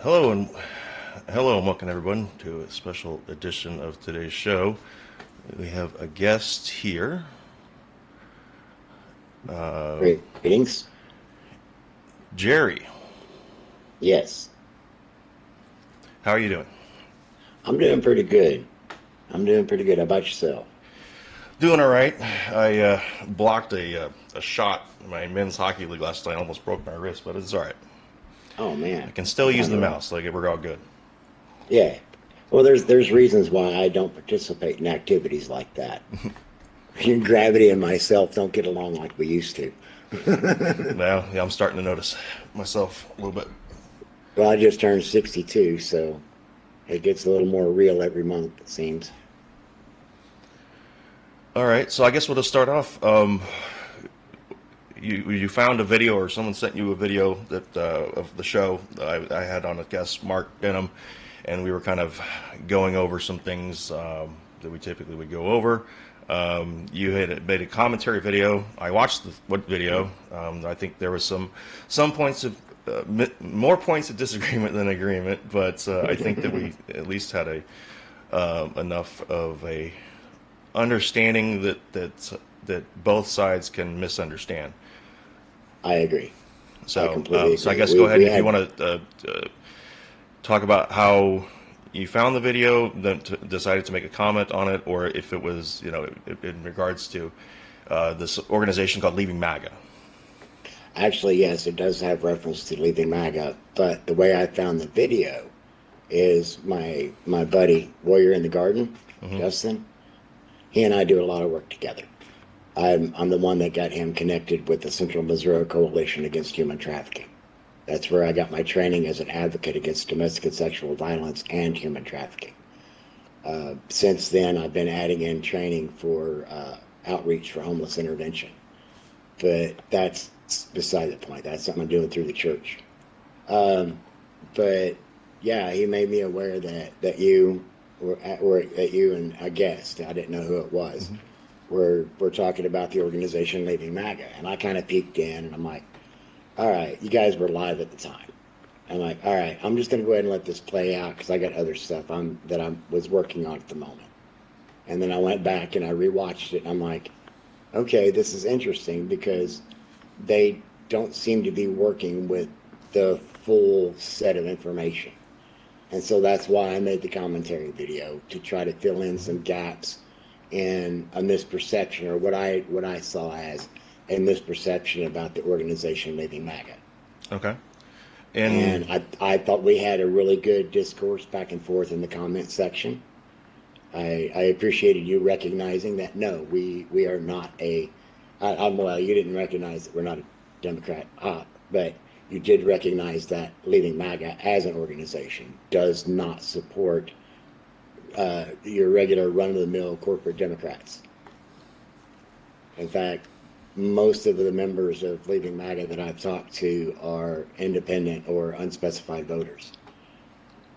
Hello and welcome everyone to a special edition of today's show. We have a guest here. Greetings. Jerry. Yes, How are you doing? I'm doing pretty good. I'm doing pretty good. How about yourself? Doing all right. I blocked a shot in my men's hockey league last night. I almost broke my wrist, but it's all right. Oh I man, can still that's use kind the of rough. mouse. Like we're all good. Yeah. Well, there's reasons why I don't participate in activities like that. Gravity and myself don't get along like we used to. Now, yeah, I'm starting to notice myself a little bit. Well, I just turned 62, so it gets a little more real every month, it seems. All right, so I guess we'll just start off. You found a video, or someone sent you a video that of the show I had on a guest, Mark Denham, and we were kind of going over some things that we typically would go over. You had made a commentary video. I watched the what video. I think there was some points of more points of disagreement than agreement, but I think that we at least had a enough of a understanding that both sides can misunderstand. I agree. I completely So I agree. guess go ahead We and if you had want to talk about how you found the video, then decided to make a comment on it, or if it was, in regards to this organization called Leaving MAGA. actually, yes, it does have reference to leaving MAGA, but the way I found the video is my buddy Warrior in the Garden, Hmm. Justin. He and I do a lot of work together. I'm the one that got him connected with the Central Missouri Coalition Against Human Trafficking. That's where I got my training as an advocate against domestic and sexual violence and human trafficking. Since then, I've been adding in training for outreach for homeless intervention. But that's beside the point. That's something I'm doing through the church. Um, but yeah, he made me aware that you were that you and a guest. I didn't know who it was. Hmm. We're talking about the organization Leaving MAGA, and I kind of peeked in, and I'm like, all right, you guys were live at the time. I'm like, all right, I'm just gonna go ahead and let this play out because I got other stuff I was working on at the moment. And then I went back and I rewatched it, and I'm like, okay, this is interesting because they don't seem to be working with the full set of information. And so that's why I made the commentary video to try to fill in Hmm. some gaps in a misperception or what I saw as a misperception about the organization Leaving MAGA. Okay. And And I thought we had a really good discourse back and forth in the comment section. I appreciated you recognizing that no, we are not well, you didn't recognize that we're not a Democrat, but you did recognize that Leaving MAGA as an organization does not support your regular run of the mill corporate Democrats. In fact, most of the members of Leaving MAGA that I've talked to are independent or unspecified voters.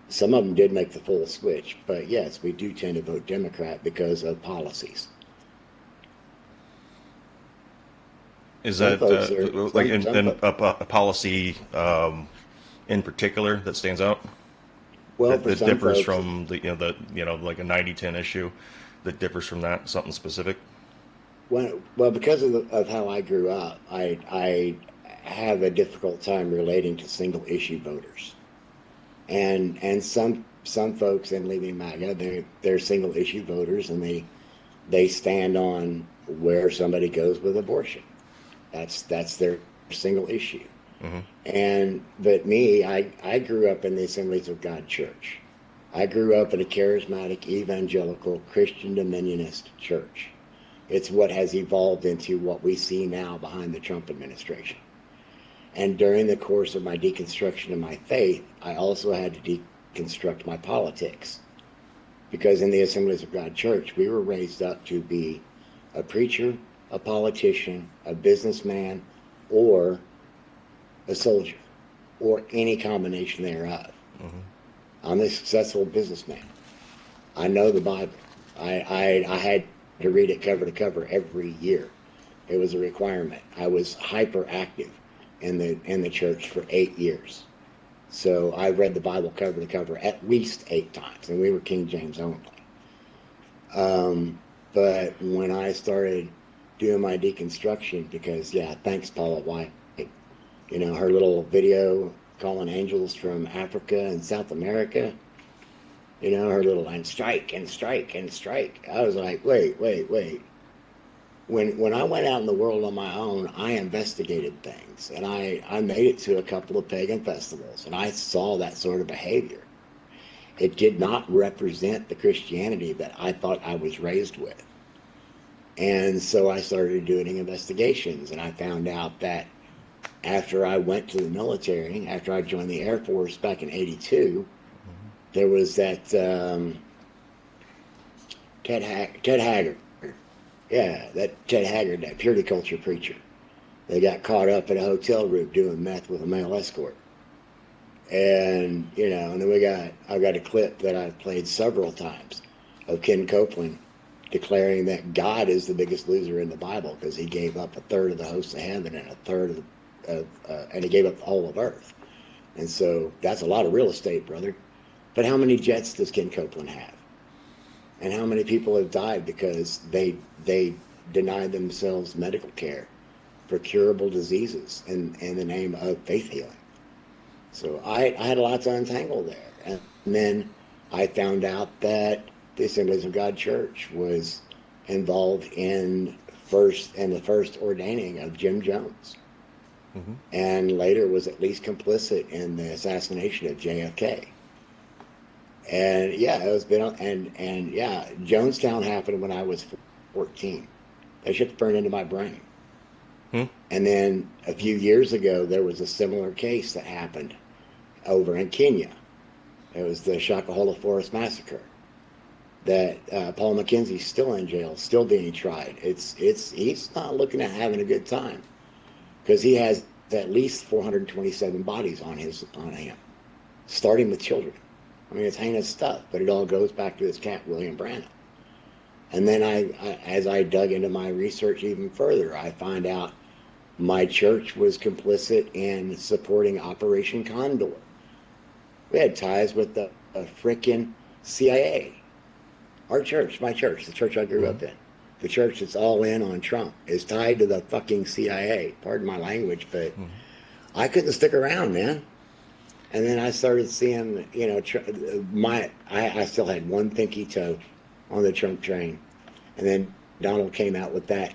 Some of them did make the full switch, but yes, we do tend to vote Democrat because of policies. is Some that folks are like some in a policy in particular that stands out well that, for that some differs folks. from like a 90-10 issue that differs from that, something specific? Well, because of how I grew up, I have a difficult time relating to single issue voters, and some folks in Leaving MAGA they're single issue voters, and they stand on where somebody goes with abortion. That's their single issue. Hmm. And but me, I grew up in the Assemblies of God Church. I grew up in a charismatic evangelical Christian dominionist church. It's what has evolved into what we see now behind the Trump administration. And during the course of my deconstruction of my faith, I also had to deconstruct my politics. Because in the Assemblies of God Church, we were raised up to be a preacher, a politician, a businessman, or a soldier, or any combination thereof. Hmm. I'm a successful businessman. I know the Bible. I had to read it cover to cover every year. It was a requirement. I was hyperactive in the church for 8 years. So I read the Bible cover to cover at least 8 times, and we were King James only. But when I started doing my deconstruction, because yeah, thanks Paula White, her little video calling angels from Africa and South America, her little and strike and strike and strike. I was like, wait, wait, wait. When I went out in the world on my own, I investigated things, and I made it to a couple of pagan festivals, and I saw that sort of behavior. It did not represent the Christianity that I thought I was raised with. And so I started doing investigations, and I found out that after I went to the military, after I joined the Air Force back in '82, there was that Ted Haggard. Yeah, that Ted Haggard, that purity culture preacher. They got caught up in a hotel room doing meth with a male escort. And, and then I got a clip that I've played several times of Ken Copeland declaring that God is the biggest loser in the Bible because he gave up a third of the hosts of heaven and a third and he gave up all of earth. And so that's a lot of real estate, brother. But how many jets does Ken Copeland have? And how many people have died because they denied themselves medical care for curable diseases in the name of faith healing? So I had a lot to untangle there. And then I found out that the Assemblies of God Church was involved in the first ordaining of Jim Jones. Mm-hmm. And later was at least complicit in the assassination of JFK. And yeah, Jonestown happened when I was 14. That shit's burned into my brain. And then a few years ago, there was a similar case that happened over in Kenya. It was the Shakahola Forest Massacre. That Paul McKenzie's still in jail, still being tried. He's not looking at having a good time because he has at least 427 bodies on him, starting with children. I mean, it's heinous stuff, but it all goes back to this cat, William Branham. And then as I dug into my research even further, I find out my church was complicit in supporting Operation Condor. We had ties with the frickin' CIA. Our church, my church, the church I grew up in, the church that's all in on Trump, is tied to the fucking CIA. Pardon my language, but I couldn't stick around, man. And then I started seeing, I still had one pinky toe on the Trump train. And then Donald came out with that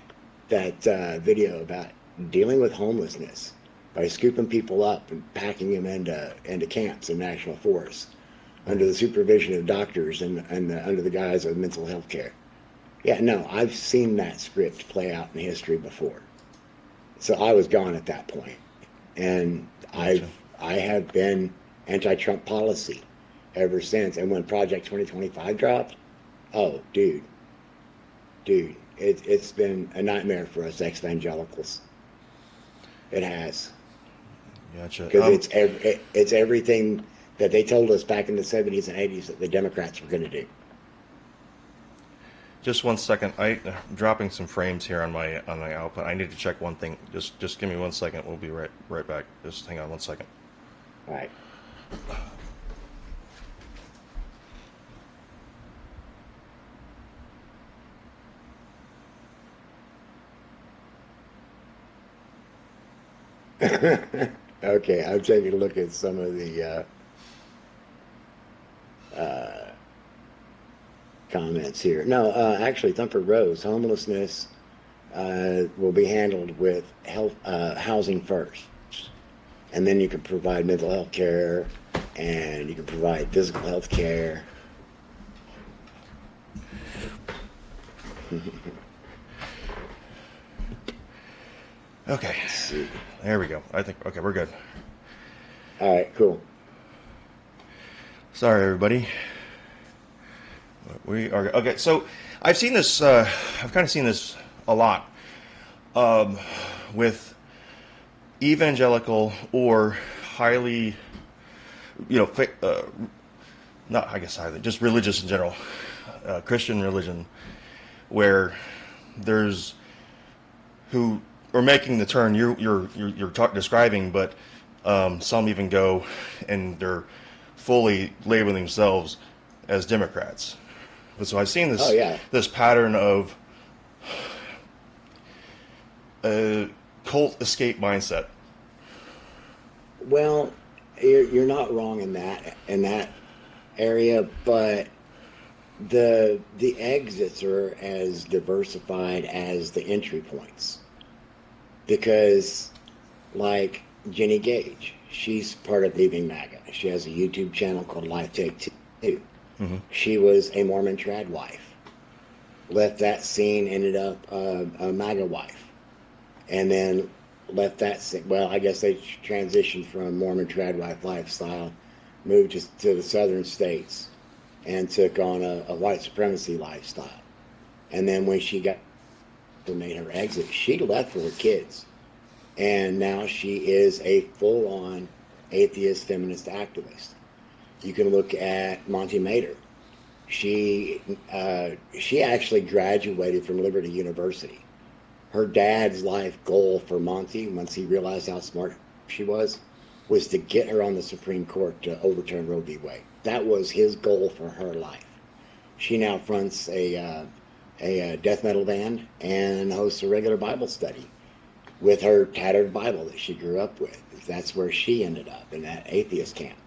video about dealing with homelessness by scooping people up and packing them into camps in national forests under the supervision of doctors and under the guise of mental health care. Yeah, no, I've seen that script play out in history before. So I was gone at that point. And I have been anti-Trump policy ever since. And when Project 2025 dropped, oh, dude, it's been a nightmare for us ex-evangelicals. It has. Gotcha. Because it's everything that they told us back in the 70s and 80s that the Democrats were going to do. Just 1 second. I'm dropping some frames here on my output. I need to check one thing. Just give me 1 second. We'll be right back. Just hang on 1 second. All right. Okay, I'm taking a look at some of the comments here. No, actually, Thumper Rose, homelessness will be handled with housing first. And then you can provide mental health care, and you can provide physical health care. Okay, there we go. Okay, we're good. All right, cool. Sorry, everybody. We are okay. So I've seen this. I've kind of seen this a lot with evangelical or highly, not I guess highly, just religious in general, Christian religion, where there's who are making the turn you're describing, but Some even go and they're fully labeling themselves as Democrats. But so I've seen Oh yeah. this pattern of cult escape mindset. Well, you're not wrong in that area, but the exits are as diversified as the entry points because like Jenny Gage, she's part of Leaving MAGA. She has a YouTube channel called Life Take Two. Mm-hmm. She was a Mormon trad wife, left that scene, ended up a MAGA wife, and then left that scene. Well, I guess they transitioned from Mormon trad wife lifestyle, moved to the southern states, and took on a white supremacy lifestyle. And then when she got made her exit, she left with her kids, and now she is a full-on atheist feminist activist. You can look at Monty Mater. She actually graduated from Liberty University. Her dad's life goal for Monty, once he realized how smart she was to get her on the Supreme Court to overturn Roe v. Wade. That was his goal for her life. She now fronts a death metal band and hosts a regular Bible study with her tattered Bible that she grew up with. That's where she ended up, in that atheist camp.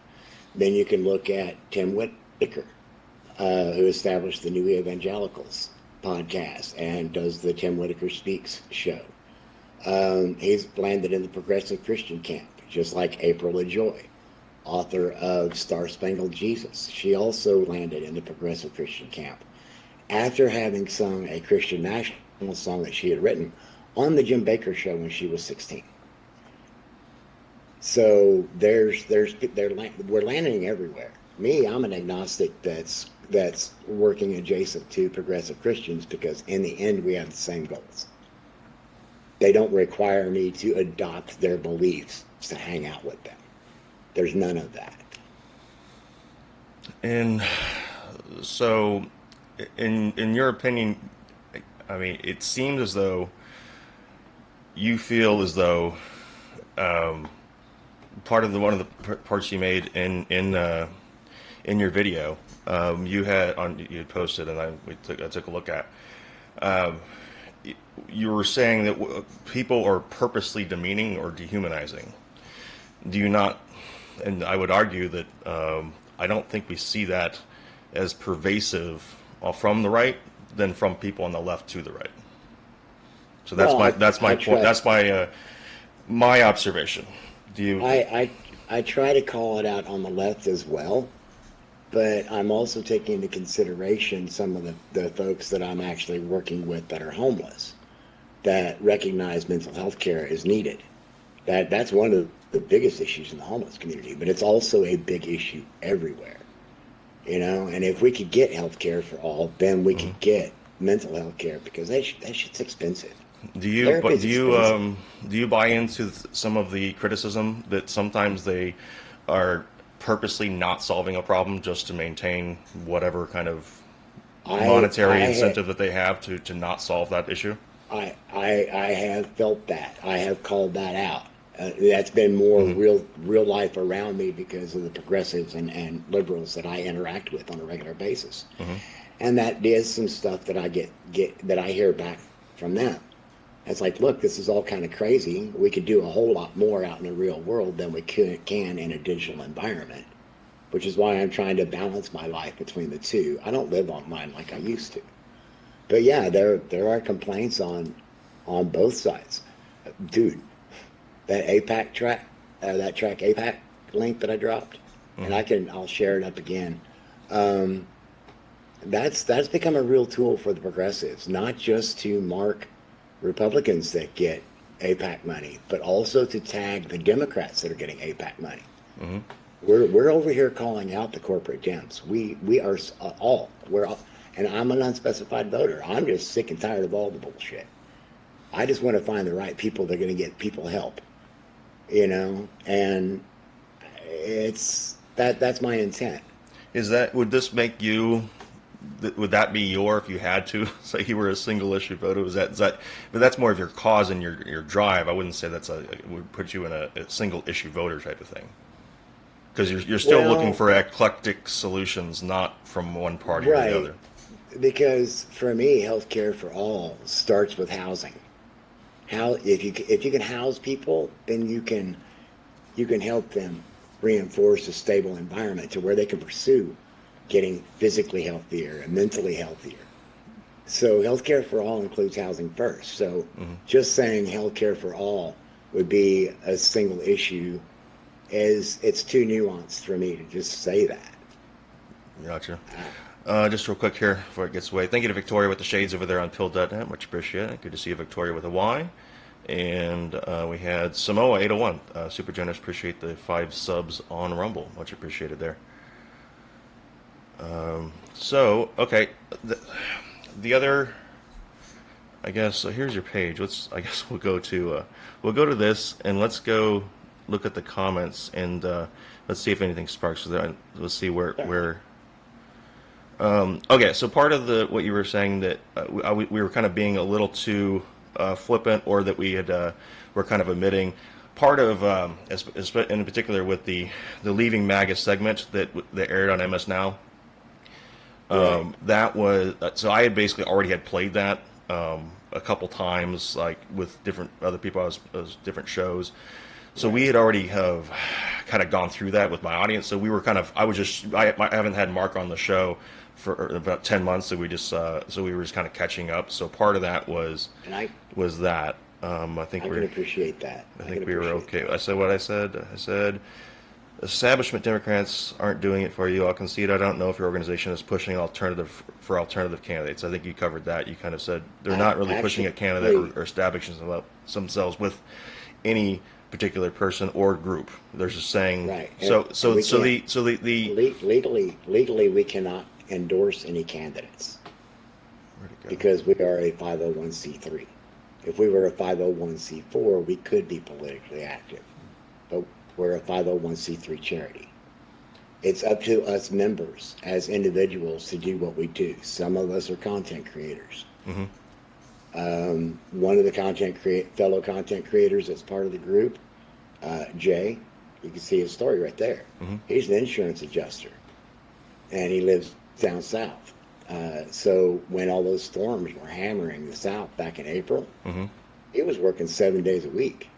Then you can look at Tim Whitaker, who established the New Evangelicals podcast and does the Tim Whitaker Speaks show. He's landed in the progressive Christian camp, just like April LaJoy, author of Star Spangled Jesus. She also landed in the progressive Christian camp after having sung a Christian national song that she had written on the Jim Bakker show when she was 16. So we're landing everywhere. Me, I'm an agnostic that's working adjacent to progressive Christians because in the end we have the same goals. They don't require me to adopt their beliefs to hang out with them. There's none of that. And so, in your opinion, I mean, it seems as though you feel as though part of one of the parts you made in your video, you had posted, and I took a look at. You were saying that people are purposely demeaning or dehumanizing. Do you not? And I would argue that I don't think we see that as pervasive from the right than from people on the left to the right. So that's my point. That's my observation. Do you? I try to call it out on the left as well, but I'm also taking into consideration some of the folks that I'm actually working with that are homeless, that recognize mental health care is needed. That's one of the biggest issues in the homeless community, but it's also a big issue everywhere. And if we could get health care for all, then we could get mental health care, because that shit's expensive. Do you buy into some of the criticism that sometimes they are purposely not solving a problem just to maintain whatever kind of monetary incentive that they have to not solve that issue? I have felt that. I have called that out. That's been more real life around me because of the progressives and liberals that I interact with on a regular basis. And that is some stuff that I get that I hear back from them. It's like, look, this is all kind of crazy. We could do a whole lot more out in the real world than we can in a digital environment, which is why I'm trying to balance my life between the two. I don't live online like I used to. But yeah, there are complaints on both sides. Dude, that APAC track, that track APAC link that I dropped, and I'll share it up again. That's become a real tool for the progressives, not just to mark Republicans that get APAC money, but also to tag the Democrats that are getting APAC money. We're over here calling out the corporate Dems. We are all, and I'm an unspecified voter. I'm just sick and tired of all the bullshit. I just want to find the right people that are going to get people help, and it's that's my intent. Would this make you would that be your, if you had to say you were a single issue voter? Is that? But that's more of your cause and your drive. I wouldn't say would put you in a single issue voter type of thing. Because you're still looking Well, for eclectic solutions, not from one party or the right. other. Because for me, healthcare for all starts with housing. How if you can house people, then you can help them reinforce a stable environment to where they can pursue getting physically healthier and mentally healthier. So healthcare for all includes housing first. So Mm-hmm. just saying healthcare for all would be a single issue is it's too nuanced for me to just say that. Gotcha. Just real quick here before it gets away. Thank you to Victoria with the shades over there on pill.net. Much appreciated. Good to see you, Victoria, with a Y. And we had Samoa 801. Super generous. Appreciate the 5 subs on Rumble. Much appreciated there. So, okay. The other, I guess, so here's your page. I guess we'll go to this and let's go look at the comments and let's see if anything sparks there. Let's see where. Okay, so part of what you were saying that we were kind of being a little too flippant, or that we had were kind of omitting part of, in particular with the Leaving MAGA segment that aired on MS Now. Right. That was so I had basically already had played that a couple times, like with different other people, I was different shows. So we had already have kind of gone through that with my audience. So we were kind of, I haven't had Mark on the show for about 10 months. So so we were just kind of catching up. So part of that was that. I think I can appreciate that. I think we were okay. I said what I said. I said, establishment Democrats aren't doing it for you. I'll concede. I don't know if your organization is pushing alternative candidates. I think you covered that. You kind of said they're not really pushing a candidate or establishing themselves with any particular person or group. They're just saying right. Legally we cannot endorse any candidates where'd it go? because we are a 501c3. If we were a 501c4, we could be politically active, but we're a 501c3 charity. It's up to us members as individuals to do what we do. Some of us are content creators. Mm-hmm. One of the fellow content creators that's part of the group, Jay, you can see his story right there. Mm-hmm. He's an insurance adjuster, and he lives down south. So when all those storms were hammering the south back in April, Mm-hmm. he was working 7 days a week,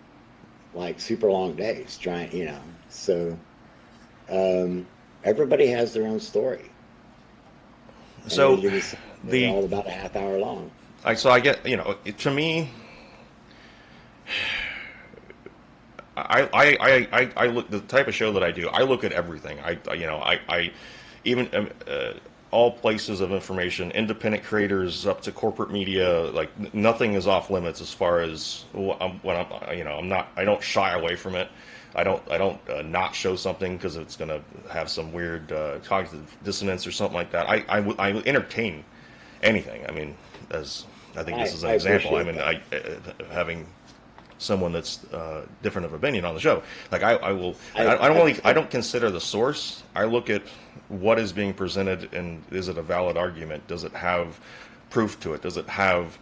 like super long days, trying. So everybody has their own story. So they're all about a half hour long. So I get, to me, I look the type of show that I do. I look at everything. I even all places of information, independent creators up to corporate media. Like nothing is off limits as far as I don't shy away from it. I don't not show something because it's going to have some weird cognitive dissonance or something like that. I entertain anything. I mean, as I think this is an example. I mean, having someone that's different of opinion on the show. Like I don't consider the source. I look at what is being presented and is it a valid argument? Does it have proof to it? Does it have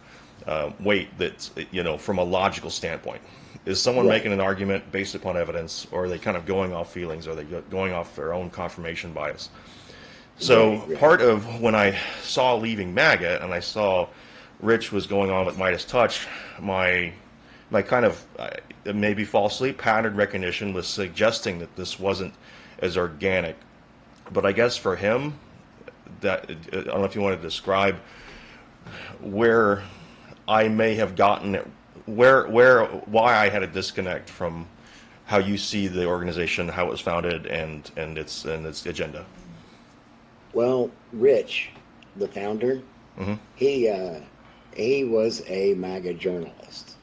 weight that's from a logical standpoint? Is someone making an argument based upon evidence, or are they kind of going off feelings, or are they going off their own confirmation bias? So part of when I saw Leaving MAGA and I saw Rich was going on with Midas Touch, my kind of maybe falsely pattern recognition was suggesting that this wasn't as organic. But I guess for him, that I don't know if you want to describe where I may have gotten it, why I had a disconnect from how you see the organization, how it was founded, and its agenda. Well, Rich, the founder, Mm-hmm. he was a MAGA journalist,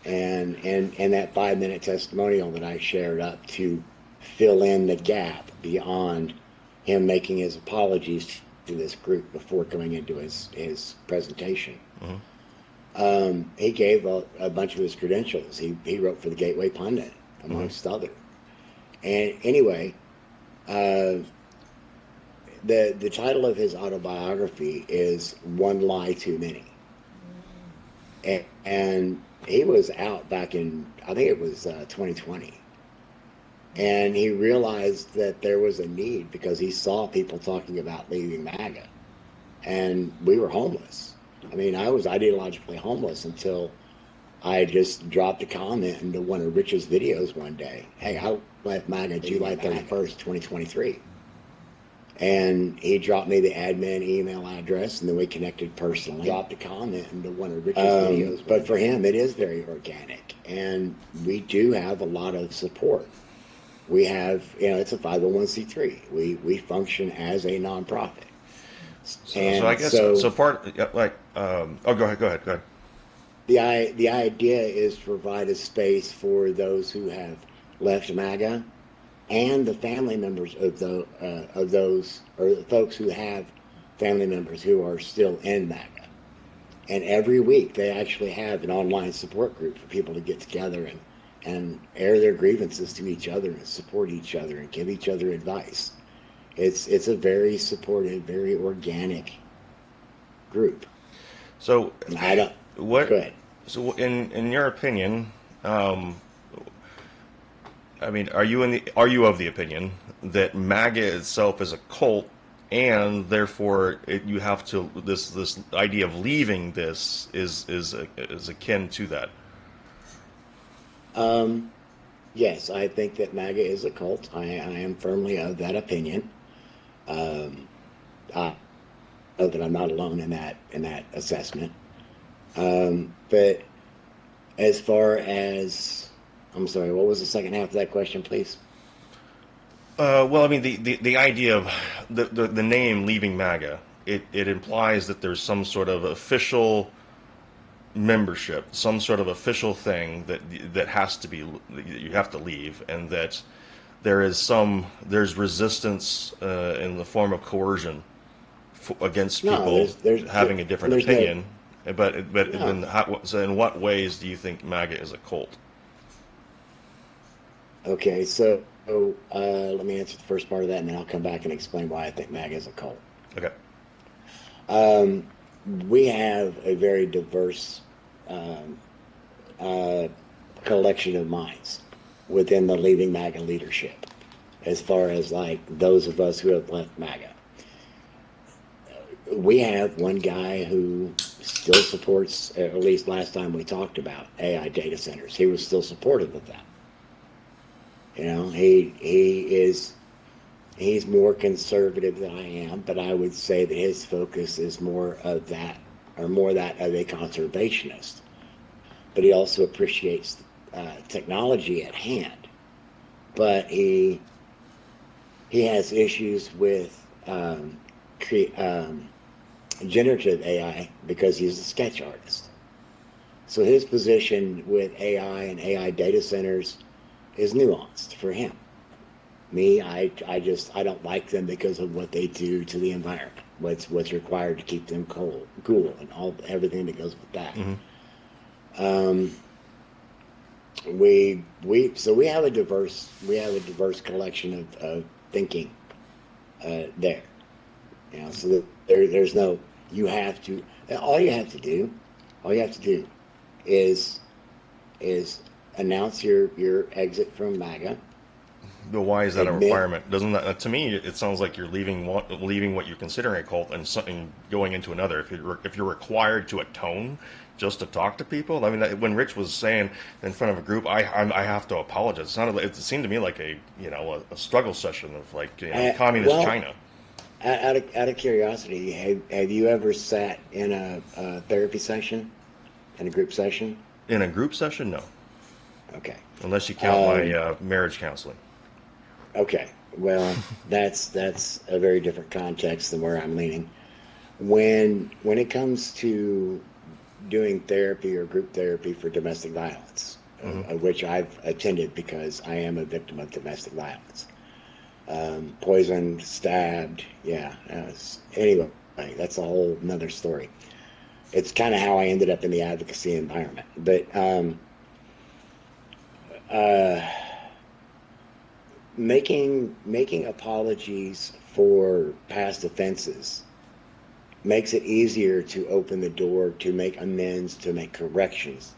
and that 5-minute testimonial that I shared up to fill in the gap beyond him making his apologies to this group before coming into his presentation. Mm-hmm. He gave a bunch of his credentials. He wrote for the Gateway Pundit, amongst other. And anyway, the title of his autobiography is One Lie Too Many. And he was out back in, I think it was 2020. And he realized that there was a need because he saw people talking about leaving MAGA. And we were homeless. I mean, I was ideologically homeless until I just dropped a comment into one of Rich's videos one day. Hey, I left MAGA July 31st, 2023. And he dropped me the admin email address, and then we connected personally. Dropped a comment into one of Rich's videos. But for him, it is very organic. And we do have a lot of support. We have, it's a 501c3. We function as a nonprofit. So I guess so part like oh go ahead. The idea is to provide a space for those who have left MAGA and the family members of those or the folks who have family members who are still in MAGA. And every week they actually have an online support group for people to get together and air their grievances to each other and support each other and give each other advice. It's a very supportive, very organic group. So I don't. What? Go ahead. So in your opinion, I mean, are you of the opinion that MAGA itself is a cult, and therefore you have to this idea of leaving this is akin to that? Yes, I think that MAGA is a cult. I am firmly of that opinion. I know that I'm not alone in that assessment. But as far as, I'm sorry, what was the second half of that question, please? Well, I mean, the idea of the name leaving MAGA, it implies that there's some sort of official membership, some sort of official thing that has to be, you have to leave, and that there's resistance in the form of coercion against people having a different opinion. But No. so in what ways do you think MAGA is a cult? Okay, so let me answer the first part of that, and then I'll come back and explain why I think MAGA is a cult. Okay. We have a very diverse collection of minds within the leaving MAGA leadership, as far as like those of us who have left MAGA. We have one guy who still supports, at least last time we talked about AI data centers, he was still supportive of that. He's more conservative than I am, but I would say that his focus is more of that, or more that of a conservationist. But he also appreciates technology at hand. But he has issues with generative AI because he's a sketch artist. So his position with AI and AI data centers is nuanced for him. Me, I don't like them because of what they do to the environment. What's required to keep them cool, and everything that goes with that. Mm-hmm. We have a diverse collection of thinking there. So that there's no, you have to, all you have to do is announce your exit from MAGA. But why is that a requirement? Doesn't that, to me, it sounds like you're leaving what you're considering a cult and something going into another. If you're required to atone just to talk to people, I mean, when Rich was saying in front of a group, I have to apologize. It seemed to me like a struggle session of like communist China. Out of curiosity, have you ever sat in a therapy session, in a group session? In a group session, no. Okay. Unless you count my marriage counseling. Okay. Well, that's a very different context than where I'm leaning. When it comes to doing therapy or group therapy for domestic violence, Mm-hmm. of which I've attended because I am a victim of domestic violence. Poisoned, stabbed, yeah. Anyway, that's a whole nother story. It's kind of how I ended up in the advocacy environment. But making apologies for past offenses makes it easier to open the door to make amends, to make corrections.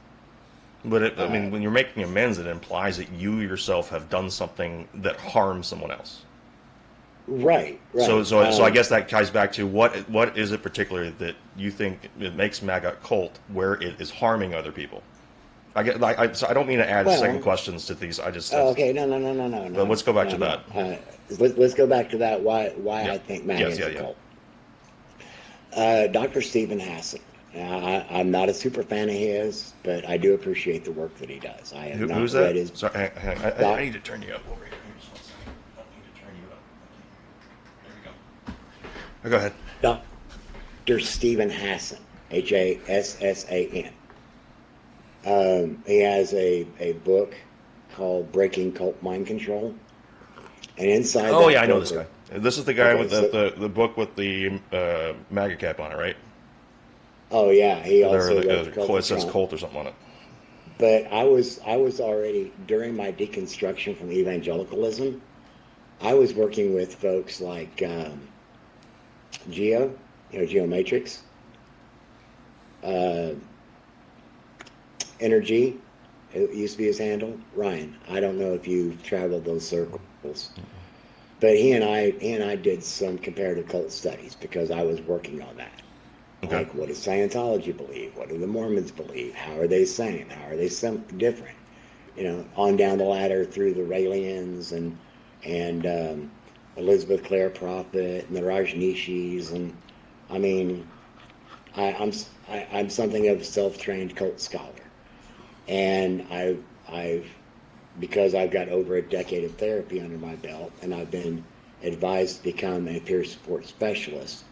But I mean, when you're making amends, it implies that you yourself have done something that harms someone else. Right, right. So I guess that ties back to what is it particularly that you think it makes MAGA a cult where it is harming other people? So I don't mean to add second questions to these. Okay, no. But let's go back to that. Let's go back to that. Why Yeah. I think MAGA is a cult. Dr. Stephen Hassan. I'm not a super fan of his, but I do appreciate the work that he does. I have not Who's read that? his. Sorry, I need to turn you up over here. Just one second. I need to turn you up. There we go. Go ahead. Dr. Stephen Hassan, Hassan. He has a book called Breaking Cult Mind Control. And inside Oh, that yeah, I know book, this guy. This is the guy with so, the book with the MAGA cap on it, right? oh yeah, he also There, wrote Cult it of says Trump. cult or something on it. But I was already, during my deconstruction from evangelicalism, I was working with folks like Geo, Geomatrix, Energy, it used to be his handle, Ryan. I don't know if you've traveled those circles, but he and I did some comparative cult studies because I was working on that. Okay. Like, what does Scientology believe? What do the Mormons believe? How are they sane? How are they something different? On down the ladder through the Raelians and Elizabeth Clare Prophet and the Rajneeshis, and I mean, I'm something of a self-trained cult scholar, and I've because I've got over a decade of therapy under my belt, and I've been advised to become a peer support specialist,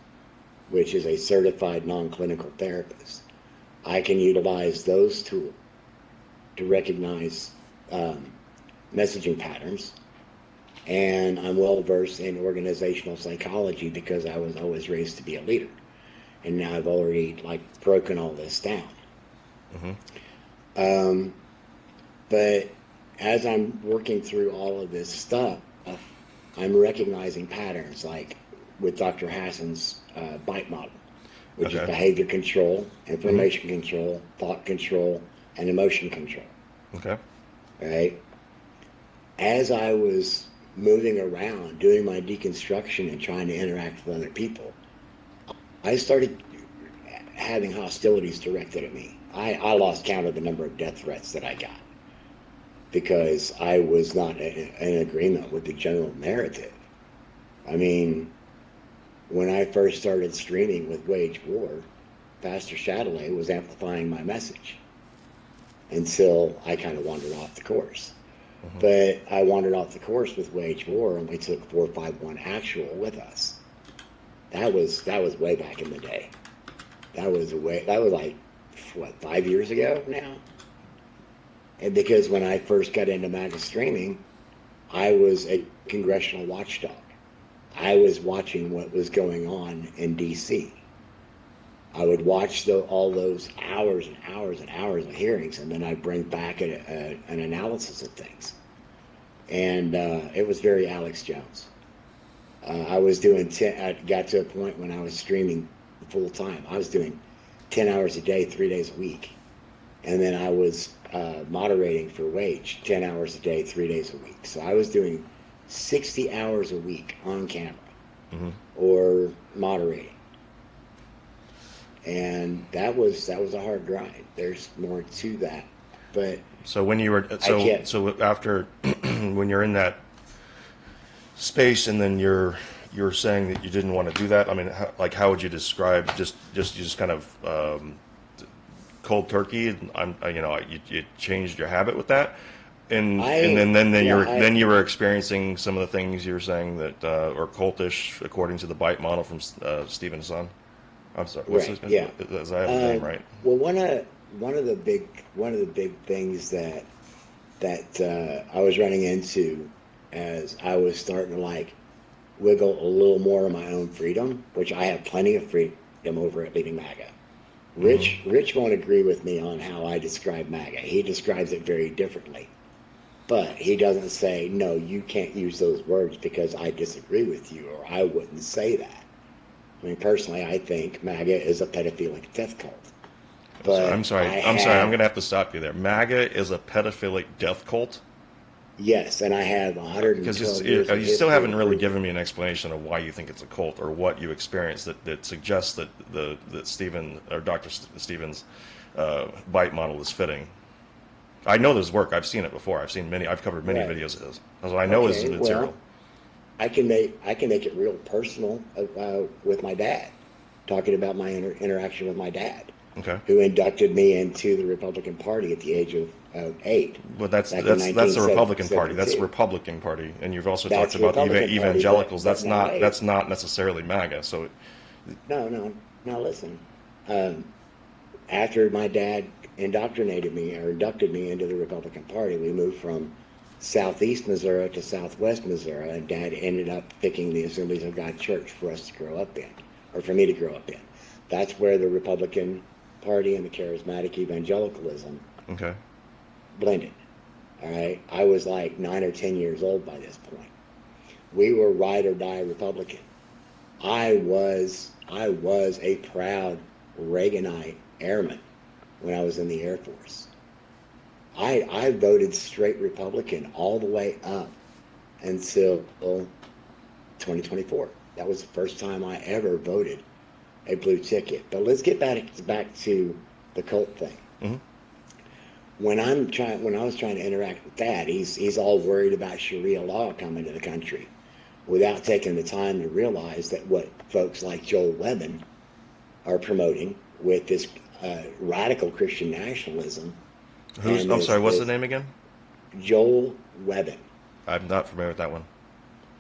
which is a certified non-clinical therapist. I can utilize those tools to recognize messaging patterns, and I'm well versed in organizational psychology because I was always raised to be a leader, and now I've already broken all this down. Mm-hmm. But as I'm working through all of this stuff, I'm recognizing patterns like with Dr. Hassan's BITE model, which is behavior control, information control, thought control, and emotion control. Okay. Right? As I was moving around, doing my deconstruction and trying to interact with other people, I started having hostilities directed at me. I lost count of the number of death threats that I got because I was not in agreement with the general narrative. I mean, when I first started streaming with Wage War, Pastor Chatelet was amplifying my message until I kind of wandered off the course. Mm-hmm. But I wandered off the course with Wage War, and we took 451 Actual with us. That was way back in the day. That was like, what, 5 years ago now? And because when I first got into MAGA streaming, I was a congressional watchdog. I was watching what was going on in D.C. I would watch all those hours and hours and hours of hearings, and then I'd bring back an analysis of things. And it was very Alex Jones. I was doing I got to a point when I was streaming full time. I was doing 10 hours a day, 3 days a week. And then I was moderating for Wage 10 hours a day, 3 days a week. So I was doing 60 hours a week on camera or moderating. And that was a hard grind. There's more to that. But so when you were so after when you're in that space and then you're saying that you didn't want to do that, I mean, how would you describe just kind of cold turkey? You changed your habit with that, and then you were experiencing some of the things you were saying that are cultish according to the BITE model from Stephen Hassan. I'm sorry. What's right. His, yeah. As I have his name right. Well, one of the big things that I was running into as I was starting to wiggle a little more of my own freedom, which I have plenty of freedom over at Leading MAGA. Rich won't agree with me on how I describe MAGA. He describes it very differently. But he doesn't say, no, you can't use those words because I disagree with you, or I wouldn't say that. I mean, personally, I think MAGA is a pedophilic death cult. So, But I'm sorry. I'm going to have to stop you there. MAGA is a pedophilic death cult? yes, and I have Because 112 years of you still history haven't to really prove it. given me an explanation of why you think it's a cult or what you experienced that suggests that that Stephen or Dr. Stevens' bite model is fitting. I know this work. I've seen it before. I've covered many Right. videos of his. So I know his Okay, material. well, I can make it real personal with my dad, talking about my interaction with my dad, Okay. who inducted me into the Republican Party at the age of 8 But back in that's the Republican Party. That's the 1972. Republican Party, and you've also talked That's the about the Republican Party, evangelicals. but now wait, That's not necessarily MAGA. So no, no, now listen. Um, After my dad indoctrinated me or inducted me into the Republican Party, we moved from southeast Missouri to southwest Missouri, and Dad ended up picking the Assemblies of God Church for us to grow up in, or for me to grow up in. That's where the Republican Party and the charismatic evangelicalism okay. blended. All right, I was like 9 or 10 years old by this point. We were ride or die Republican. I was a proud Reaganite airman when I was in the Air Force. I voted straight Republican all the way up until 2024. That was the first time I ever voted a blue ticket. But let's get back to the cult thing. Hmm. When I was trying to interact with Dad, he's all worried about Sharia law coming to the country, without taking the time to realize that what folks like Joel Webben are promoting with this radical Christian nationalism. Who's? And I'm sorry. What's the this name again? Joel Webben, I'm not familiar with that one.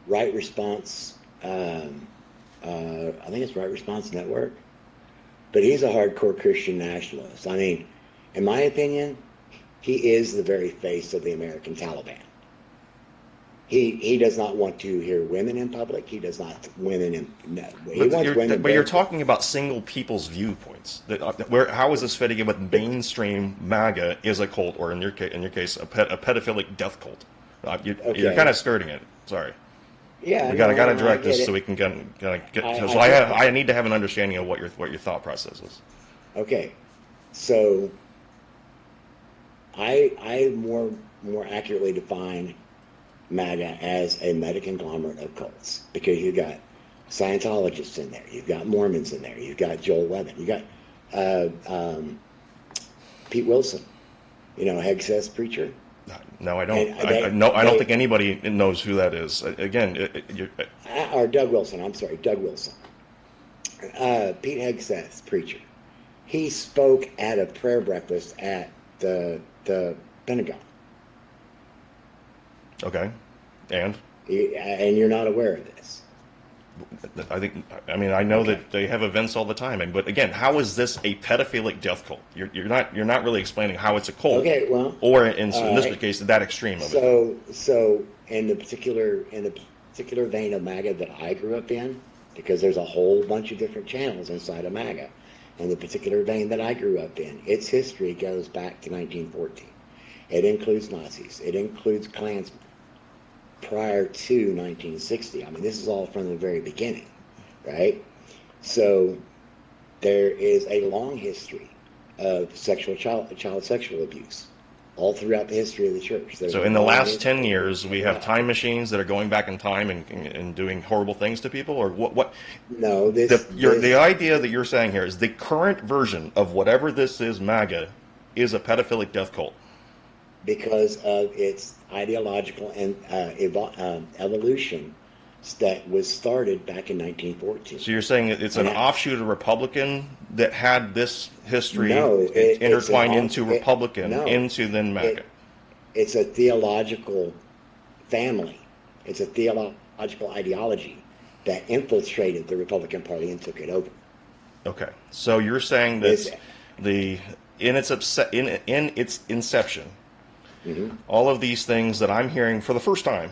Right Response. I think it's Right Response Network, but he's a hardcore Christian nationalist. I mean, in my opinion, he is the very face of the American Taliban. He does not want to hear women in public. He does not women in. No, he wants women. But you're barefoot. talking about single people's viewpoints. How is this fitting in with mainstream MAGA is a cult, or in your case, a pedophilic death cult? You're Okay. kind of skirting it. Sorry. Yeah, We no, gotta no, I direct get this it. so we can get. I So get it. I need to have an understanding of what your thought process is. Okay, so I more accurately define MAGA as a meta conglomerate of cults, because you got Scientologists in there, you've got Mormons in there, you've got Joel Webben, you got uh, um, Pete Wilson, Hegseth preacher, No, I don't. and I don't think anybody knows who that is. Again, or Doug Wilson. I'm sorry, Doug Wilson. Pete Hegseth, preacher. He spoke at a prayer breakfast at the Pentagon. okay, and And you're not aware of this. I mean, I know Okay. that they have events all the time, but again, how is this a pedophilic death cult? You're not really explaining how it's a cult, Okay, well, or in this right. case, that extreme of it. So in the particular vein of MAGA that I grew up in, because there's a whole bunch of different channels inside of MAGA, in the particular vein that I grew up in, its history goes back to 1914. It includes Nazis. It includes Klansmen prior to 1960. I mean, this is all from the very beginning, right? So there is a long history of child sexual abuse all throughout the history of the church. There's So a in the long last 10 history. years, we have time machines that are going back in time and doing horrible things to people, or what? No, The idea that you're saying here is the current version of whatever this is, MAGA, is a pedophilic death cult. because of its ideological and evolution that was started back in 1914. So you're saying that it's an offshoot of Republican that had this history No, intertwined into Republican, no, into then MAGA. it's a theological family. It's a theological ideology that infiltrated the Republican Party and took it over. Okay, so you're saying This- that in its inception, Mhm. all of these things that I'm hearing for the first time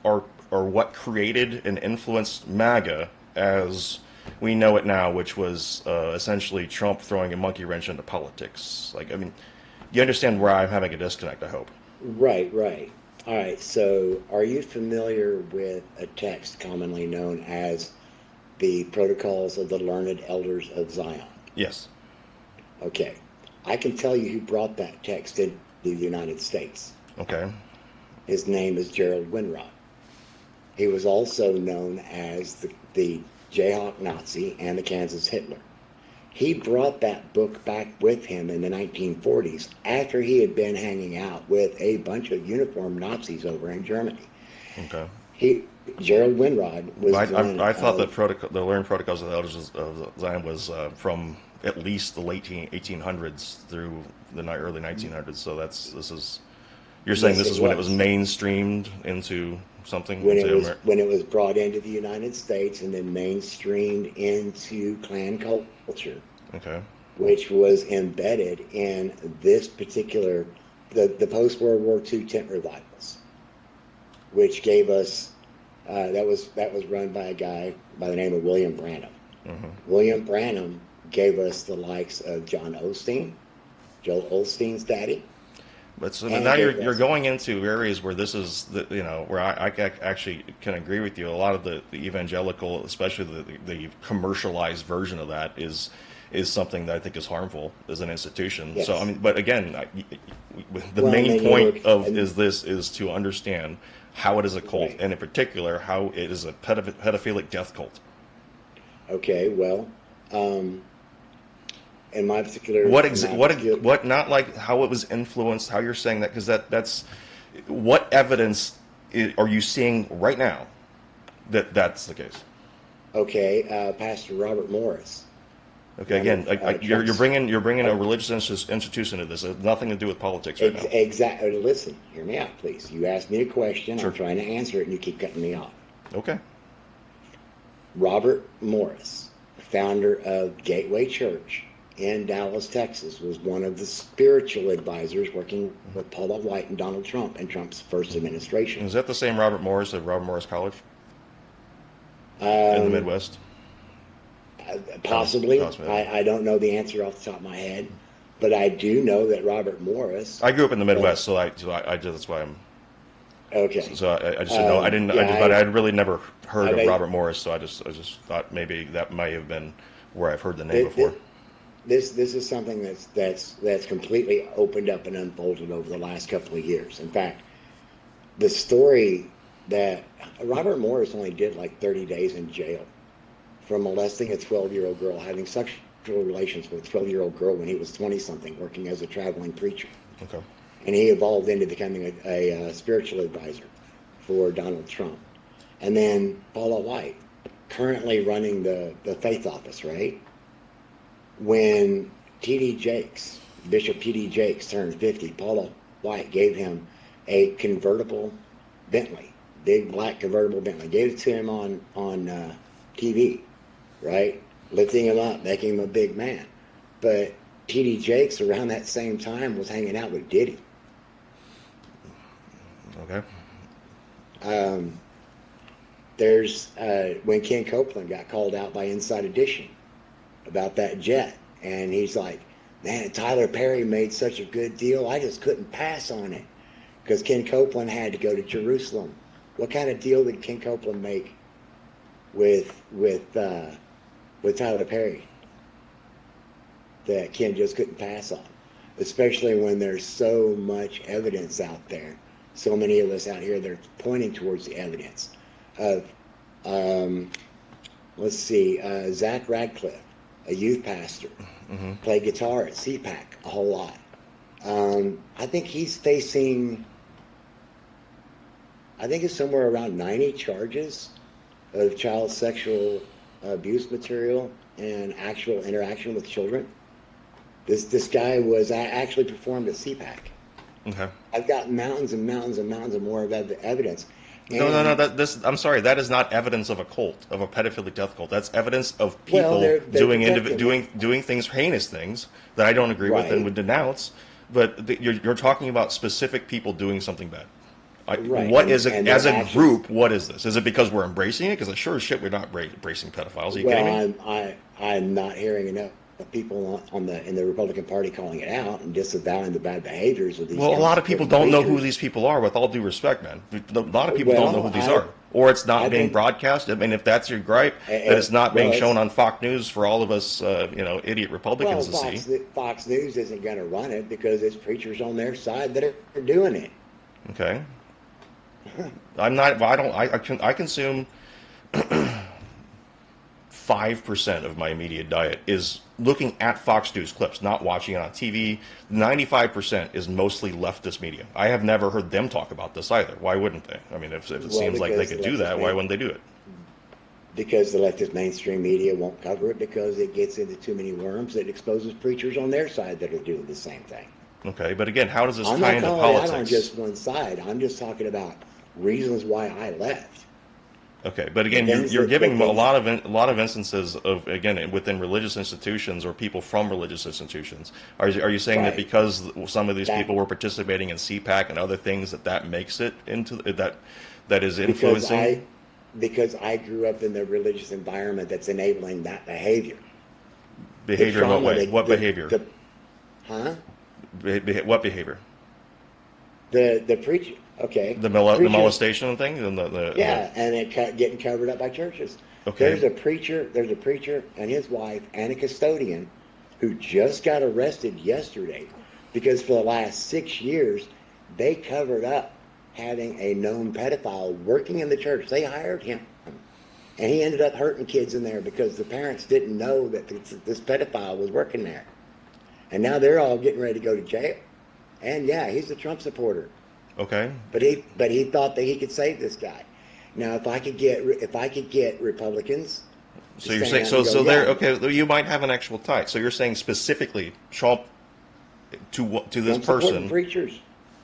are what created and influenced MAGA as we know it now, which was essentially Trump throwing a monkey wrench into politics. Like, I mean, you understand where I'm having a disconnect, I hope. Right, right. All right. So, are you familiar with a text commonly known as the Protocols of the Learned Elders of Zion? Yes. Okay. I can tell you who brought that text into the United States. Okay. His name is Gerald Winrod. He was also known as the Jayhawk Nazi and the Kansas Hitler. He brought that book back with him in the 1940s after he had been hanging out with a bunch of uniformed Nazis over in Germany. Okay. He Gerald Winrod was one I thought that of the learned protocols of the elders of Zion was from at least the late 1800s through the early 1900s. So this is you're saying yes, this it is when it was was mainstreamed into something into America. when it was brought into the United States and then mainstreamed into Klan culture, Okay. which was embedded in this particular the post World War II tent revivals, which gave us that was run by a guy by the name of William Branham. Hmm. William Branham gave us the likes of John Osteen, Joel Osteen's daddy, But so now and gave you're us going into areas where this is where actually can agree with you. A lot of the evangelical, especially the commercialized version of that is something that I think is harmful as an institution. So I yes. mean, but again, the Well, and main then you point look of and is to understand how it is a cult, right. and in particular how it is a pedophilic death cult. Okay, well, um, in my particular, What not like how it was influenced, how you're saying that, because that's what evidence are you seeing right now that that's the case? okay, Pastor Robert Morris, Okay, one again, of Trump's, you're bringing uh, a religious institution into this. It has nothing to do with politics right now. exactly. Listen, hear me out, please. You asked me a question. I'm Sure. trying to answer it, and you keep cutting me off. Okay. Robert Morris, founder of Gateway Church in Dallas, Texas, was one of the spiritual advisors working with Paula White and Donald Trump in Trump's first administration. Is that the same Robert Morris of Robert Morris College in the Um, Midwest? Possibly. Possibly. I don't know the answer off the top of my head, but I do know that Robert Morris I grew up in the was Midwest, I just that's why I'm. okay. I just didn't know. Yeah, But I'd really never heard I of may, Robert Morris, so I just thought maybe that might have been where I've heard the name this, before. this is something that's completely opened up and unfolded over the last couple of years. In fact, the story that Robert Morris only did like 30 days in jail for molesting a 12-year-old girl, having sexual relations with a 12-year-old girl when he was 20 something, working as a traveling preacher. Okay. And he evolved into becoming a spiritual advisor for Donald Trump. And then Paula White, currently running the faith office, right? When T.D. Jakes, Bishop T.D. Jakes turned 50, Paula White gave him a convertible Bentley, big black convertible Bentley. Gave it to him on TV, right? Lifting him up, making him a big man. But T.D. Jakes around that same time was hanging out with Diddy. Okay. Um, there's when Ken Copeland got called out by Inside Edition about that jet, and he's like, "Man, Tyler Perry made such a good deal. I just couldn't pass on it because Ken Copeland had to go to Jerusalem." What kind of deal did Ken Copeland make with Tyler Perry that Ken just couldn't pass on? Especially when there's so much evidence out there, so many of us out here that are pointing towards the evidence of, let's see, Zach Radcliffe, a youth pastor, Mm-hmm. played guitar at CPAC a whole lot. I think he's facing, I think it's somewhere around 90 charges of child sexual abuse material and actual interaction with children. This guy was I actually performed at CPAC. Okay. I've got mountains and mountains and mountains of more of evidence. No. And I'm sorry. That is not evidence of a cult, of a pedophilic death cult. That's evidence of well, people they're protecting it. doing things, heinous things that I don't agree with and Right, would denounce. But you're talking about specific people doing something bad. right, What is it and as their a actions. group? What is this? Is it because we're embracing it? Because sure as shit, we're not embracing pedophiles. Are you kidding me? Well, I'm not hearing enough of people in the Republican Party calling it out and disavowing the bad behaviors of these Well, a lot of people don't know who preachers. these people are, with all due respect, man. A lot of people don't know Well, who these are. Or it's not I being think, broadcast. I mean, if that's your gripe, that it's not being well, shown on Fox News for all of us, idiot Republicans to see. Fox News isn't going to run it because it's preachers on their side that are doing it. Okay. I'm not. I don't. I consume 5% of my immediate diet is looking at Fox News clips, not watching it on TV. 95% is mostly leftist media. I have never heard them talk about this either. Why wouldn't they? I mean, if it seems like they could do that, why wouldn't they do it? Because the leftist mainstream media won't cover it because it gets into too many worms that exposes preachers on their side that are doing the same thing. Okay, but again, how does this I'm tie not into calling politics? it out on just one side. I'm just talking about reasons why I left. Okay, but again, you're giving a lot of instances of, again, within religious institutions or people from religious institutions. Are you saying that because some of these people were participating in CPAC and other things that makes it into that is influencing? Because I grew up in the religious environment that's enabling that behavior. Behavior in what way? What behavior? What behavior? The preacher. Okay. The molestation thing? And and it getting covered up by churches. Okay. There's a preacher and his wife and a custodian who just got arrested yesterday because for the last 6 years they covered up having a known pedophile working in the church. They hired him. And he ended up hurting kids in there because the parents didn't know that this pedophile was working there. And now they're all getting ready to go to jail. And yeah, he's a Trump supporter. Okay. But he thought that he could save this guy. Now, if I could get Republicans. So you're saying okay, you might have an actual tie. So you're saying specifically Trump to this person. Preachers,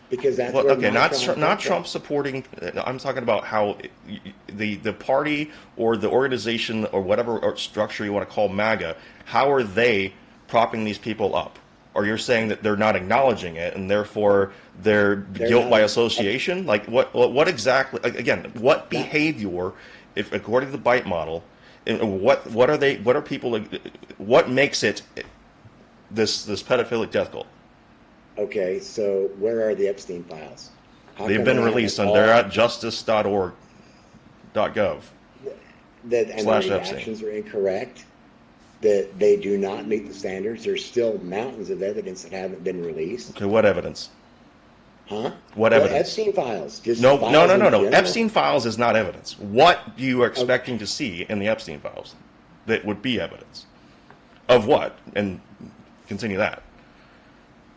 because that's not Trump supporting. I'm talking about how the party or the organization or whatever structure you want to call MAGA. How are they propping these people up? Or you're saying that they're not acknowledging it, and therefore they're guilt by association? Like what exactly? Again, what behavior, if according to the bite model, what are they? What are people? What makes it this pedophilic death cult? Okay, so where are the Epstein files? They've been released, and they're at justice.org.gov. And the redactions are incorrect. That they do not meet the standards. There's still mountains of evidence that haven't been released. Okay, what evidence? Huh? What evidence? Epstein files. No. Epstein files is not evidence. What you are expecting to see in the Epstein files that would be evidence of what? And continue that.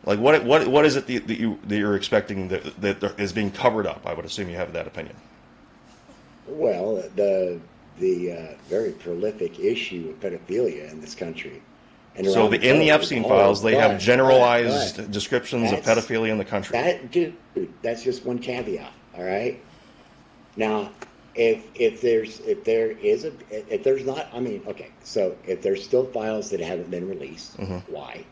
Like what is it that you're expecting that is being covered up? I would assume you have that opinion. Well, the very prolific issue of pedophilia in this country. And so in the Epstein files, they have generalized descriptions of pedophilia in the country. That's just one caveat. All right. Now, if there's not, I mean, okay. So if there's still files that haven't been released, why?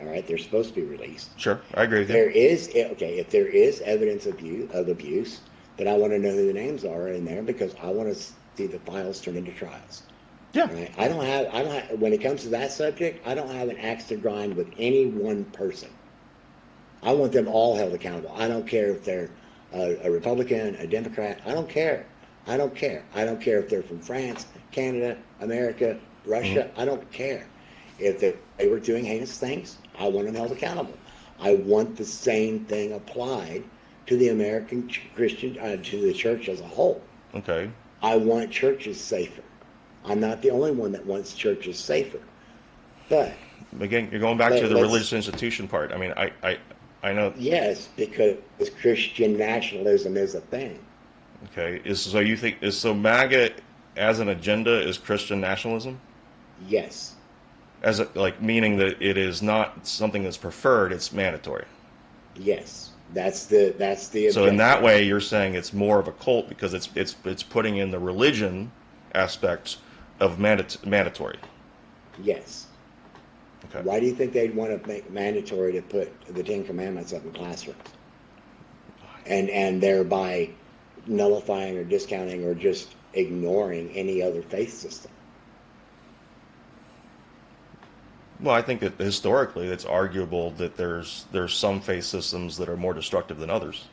All right, they're supposed to be released. Sure, I agree with you. If there is evidence of abuse, then I want to know who the names are in there because I want to see the files turn into trials. Yeah. Right? I don't have, when it comes to that subject, I don't have an axe to grind with any one person. I want them all held accountable. I don't care if they're a Republican, a Democrat. I don't care. I don't care if they're from France, Canada, America, Russia. I don't care. If they were doing heinous things, I want them held accountable. I want the same thing applied to the American Christian, to the church as a whole. Okay. I want churches safer. I'm not the only one that wants churches safer. But again, you're going back to the religious institution part. I mean, I know. Yes, because Christian nationalism is a thing. Okay. So MAGA as an agenda is Christian nationalism? Yes. Meaning that it is not something that's preferred, it's mandatory. Yes. That's the objective. So in that way, you're saying it's more of a cult because it's putting in the religion aspect of mandatory. Yes. Okay. Why do you think they'd want to make mandatory to put the Ten Commandments up in classrooms, and thereby nullifying or discounting or just ignoring any other faith system? Well, I think that historically, it's arguable that there's some faith systems that are more destructive than others.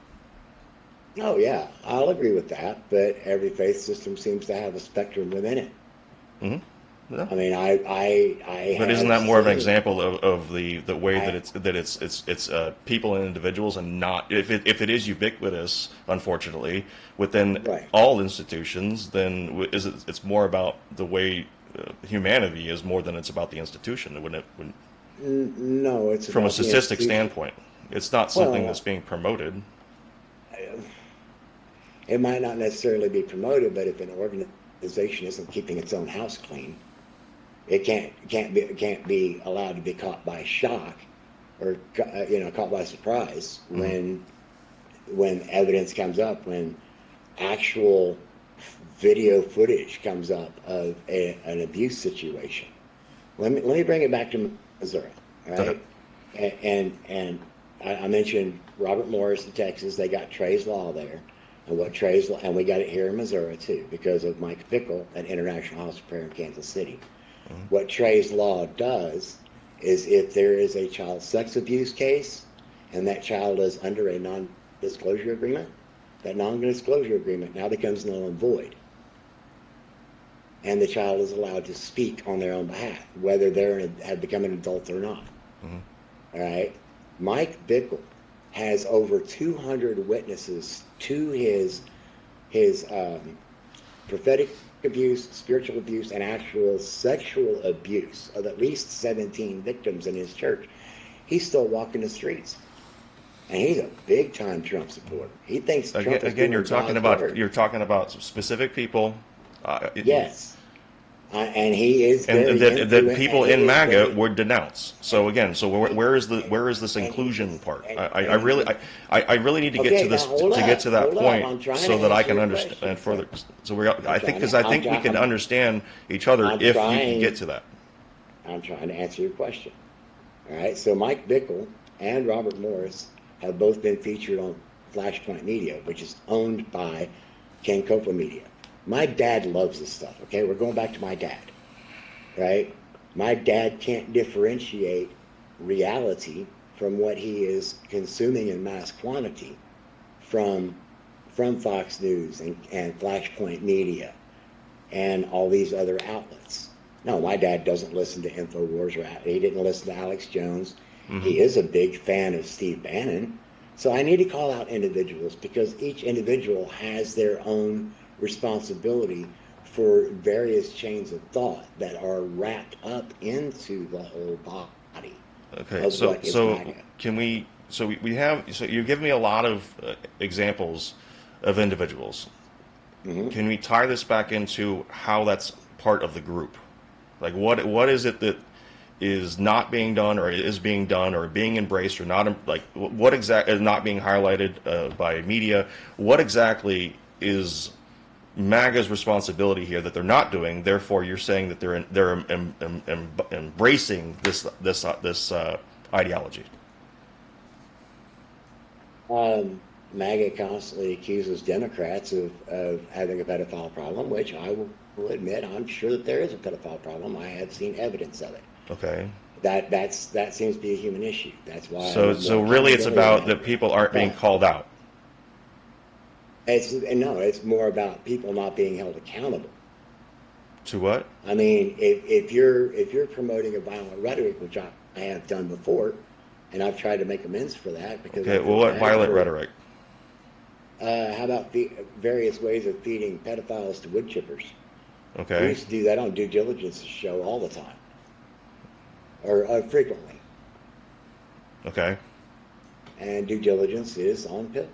Oh yeah, I'll agree with that. But every faith system seems to have a spectrum within it. Yeah. I mean, I But isn't have that more of an seen. example of the way that I it's people and individuals, and not if it is ubiquitous, unfortunately, within right. all institutions, then it's more about the way humanity is more than it's about the institution. No, it's From a about the statistic institution. standpoint, it's not something that's Well, being promoted. it might not necessarily be promoted, but if an organization isn't keeping its own house clean, it can't be allowed to be caught by shock or caught by surprise Hmm. when evidence comes up, when actual video footage comes up of an abuse situation. Let me bring it back to Missouri, all Go ahead. right? And I mentioned Robert Morris in Texas. They got Trey's Law there, and and we got it here in Missouri too because of Mike Bickle at International House of Prayer in Kansas City. Hmm. What Trey's Law does is if there is a child sex abuse case and that child is under a non-disclosure agreement, that non-disclosure agreement now becomes null and void, and the child is allowed to speak on their own behalf, whether have become an adult or not. Hmm. All right. Mike Bickle has over 200 witnesses to his prophetic abuse, spiritual abuse, and actual sexual abuse of at least 17 victims in his church. He's still walking the streets, and he's a big time Trump supporter. He thinks Trump is Again, doing God's work. you're talking about specific people. Yes, and he is And very that influential, and people he in is MAGA very would denounce. So and again, so and where is this and he inclusion is part? I and really he I really need to get to okay. Now this to get to that hold up. point I'm trying to so that I answer can your understand question, sir. further. So I think because I I'm think we trying. can understand each other I'm if you can get trying. to that. I'm trying to answer your question. All right. So Mike Bickle and Robert Morris have both been featured on Flashpoint Media, which is owned by Ken Copeland Media. My dad loves this stuff. Okay, we're going back to my dad, right? My dad can't differentiate reality from what he is consuming in mass quantity from Fox News and Flashpoint Media and all these other outlets. No, my dad doesn't listen to InfoWars, or he didn't listen to Alex Jones. Hmm. He is a big fan of Steve Bannon. So I need to call out individuals because each individual has their own responsibility for various chains of thought that are wrapped up into the whole body Okay, of what is MAGA. can we? We have. So you give me a lot of examples of individuals. Hmm. Can we tie this back into how that's part of the group? Like what is it that is not being done, or is being done, or being embraced, or not? Like what exactly is not being highlighted by media? What exactly is MAGA's responsibility here that they're not doing? Therefore, you're saying that they're embracing this ideology. MAGA constantly accuses Democrats of having a pedophile problem, which I will admit I'm sure that there is a pedophile problem. I have seen evidence of it. Okay. That seems to be a human issue. That's why I So want more really, it's accountability about around that it. people aren't being But called out. it's more about people not being held accountable. To what? I mean, if you're promoting a violent rhetoric, which I have done before, and I've tried to make amends for that because Okay. I Well, feel what bad violent for. rhetoric? How about various ways of feeding pedophiles to wood chippers? We Okay. used to do that on Due Diligence show all the time, or frequently. Okay. And Due Diligence is on pill.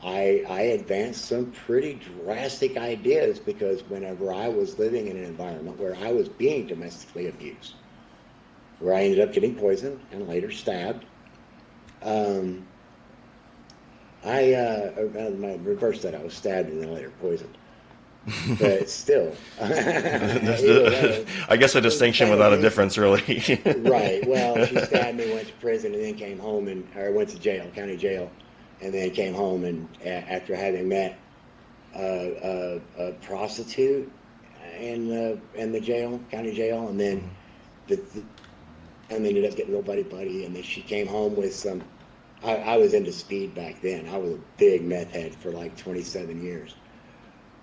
I advanced some pretty drastic ideas because whenever I was living in an environment where I was being domestically abused, where I ended up getting poisoned and later stabbed, um, I reversed that. I was stabbed and then later poisoned. But still, either way, I guess a it was the distinction same without a abuse. difference, really. Right. Well, she stabbed me, went to prison, and then came home or went to jail, county jail, and then came home and after having met a prostitute in the jail, county jail, and then and ended up getting real buddy, and then she came home with some. I was into speed back then. I was a big meth head for like 27 years.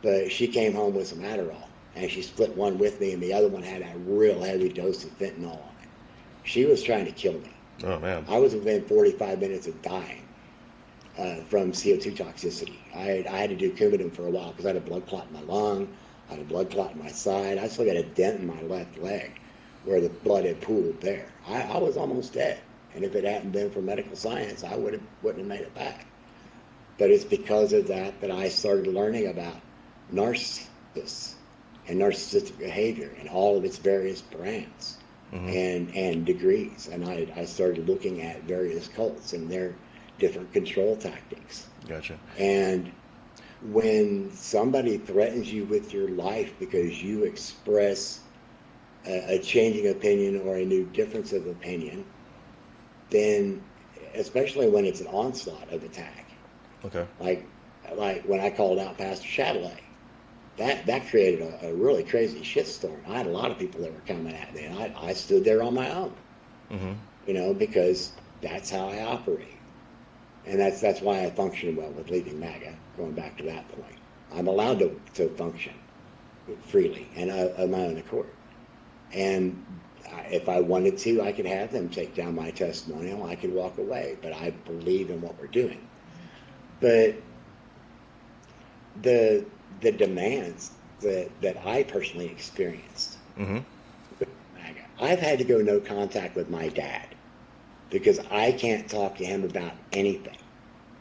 But she came home with some Adderall, and she split one with me, and the other one had a real heavy dose of fentanyl on it. She was trying to kill me. Oh man. I was within 45 minutes of dying from CO2 toxicity. I had to do Coumadin for a while because I had a blood clot in my lung, I had a blood clot in my side. I still got a dent in my left leg where the blood had pooled there. I was almost dead. And if it hadn't been for medical science, I wouldn't have made it back. But it's because of that that I started learning about narcissists and narcissistic behavior and all of its various brands and degrees. And I started looking at various cults and their different control tactics. Gotcha. And when somebody threatens you with your life because you express a changing opinion or a new difference of opinion, then, especially when it's an onslaught of attack, okay, like when I called out Pastor Chatelet, that created a really crazy shitstorm. I had a lot of people that were coming at me, and I stood there on my own, because that's how I operate, and that's why I function well with leaving MAGA. Going back to that point, I'm allowed to function freely and of my own accord, and if I wanted to, I could have them take down my testimonial. I could walk away, but I believe in what we're doing. But the demands that I personally experienced, I've had to go no contact with my dad because I can't talk to him about anything.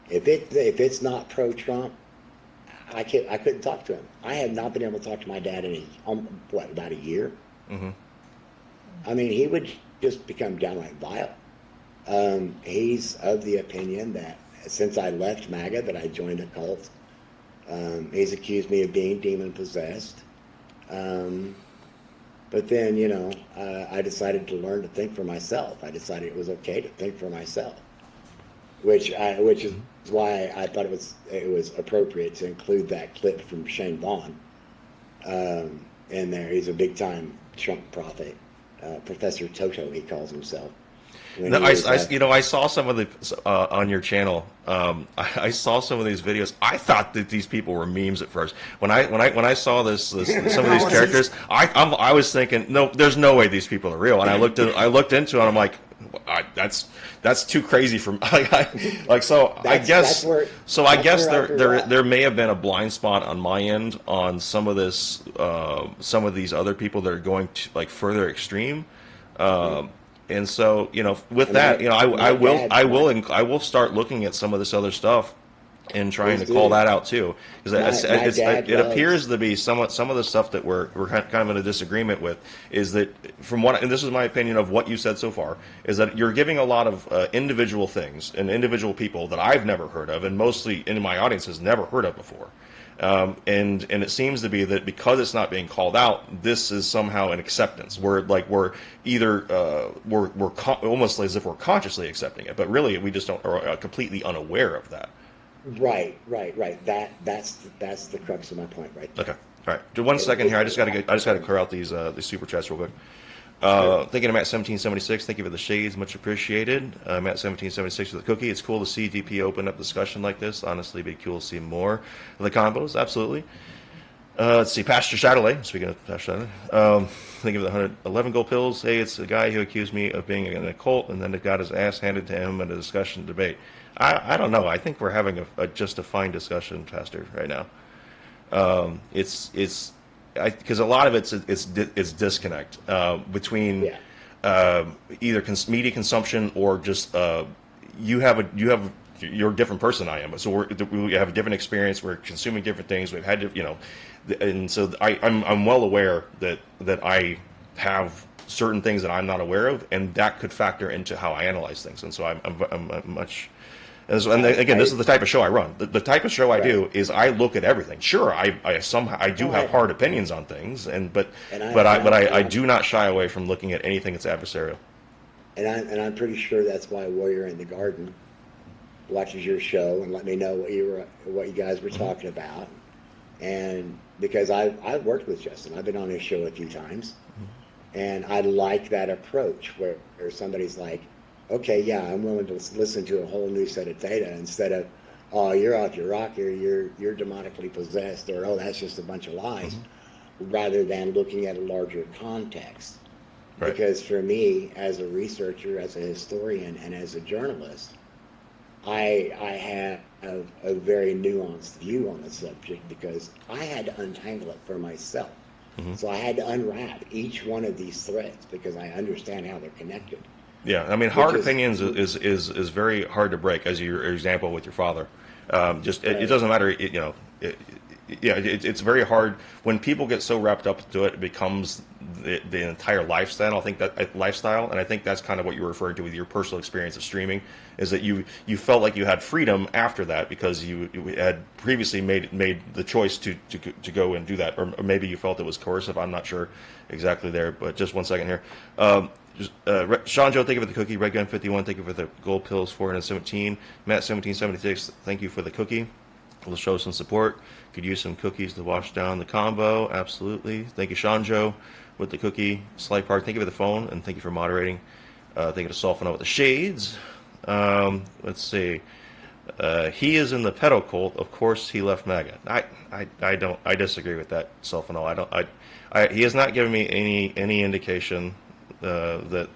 If it's not pro-Trump, I couldn't talk to him. I have not been able to talk to my dad in about a year. I mean, he would just become downright vile. He's of the opinion that since I left MAGA, that I joined a cult. He's accused me of being demon-possessed. But then, I decided to learn to think for myself. I decided it was okay to think for myself, which is why I thought it was appropriate to include that clip from Shane Vaughn in there. He's a big-time Trump prophet. Professor Toto, he calls himself. No, I saw some of the on your channel. I saw some of these videos. I thought that these people were memes at first. When I saw this some of these characters, I was thinking, no, there's no way these people are real. And I looked into it, and I'm like, that's too crazy for me. I guess there may have been a blind spot on my end on some of this, some of these other people that are going to like further extreme. And so, with that, I will start looking at some of this other stuff and trying to call that out too, because it appears to be some of the stuff that we're kind of in a disagreement with is that and this is my opinion of what you said so far, is that you're giving a lot of individual things and individual people that I've never heard of, and mostly in my audience has never heard of before. And it seems to be that because it's not being called out, this is somehow an acceptance. We're either we're almost as if we're consciously accepting it, but really we just are completely unaware of that. Right. That's the crux of my point, right there. Okay. All right. Just 1 second here. I just got to clear out these super chats real quick. Thinking of Matt 1776, thank you for the shades, much appreciated. Matt 1776 for the cookie. It's cool to see DP open up discussion like this. Honestly, it'd be cool to see more of the combos. Absolutely. Let's see, Pastor Chatelet. Speaking of Pastor Chatelet, thinking of the 111 gold pills. Hey, it's the guy who accused me of being in a cult, and then got his ass handed to him in a discussion debate. I don't know. I think we're having just a fine discussion, Pastor, right now. Because a lot of it's disconnect between either media consumption or just you're a different person I am, so we have a different experience. We're consuming different things. We've had to, and so I'm well aware that I have certain things that I'm not aware of, and that could factor into how I analyze things. And so I'm much. And again, this is the type of show I run. The type of show I do is I look at everything. Sure, I do have hard opinions on things, but I do not shy away from looking at anything that's adversarial. And I'm pretty sure that's why Warrior in the Garden watches your show and let me know what you guys were talking about. And because I've worked with Justin, I've been on his show a few times, And I like that approach where somebody's like, okay, yeah, I'm willing to listen to a whole new set of data instead of, oh, you're off your rocker, you're demonically possessed, or oh, that's just a bunch of lies, Hmm. rather than looking at a larger context. Right. Because for me, as a researcher, as a historian, and as a journalist, I have a very nuanced view on the subject because I had to untangle it for myself. Hmm. So I had to unwrap each one of these threads because I understand how they're connected. Yeah, I mean, Which hard is opinions is very hard to break, as your example with your father. Just it right. doesn't matter, yeah, it's very hard when people get so wrapped up into it. It becomes the entire lifestyle. I think that lifestyle, and I think that's kind of what you're referring to with your personal experience of streaming, is that you felt like you had freedom after that because you had previously made the choice to go and do that, or maybe you felt it was coercive. I'm not sure exactly there, but just one second here. Sean Joe, thank you for the cookie. Red Gun 51, thank you for the gold pills 417. Matt 1776, thank you for the cookie. We'll show some support. Could use some cookies to wash down the combo. Absolutely. Thank you, Sean Joe, with the cookie. Slight Park, thank you for the phone, and thank you for moderating. Thank you to Soften with the shades. Let's see. He is in the pedo cult. Of course, he left MAGA. I don't. I disagree with that, Sulfano. I don't. He has not given me any indication that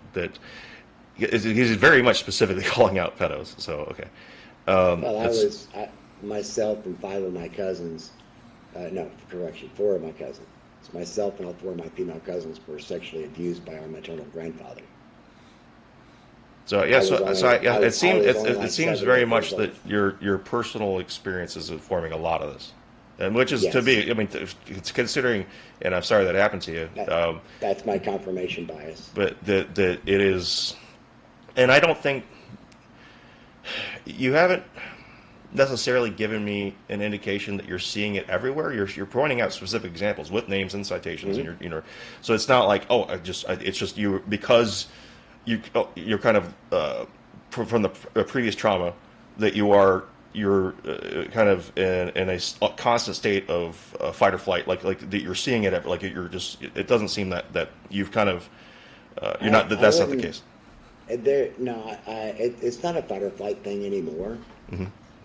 he's very much specifically calling out pedos. So okay, Well, that's myself and five of my cousins, no, correction, four of my cousins. Myself and all four of my female cousins were sexually abused by our maternal grandfather. so yeah. Yeah, I was only it like seems seven or very eight years much old. that your personal experience is informing a lot of this, and which is to Yes, be. I mean, considering, and I'm sorry that happened to you. that's my confirmation bias. But that it is, and I don't think you haven't necessarily given me an indication that you're seeing it everywhere. You're pointing out specific examples with names and citations, and Hmm. so it's not like it's just you because you're kind of from the previous trauma that you're kind of in a constant state of fight or flight, like that you're seeing it like you're just. It doesn't seem that you've kind of you're not that I that's not the wouldn't. case. No, it's not a fight or flight thing anymore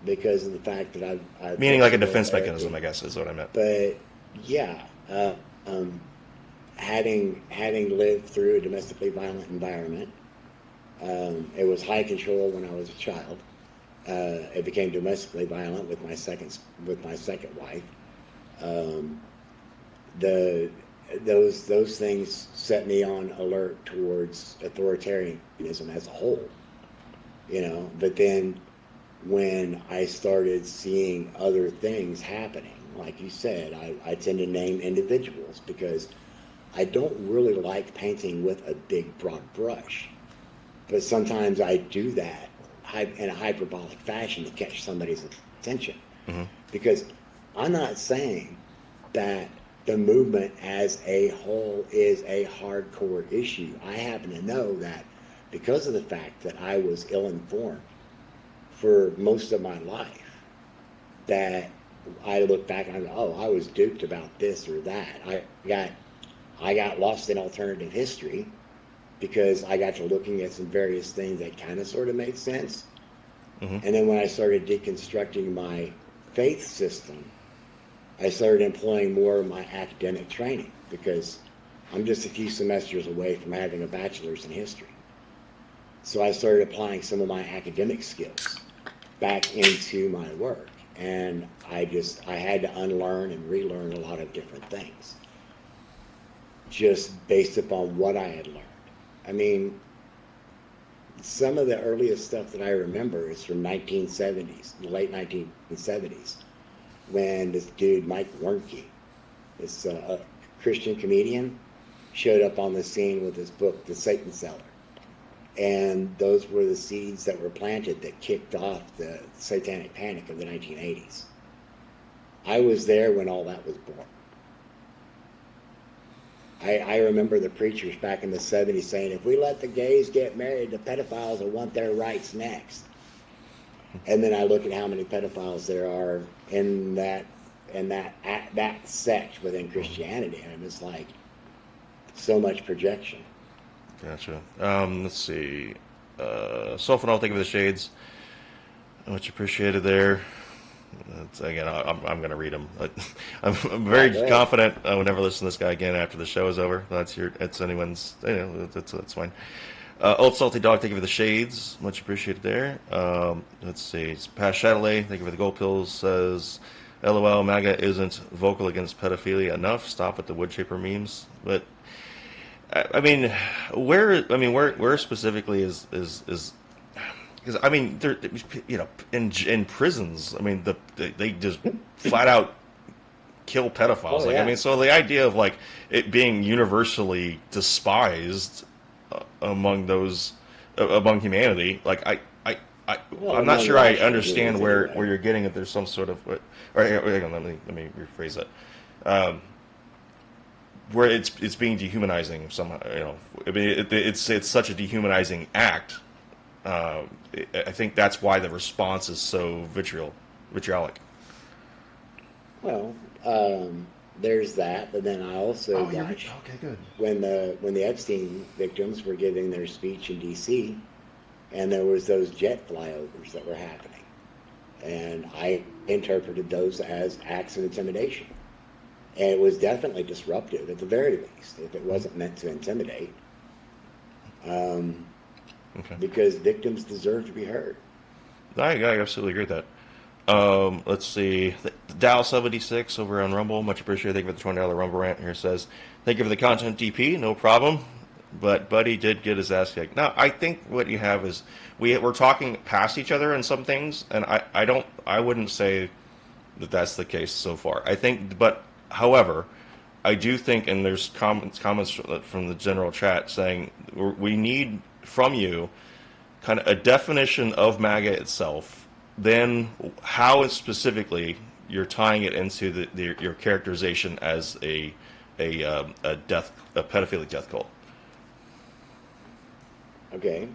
because of the fact that I've Meaning been like a through defense mechanism, therapy. I guess, is what I meant. But yeah, um, having lived through a domestically violent environment, it was high control when I was a child. It became domestically violent with my second wife. Um, the those things set me on alert towards authoritarianism as a whole, you know. But then when I started seeing other things happening, like you said, I tend to name individuals because I don't really like painting with a big broad brush. But sometimes I do that in a hyperbolic fashion to catch somebody's attention. Hmm. Because I'm not saying that the movement as a whole is a hardcore issue. I happen to know that because of the fact that I was ill informed for most of my life, that I look back and I go, oh, I was duped about this or that. I got lost in alternative history because I got to looking at some various things that kind of sort of made sense. Hmm. And then when I started deconstructing my faith system, I started employing more of my academic training because I'm just a few semesters away from having a bachelor's in history. So I started applying some of my academic skills back into my work. And I had to unlearn and relearn a lot of different things just based upon what I had learned. I mean, some of the earliest stuff that I remember is from 1970s, the late 1970s, when this dude, Mike Warnke, this Christian comedian, showed up on the scene with his book, The Satan Seller. And those were the seeds that were planted that kicked off the satanic panic of the 1980s. I was there when all that was born. I remember the preachers back in the 70s saying, if we let the gays get married, the pedophiles will want their rights next. And then I look at how many pedophiles there are in that sect within Christianity, and it's like, so much projection. Gotcha. Let's see. Sulfonol, thank you for the shades. Much appreciated there. Again, I'm going to read them. I'm Yeah, very go ahead. confident I will never listen to this guy again after the show is over. It's anyone's. That's fine. Old Salty Dog, thank you for the shades. Much appreciated there. Let's see. It's Pat Chatelet, thank you for the gold pills. Says, LOL, MAGA isn't vocal against pedophilia enough. Stop with the wood chipper memes. But I mean, where specifically is because I mean, they're, in prisons. I mean, they just flat out kill pedophiles. Oh Like, I yeah. mean, so the idea of like it being universally despised among those among humanity, like Well, I'm not among sure I rational humans understand where anyway. you're getting if there's some sort of. Or hang on, let me rephrase that. Um, where it's being dehumanizing somehow, I mean, it's such a dehumanizing act. Uh, I think that's why the response is so vitriolic. Well, there's that, but then I also Oh, you're right. watched Okay, good. when the Epstein victims were giving their speech in D.C. and there was those jet flyovers that were happening, and I interpreted those as acts of intimidation, and it was definitely disruptive at the very least, if it wasn't meant to intimidate, Okay, because victims deserve to be heard. I absolutely agree with that. Let's see. Dow76 over on Rumble. Much appreciated. Thank you for the $20 Rumble rant. Here says, thank you for the content, DP. No problem. But Buddy did get his ass kicked. Now, I think what you have is we're talking past each other in some things, and I wouldn't say that that's the case so far. I think, but however, I do think, and there's comments from the general chat saying we need from you kind of a definition of MAGA itself, then how specifically you're tying it into your characterization as a pedophilic death cult. Okay.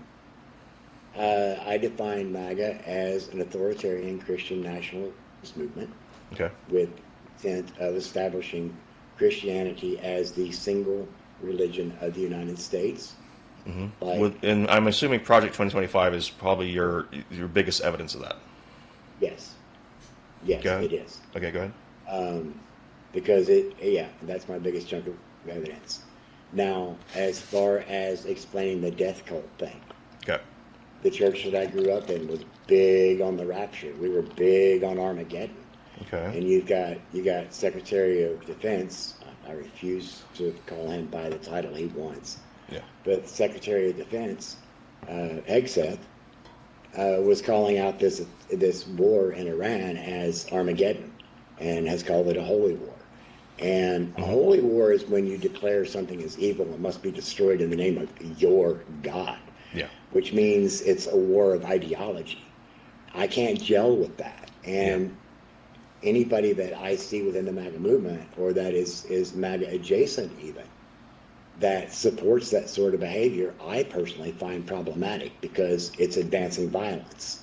I define MAGA as an authoritarian Christian nationalist movement Okay. with the intent of establishing Christianity as the single religion of the United States. Like, And I'm assuming Project 2025 is probably your biggest evidence of that. yes, yes, Go ahead. it is. Okay, go ahead. Because yeah, that's my biggest chunk of evidence. Now, as far as explaining the death cult thing, Okay. the church that I grew up in was big on the rapture. We were big on Armageddon. Okay. And you got Secretary of Defense. I refuse to call him by the title he wants. Yeah. But Secretary of Defense, Hegseth, was calling out this war in Iran as Armageddon, and has called it a holy war. And a holy war is when you declare something as evil and must be destroyed in the name of your God. Yeah. Which means it's a war of ideology. I can't gel with that. And anybody that I see within the MAGA movement, or that is MAGA adjacent even, that supports that sort of behavior, I personally find problematic because it's advancing violence.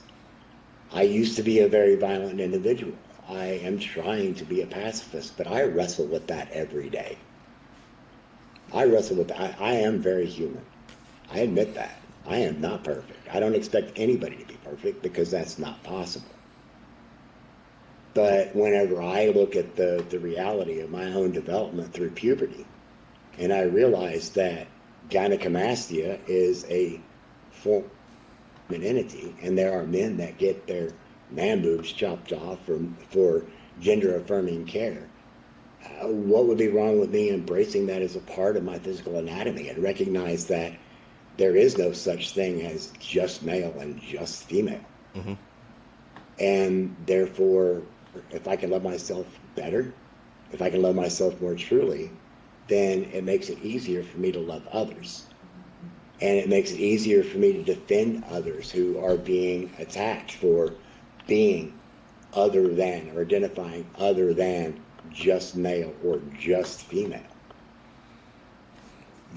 I used to be a very violent individual. I am trying to be a pacifist, but I wrestle with that every day. I wrestle with that. I am very human. I admit that. I am not perfect. I don't expect anybody to be perfect because that's not possible. But whenever I look at the reality of my own development through puberty, and I realize that gynecomastia is a form of femininity, and there are men that get their man boobs chopped off for gender affirming care. What would be wrong with me embracing that as a part of my physical anatomy and recognize that there is no such thing as just male and just female? Mm-hmm. And therefore, if I can love myself better, if I can love myself more truly, then it makes it easier for me to love others. And it makes it easier for me to defend others who are being attacked for being other than, or identifying other than just male or just female.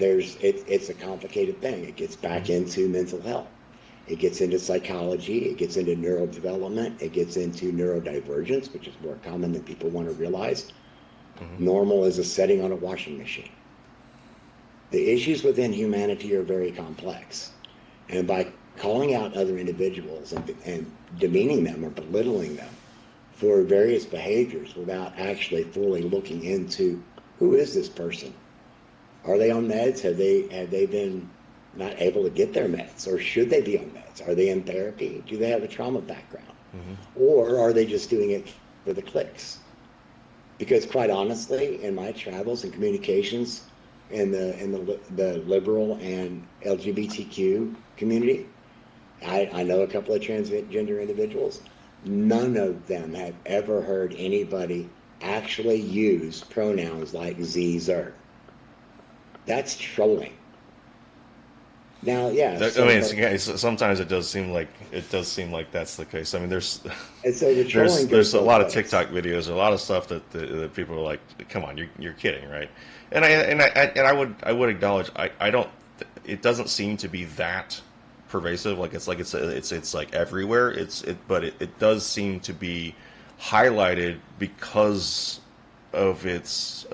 It's a complicated thing. It gets back into mental health. It gets into psychology. It gets into neurodevelopment. It gets into neurodivergence, which is more common than people want to realize. Normal is a setting on a washing machine. The issues within humanity are very complex. And by calling out other individuals and demeaning them or belittling them for various behaviors without actually fully looking into who is this person? Are they on meds? Have they been not able to get their meds? Or should they be on meds? Are they in therapy? Do they have a trauma background? Or are they just doing it for the clicks? Because quite honestly, in my travels and communications in the liberal and LGBTQ community, I know a couple of transgender individuals. None of them have ever heard anybody actually use pronouns like Z, Zer. That's trolling. Now, yeah. I mean, sometimes it does seem like that's the case. I mean, And so the trolling there's a goes lot both of ways. TikTok videos, a lot of stuff that people are like, "Come on, you're kidding, right?" And I would acknowledge I don't. It doesn't seem to be that pervasive. It's like everywhere. But it does seem to be highlighted because of its.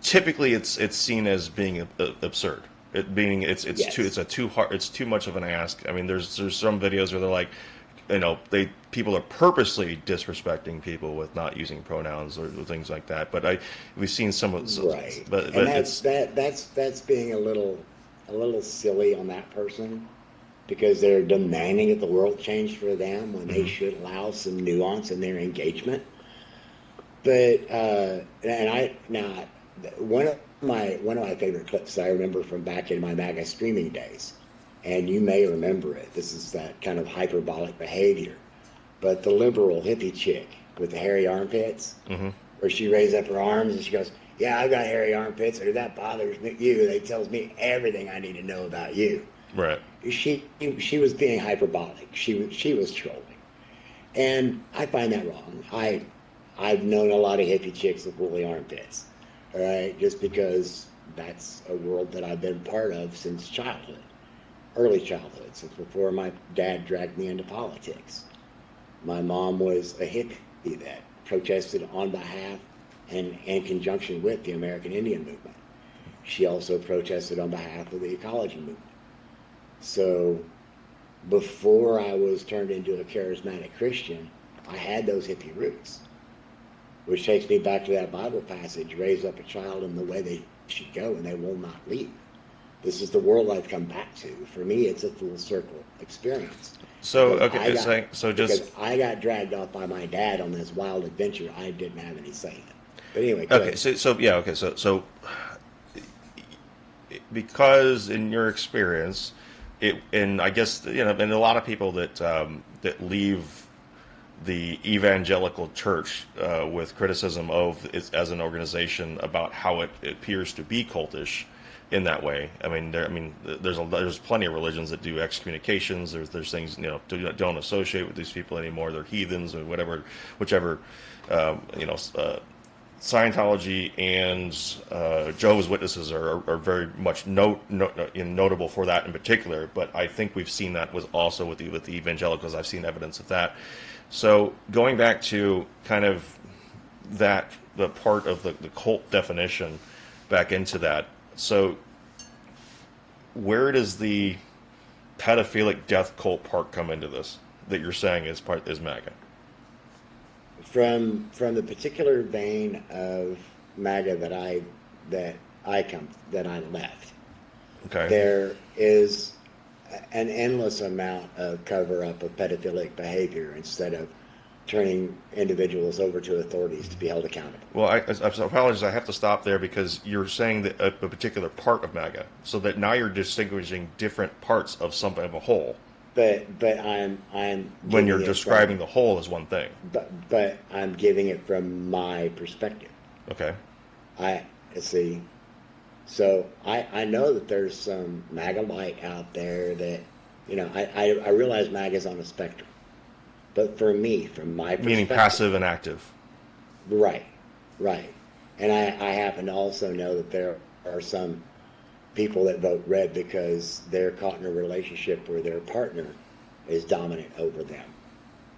Typically, it's seen as being absurd. It being Yes. it's too much of an ask. I mean, there's some videos where they're like, people are purposely disrespecting people with not using pronouns or things like that. But we've seen some of, Right. but And it's that's being a little silly on that person because they're demanding that the world change for them when they mhm. should allow some nuance in their engagement. But and I now one of my favorite clips I remember from back in my MAGA streaming days, and you may remember it. This is that kind of hyperbolic behavior. But the liberal hippie chick with the hairy armpits, Mhm. where she raised up her arms and she goes, "Yeah, I've got hairy armpits, or that bothers me, you. That tells me everything I need to know about you." Right. She was being hyperbolic. She was trolling, and I find that wrong. I've known a lot of hippie chicks with woolly armpits, all right, just because that's a world that I've been part of since childhood, early childhood, since before my dad dragged me into politics. My mom was a hippie that protested on behalf and in conjunction with the American Indian movement. She also protested on behalf of the ecology movement. So before I was turned into a charismatic Christian, I had those hippie roots, which takes me back to that Bible passage, raise up a child in the way they should go and they will not leave. This is the world I've come back to. For me, it's a full circle experience. So Because okay, so just because I got dragged off by my dad on this wild adventure I didn't have any say in. But anyway, go okay, ahead. yeah, okay, so because in your experience, and I guess and a lot of people that leave the evangelical church with criticism of it as an organization about how it appears to be cultish in that way. I mean, there's plenty of religions that do excommunications. There's things don't associate with these people anymore. They're heathens or whatever, whichever. Scientology and Jehovah's Witnesses are very much notable for that in particular. But I think we've seen that was also with the evangelicals. I've seen evidence of that. So going back to kind of the part of the cult definition back into that. So where does the pedophilic death cult part come into this that you're saying is MAGA? From the particular vein of MAGA that I left, Okay. there is an endless amount of cover up of pedophilic behavior instead of turning individuals over to authorities to be held accountable. Well, I apologize. I have to stop there because you're saying that a particular part of MAGA, so that now you're distinguishing different parts of something of a whole. But I'm When you're giving it describing from the whole as one thing. but I'm giving it from my perspective. Okay. I see. So I know that there's some MAGA light out there that I realize MAGA's on a spectrum. But for me, from my Meaning perspective, passive and active. right, right. And I happen to also know that there are some people that vote red because they're caught in a relationship where their partner is dominant over them.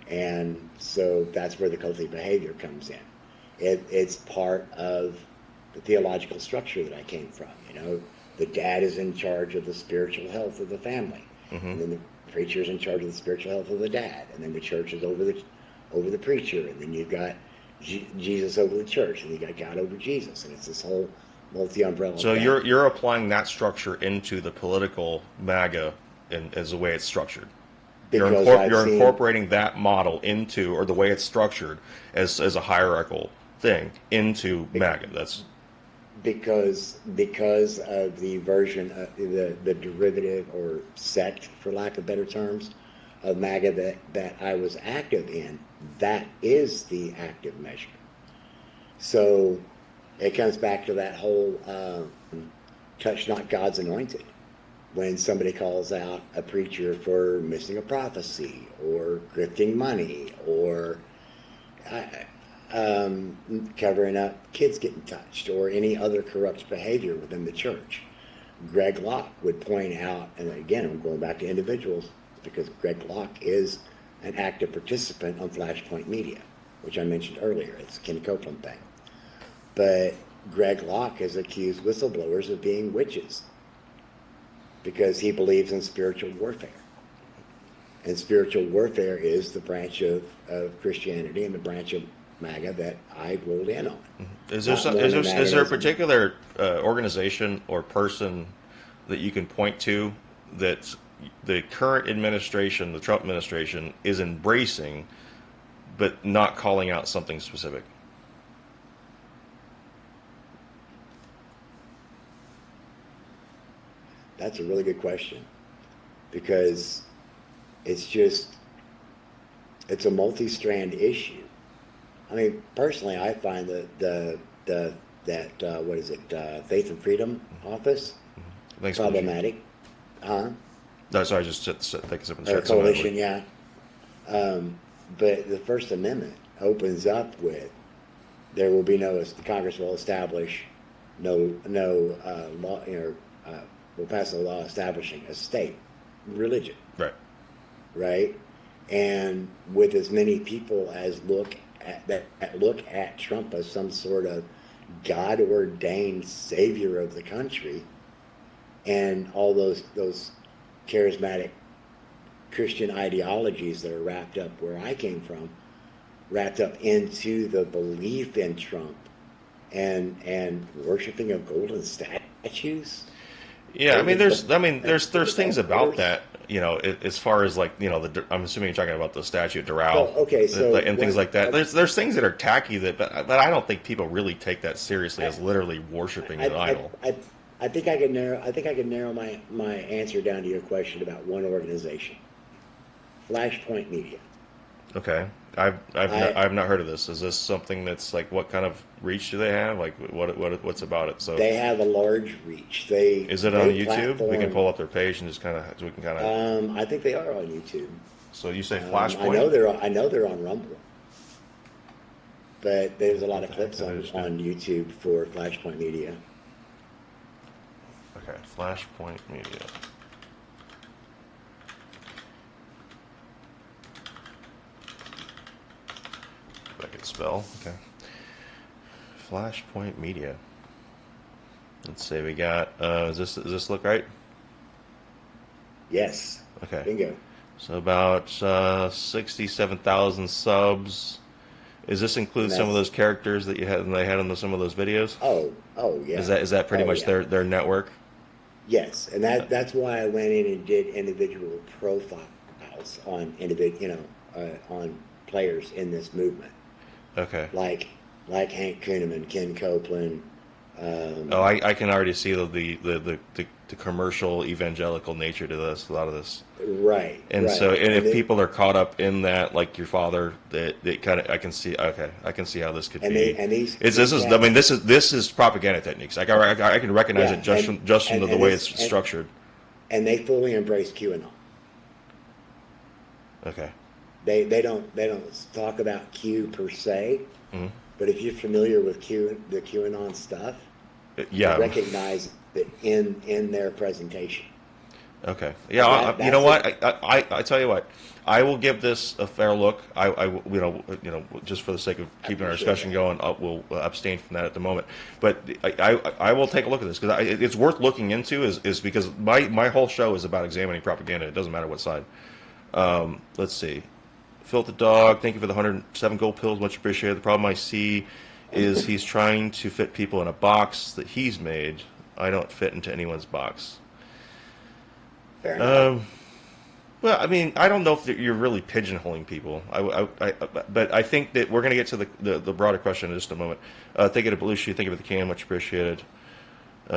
And so that's where the culty behavior comes in. It's part of the theological structure that I came from. The dad is in charge of the spiritual health of the family, and then the preacher is in charge of the spiritual health of the dad, and then the church is over the preacher, and then you've got Jesus over the church, and you got God over Jesus, and it's this whole multi-umbrella. So you're applying that structure into the political MAGA as the way it's structured. You're incorporating that model into, or the way it's structured as a hierarchical thing into MAGA. That's because of the version of the derivative or sect, for lack of better terms, of MAGA that I was active in. That is the active measure. So it comes back to that whole touch not God's anointed. When somebody calls out a preacher for missing a prophecy or grifting money or covering up kids getting touched or any other corrupt behavior within the church, Greg Locke would point out, and again, I'm going back to individuals because Greg Locke is an active participant on Flashpoint Media, which I mentioned earlier. It's a Ken Copeland thing. But Greg Locke has accused whistleblowers of being witches because he believes in spiritual warfare. And spiritual warfare is the branch of Christianity and the branch of MAGA that I rolled in on. Is there a particular organization or person that you can point to that the current administration, the Trump administration, is embracing but not calling out something specific? That's a really good question, because it's a multi-strand issue. I mean, personally, I find that Faith and Freedom Office problematic. No, sorry, just take a sip and chat. Coalition, yeah. But the First Amendment opens up with there will be the Congress will establish no law, will pass a law establishing a state religion. Right. Right? And with as many people as look at Trump as some sort of God-ordained savior of the country, and all those charismatic Christian ideologies that are wrapped up where I came from, wrapped up into the belief in Trump and worshiping of golden statues. Yeah, I mean, there's things about that, as far as I'm assuming you're talking about the statue of Doral, and things like that. There's things that are tacky but I don't think people really take that seriously as literally worshiping an idol. I think I can narrow my answer down to your question about one organization, Flashpoint Media. Okay, I've not heard of this. Is this something that's what kind of reach do they have? What's about it? So they have a large reach. Is it on YouTube? We can pull up their page and just I think they are on YouTube. So you say Flashpoint? I know they're on Rumble, but there's a lot of clips on YouTube for Flashpoint Media. Okay, Flashpoint Media. If I could spell. Okay. Flashpoint Media. Let's see. We got. Does this look right? Yes. Okay. Bingo. So about 67,000 subs. Does this include some of those characters that they had in some of those videos? Oh yeah. Is that pretty much their network? Yes, and that's why I went in and did individual profiles on on players in this movement. Okay. Like Hank Kuhneman, Ken Copeland. I can already see the commercial evangelical nature to this. A lot of this. Right. And right. so, if people are caught up in that, like your father, that kind of, I can see how this could be. This is propaganda techniques. I can recognize it just from the way it's structured. And they fully embrace QAnon. Okay. They don't talk about Q per se, but if you're familiar with the QAnon stuff, you recognize it in their presentation. Okay. Yeah. You know That's it. what? I tell you what. I will give this a fair look. Just for the sake of I keeping our appreciate discussion that. going, we'll abstain from that at the moment. But I will take a look at this because it's worth looking into. Is because my whole show is about examining propaganda. It doesn't matter what side. Let's see. Phil the dog. Thank you for the 107 gold pills. Much appreciated. The problem I see is he's trying to fit people in a box that he's made. I don't fit into anyone's box. Fair enough. Um, well, I mean, I don't know if you're really pigeonholing people. But I think that we're going to get to the broader question in just a moment. Thank you to Belushi. Thank you for the can. Much appreciated.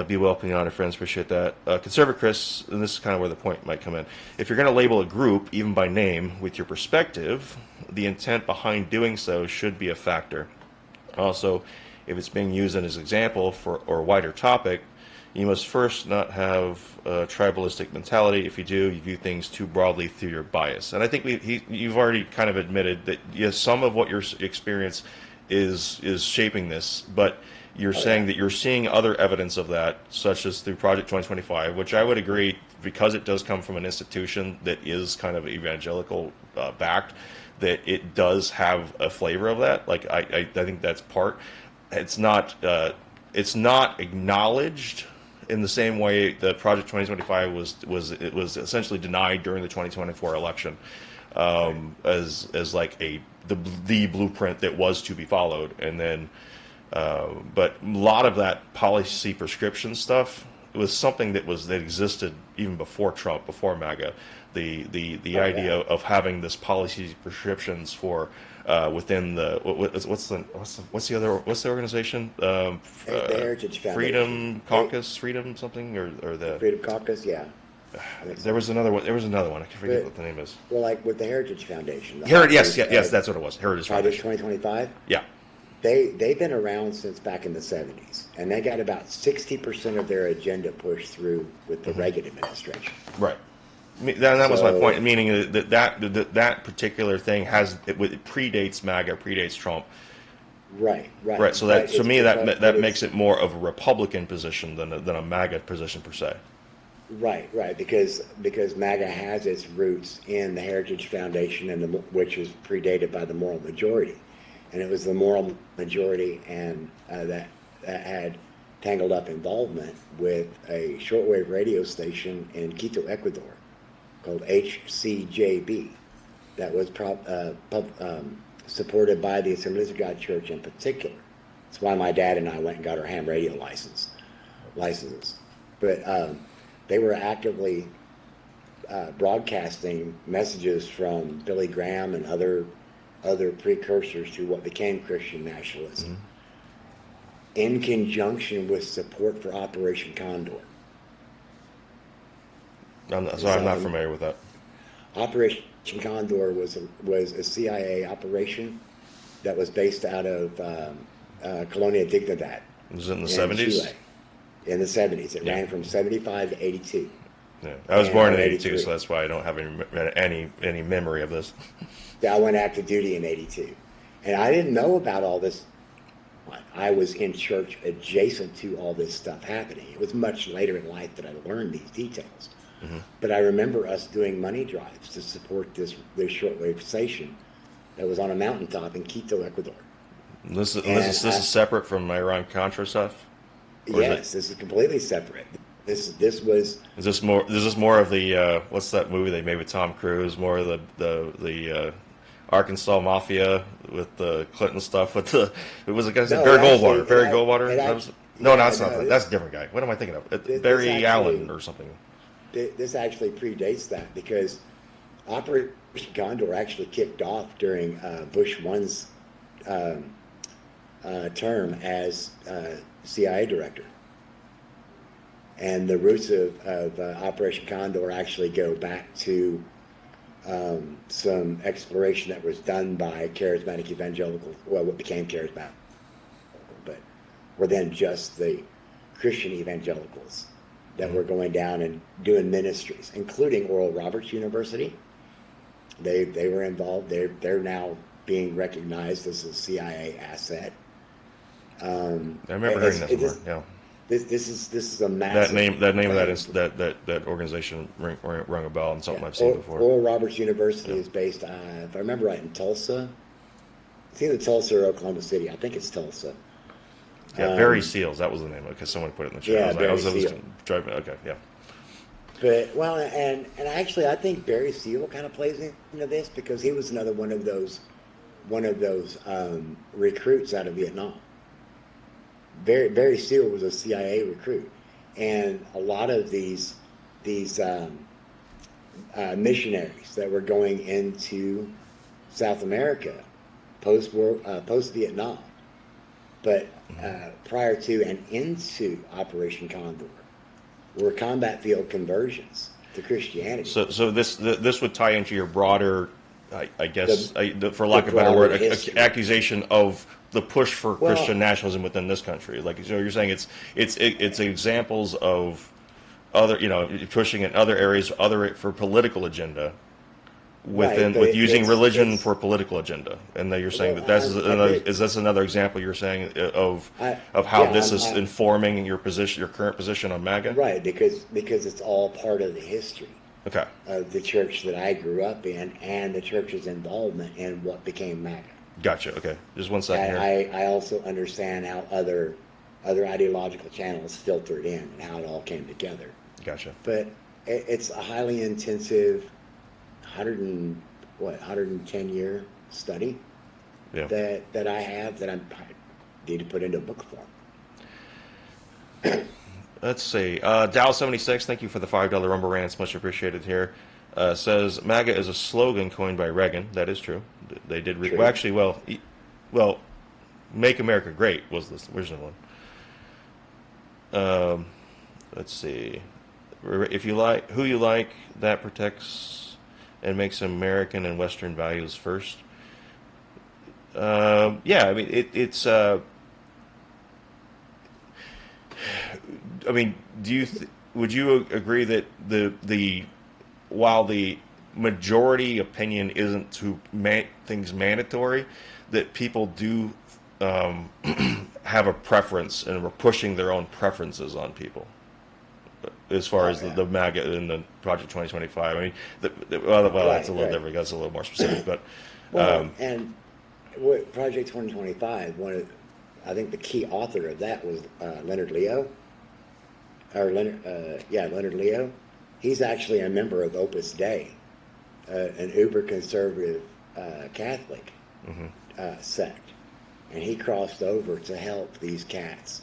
Be well, Pinata, friends. Appreciate that. Conservative Chris, and this is kind of where the point might come in. If you're going to label a group, even by name, with your perspective, the intent behind doing so should be a factor. Also, if it's being used as an example for or a wider topic, you must first not have a tribalistic mentality. If you do, you view things too broadly through your bias. And I think you've already kind of admitted that yes, some of what your experience is shaping this, but you're Oh saying yeah. that you're seeing other evidence of that, such as through Project 2025, which I would agree, because it does come from an institution that is kind of evangelical backed, that it does have a flavor of that. Like I think that's part. It's not it's not acknowledged in the same way that Project 2025 was essentially denied during the 2024 election Right. as like the blueprint that was to be followed, and then but a lot of that policy prescription stuff was something that existed even before Trump, before MAGA. The Oh idea yeah. of having this policy prescriptions for within the what's the organization The Heritage Foundation. Freedom They, Caucus, Freedom something, or the the Freedom Caucus. Yeah, I think there so. was another one. There was another one. I can forget But what the name is. well, like with the Heritage Foundation, the Heritage. Yes, authors yes, yes, of that's what it was. Heritage Project Foundation. 2025, Yeah. they've been around since back in the 70s, and they got about 60% of their agenda pushed through with the Reagan administration. Right. That was my point. So Meaning that particular thing it predates MAGA, predates Trump. right, right, Right. So that but to it's me but that makes it's it more of a Republican position than a MAGA position per se. right because MAGA has its roots in the Heritage Foundation, which is predated by the moral majority, and it was the moral majority and that had tangled up involvement with a shortwave radio station in Quito, Ecuador, called HCJB, that was supported by the Assemblies of God Church in particular. That's why my dad and I went and got our ham radio licenses. But they were actively broadcasting messages from Billy Graham and other precursors to what became Christian nationalism, in conjunction with support for Operation Condor. Sorry, I'm not So, familiar with that. Operation Condor was a CIA operation that was based out of Colonia Dignidad Was it in the in 70s? Chile in the 70s. It Yeah. ran from 75 to 82 Yeah. I was born or in '82, 83. so that's why I don't have any memory of this. I went active duty in 82. And I didn't know about all this. I was in church adjacent to all this stuff happening. It was much later in life that I learned these details. But I remember us doing money drives to support this shortwave station that was on a mountaintop in Quito, Ecuador. And This is separate from Iran Contra stuff, or is it? yes, this is completely separate. This was Is this more of the what's that movie they made with Tom Cruise? More of the Arkansas Mafia with the Clinton stuff. With the it was a guy named no, Barry Goldwater. Barry it Goldwater. actually, No, yeah, that's not no, that. That's a different guy. What am I thinking of? this Barry Allen actually or something. this actually predates that, because Operation Condor actually kicked off during Bush one's term as CIA director. And the roots of Operation Condor actually go back to some exploration that was done by charismatic evangelicals, well, what became charismatic, but were then just the Christian evangelicals that were going down and doing ministries, including Oral Roberts University. They were involved. They're now being recognized as a CIA asset. I remember hearing that somewhere. Yeah. This is a That massive name of thing. that organization rung a bell and something Yeah, I've seen before. Oral Roberts University Yeah. is based, if I remember right, in Tulsa. It's either Tulsa or Oklahoma City. I think it's Tulsa. Yeah, Barry Um, Seals. That was the name. Because someone put it in the chat. yeah, Barry I was Seal. driving. Okay, yeah. But well, and actually, I think Barry Seal kind of plays into this because he was another one of those recruits out of Vietnam. Barry Seal was a CIA recruit, and a lot of these missionaries that were going into South America post Vietnam, but prior to and into Operation Condor, were combat field conversions to Christianity. So this would tie into your broader, I guess, for lack of a better broader word, history. accusation of the push for Well, Christian nationalism within this country. Like, so you're saying it's examples of other, pushing in other areas, for political agenda right, but with using religion it's for political agenda, and then you're saying well, that I is this another example you're saying I of how yeah, this is informing your current position on MAGA? right, because it's all part of the history Okay, of the church that I grew up in and the church's involvement in what became MAGA. gotcha. Okay, just one second And here. I also understand how other ideological channels filtered in and how it all came together. Gotcha. But it's a highly intensive 110 year study Yeah. that I have that I need to put into book form. Let's see. Dow76, thank you for the $5 Rumble Rants. Much appreciated here. Says MAGA is a slogan coined by Reagan. That is true. They did. True. Well, actually, well, Make America Great was the original one. Let's see. If you like who you like, that protects and makes American and Western values first. Yeah, I mean it's. I mean, would you agree that the while the majority opinion isn't to make things mandatory, that people do have a preference and are pushing their own preferences on people as far as Yeah. the MAGA and the Project 2025. I mean, that's a little Right. different. That's a little more specific, but Well, and what Project 2025, I think the key author of that was Leonard Leo, Leonard Leo. He's actually a member of Opus Dei, an uber conservative Catholic sect, and he crossed over to help these cats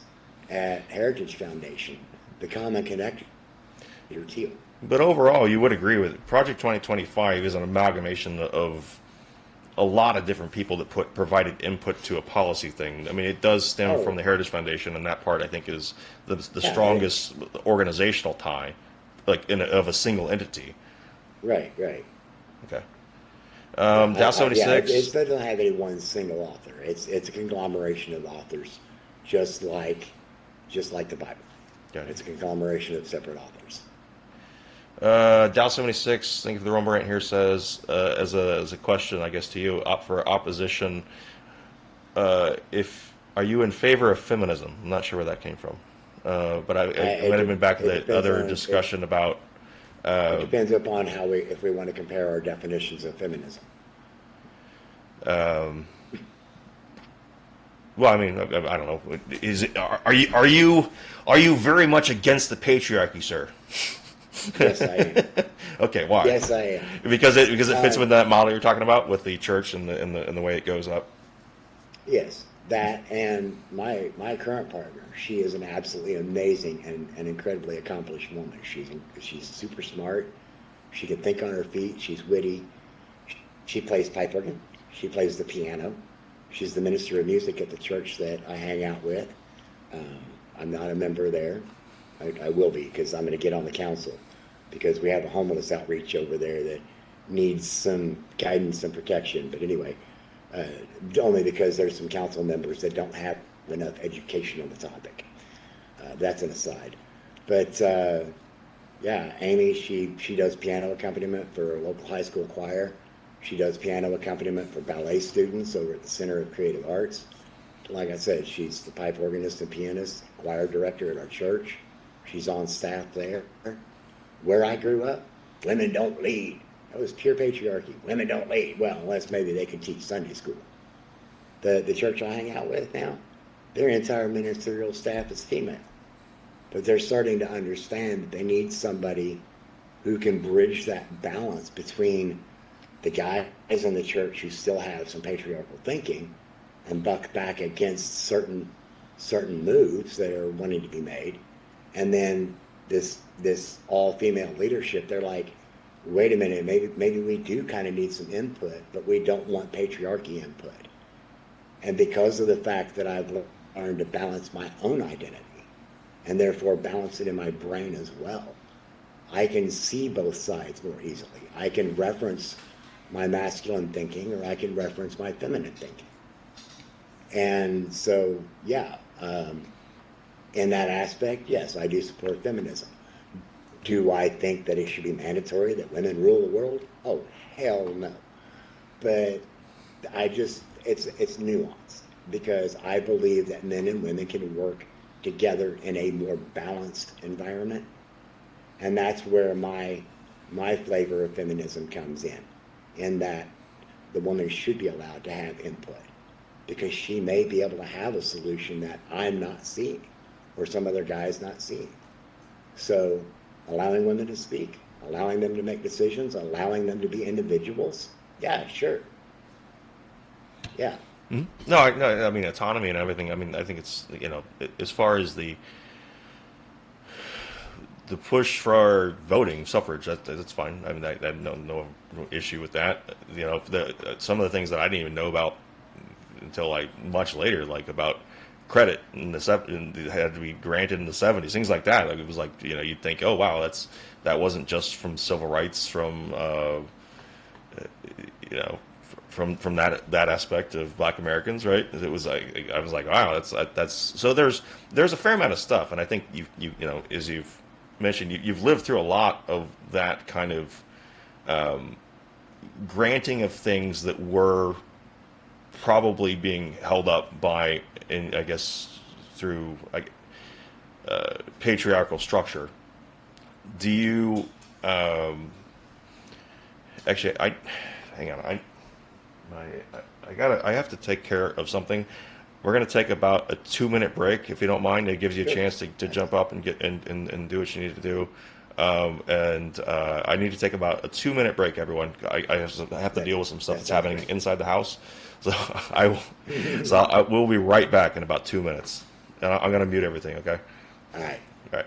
at Heritage Foundation, the Common Connector, Peter Thiel. But overall, you would agree with it. Project 2025 is an amalgamation of a lot of different people that provided input to a policy thing. I mean, it does stem from the Heritage Foundation, and that part I think is the strongest organizational tie, like of a single entity. Right. Okay. Dow 76. It doesn't have any one single author. It's a conglomeration of authors, just like the Bible. Got it. It's a conglomeration of separate authors. Dow 76, thank you for the Rumble Rant here, says, as a question, I guess, to you, for opposition, are you in favor of feminism? I'm not sure where that came from. But it might have been back to that other discussion about... it depends upon if we want to compare our definitions of feminism. Well, I mean, I don't know. Are you very much against the patriarchy, sir? Yes, I am. Okay, why? Yes, I am. Because it fits with that model you're talking about with the church and the way it goes up. Yes, that and my current partner. She is an absolutely amazing and incredibly accomplished woman. She's super smart. She can think on her feet. She's witty. She plays pipe organ. She plays the piano. She's the minister of music at the church that I hang out with. I'm not a member there. I will be because I'm going to get on the council because we have a homeless outreach over there that needs some guidance and protection. But anyway, only because there's some council members that don't have enough education on the topic. That's an aside. But yeah, Amy, she does piano accompaniment for a local high school choir. She does piano accompaniment for ballet students over at the Center of Creative Arts. like I said, she's the pipe organist and pianist, choir director at our church. She's on staff there. Where I grew up, women don't lead. That was pure patriarchy. Women don't lead. Well, unless maybe they can teach Sunday school. The church I hang out with now, their entire ministerial staff is female. But they're starting to understand that they need somebody who can bridge that balance between the guys in the church who still have some patriarchal thinking and buck back against certain moves that are wanting to be made, and then this all female leadership. They're like, wait a minute, maybe we do kind of need some input, but we don't want patriarchy input. And because of the fact that I've learned to balance my own identity and therefore balance it in my brain as well, I can see both sides more easily. I can reference my masculine thinking, or I can reference my feminine thinking. And so, yeah, in that aspect, yes, I do support feminism. Do I think that it should be mandatory that women rule the world? Oh, hell no. But it's nuanced, because I believe that men and women can work together in a more balanced environment. And that's where my flavor of feminism comes in that the woman should be allowed to have input, because she may be able to have a solution that I'm not seeing, or some other guy's not seeing. So allowing women to speak, allowing them to make decisions, allowing them to be individuals, yeah, sure. Yeah. Mm-hmm. No, I mean, autonomy and everything. I mean, I think it's, as far as the push for voting, suffrage, that's fine. I mean, I have no issue with that. Some of the things that I didn't even know about until like much later, like about credit in it had to be granted in the 70s, things like that. Like, it was like, you'd think, oh wow, that wasn't just from civil rights, from from that aspect of Black Americans, right? It was like, I was like, wow, that's so there's a fair amount of stuff, and I think you as you've mentioned, you've lived through a lot of that kind of granting of things that were probably being held up by, and I guess through patriarchal structure. Do you actually? Hang on. I have to take care of something. We're going to take about a 2-minute break, if you don't mind. It gives you a chance to jump up and get and do what you need to do. I need to take about a 2-minute break, everyone. I have to deal with some stuff that's happening inside the house. So we'll be right back in about 2 minutes. And I'm going to mute everything, okay? All right. All right.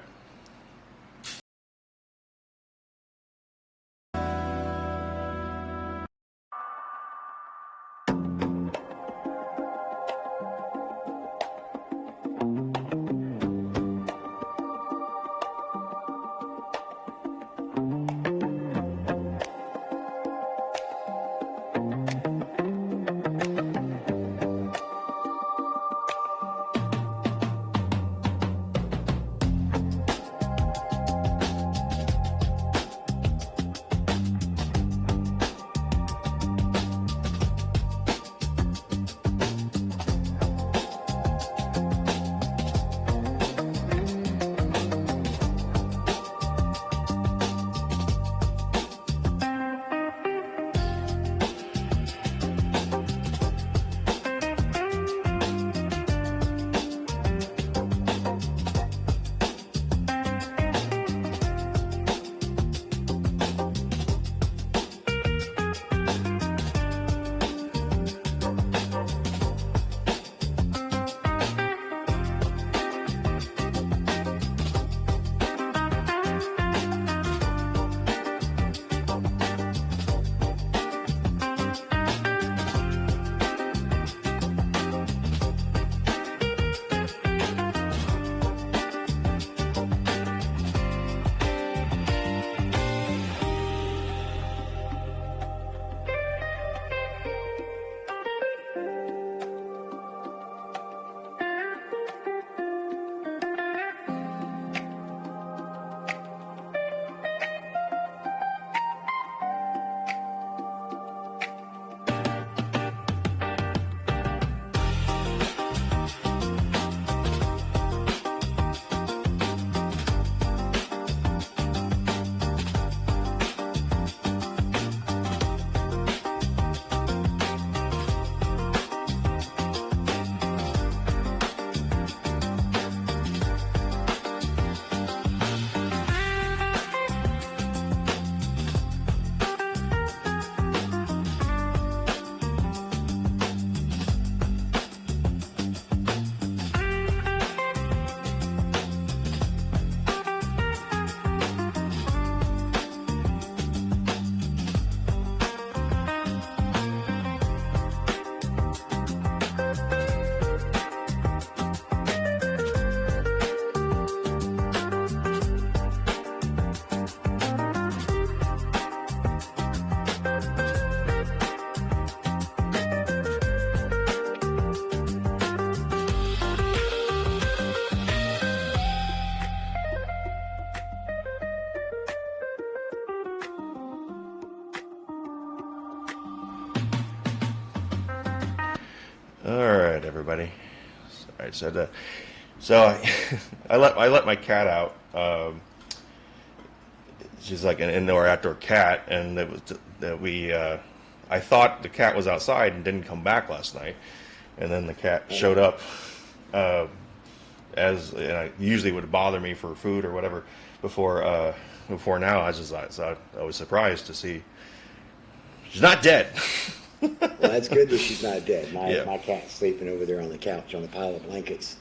All right, everybody. All right, so I let my cat out. She's like an indoor outdoor cat, and it was that we. I thought the cat was outside and didn't come back last night, and then the cat showed up. Uh, as usually would bother me for food or whatever before now. I was surprised to see she's not dead. Well, that's good that she's not dead. Yeah. My cat's sleeping over there on the couch on a pile of blankets.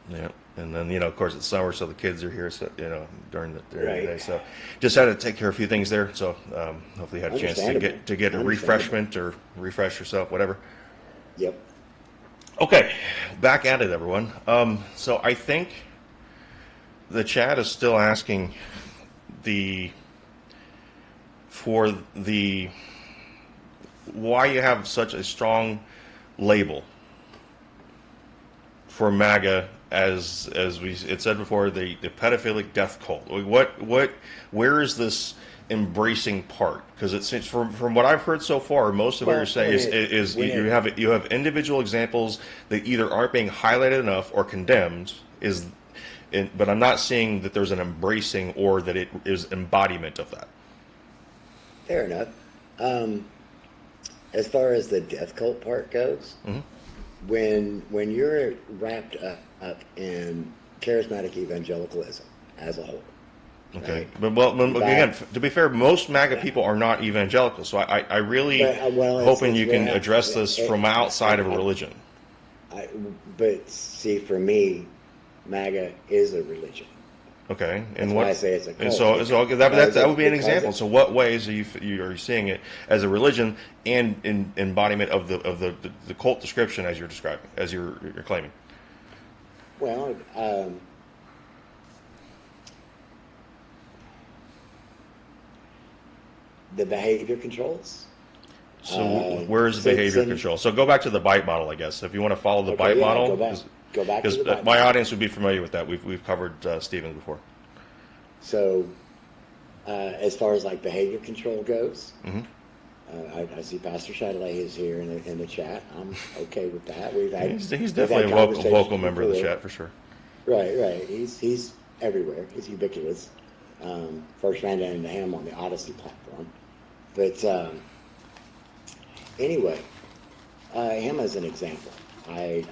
Yeah, and then of course it's summer, so the kids are here. So during the Right. day, so just had to take care of a few things there. So hopefully had a chance to get a refreshment or refresh yourself, whatever. Yep. Okay, back at it, everyone. So I think the chat is still asking for the why you have such a strong label for MAGA as it said before, the pedophilic death cult. Where is this embracing part? Because it seems from what I've heard so far, most of what you're saying is you have individual examples that either aren't being highlighted enough or condemned. But I'm not seeing that there's an embracing or that it is embodiment of that. Fair enough. As far as the death cult part goes, when you're wrapped up in charismatic evangelicalism as a whole. Okay, right? but again, to be fair, most MAGA people are not evangelical, so I really hoping you can address this from outside of a religion. But see, for me, MAGA is a religion. Okay, and That's why I say it's a cult. And so that would be an example. So what ways are you seeing it as a religion and in embodiment of the cult description as you're describing, as you're claiming? Well, the behavior controls. So where is the behavior control? So go back to the bite model, I guess. If you want to follow the bite model, go back to the bite model. My audience would be familiar with that. We've covered Stephen before. So as far as like behavior control goes, I see Pastor Chatelet is here in the chat. I'm okay with that. He's definitely a vocal member of the chat for sure. Right. He's everywhere. He's ubiquitous. First ran into him on the Odyssey platform, but anyway, him as an example, I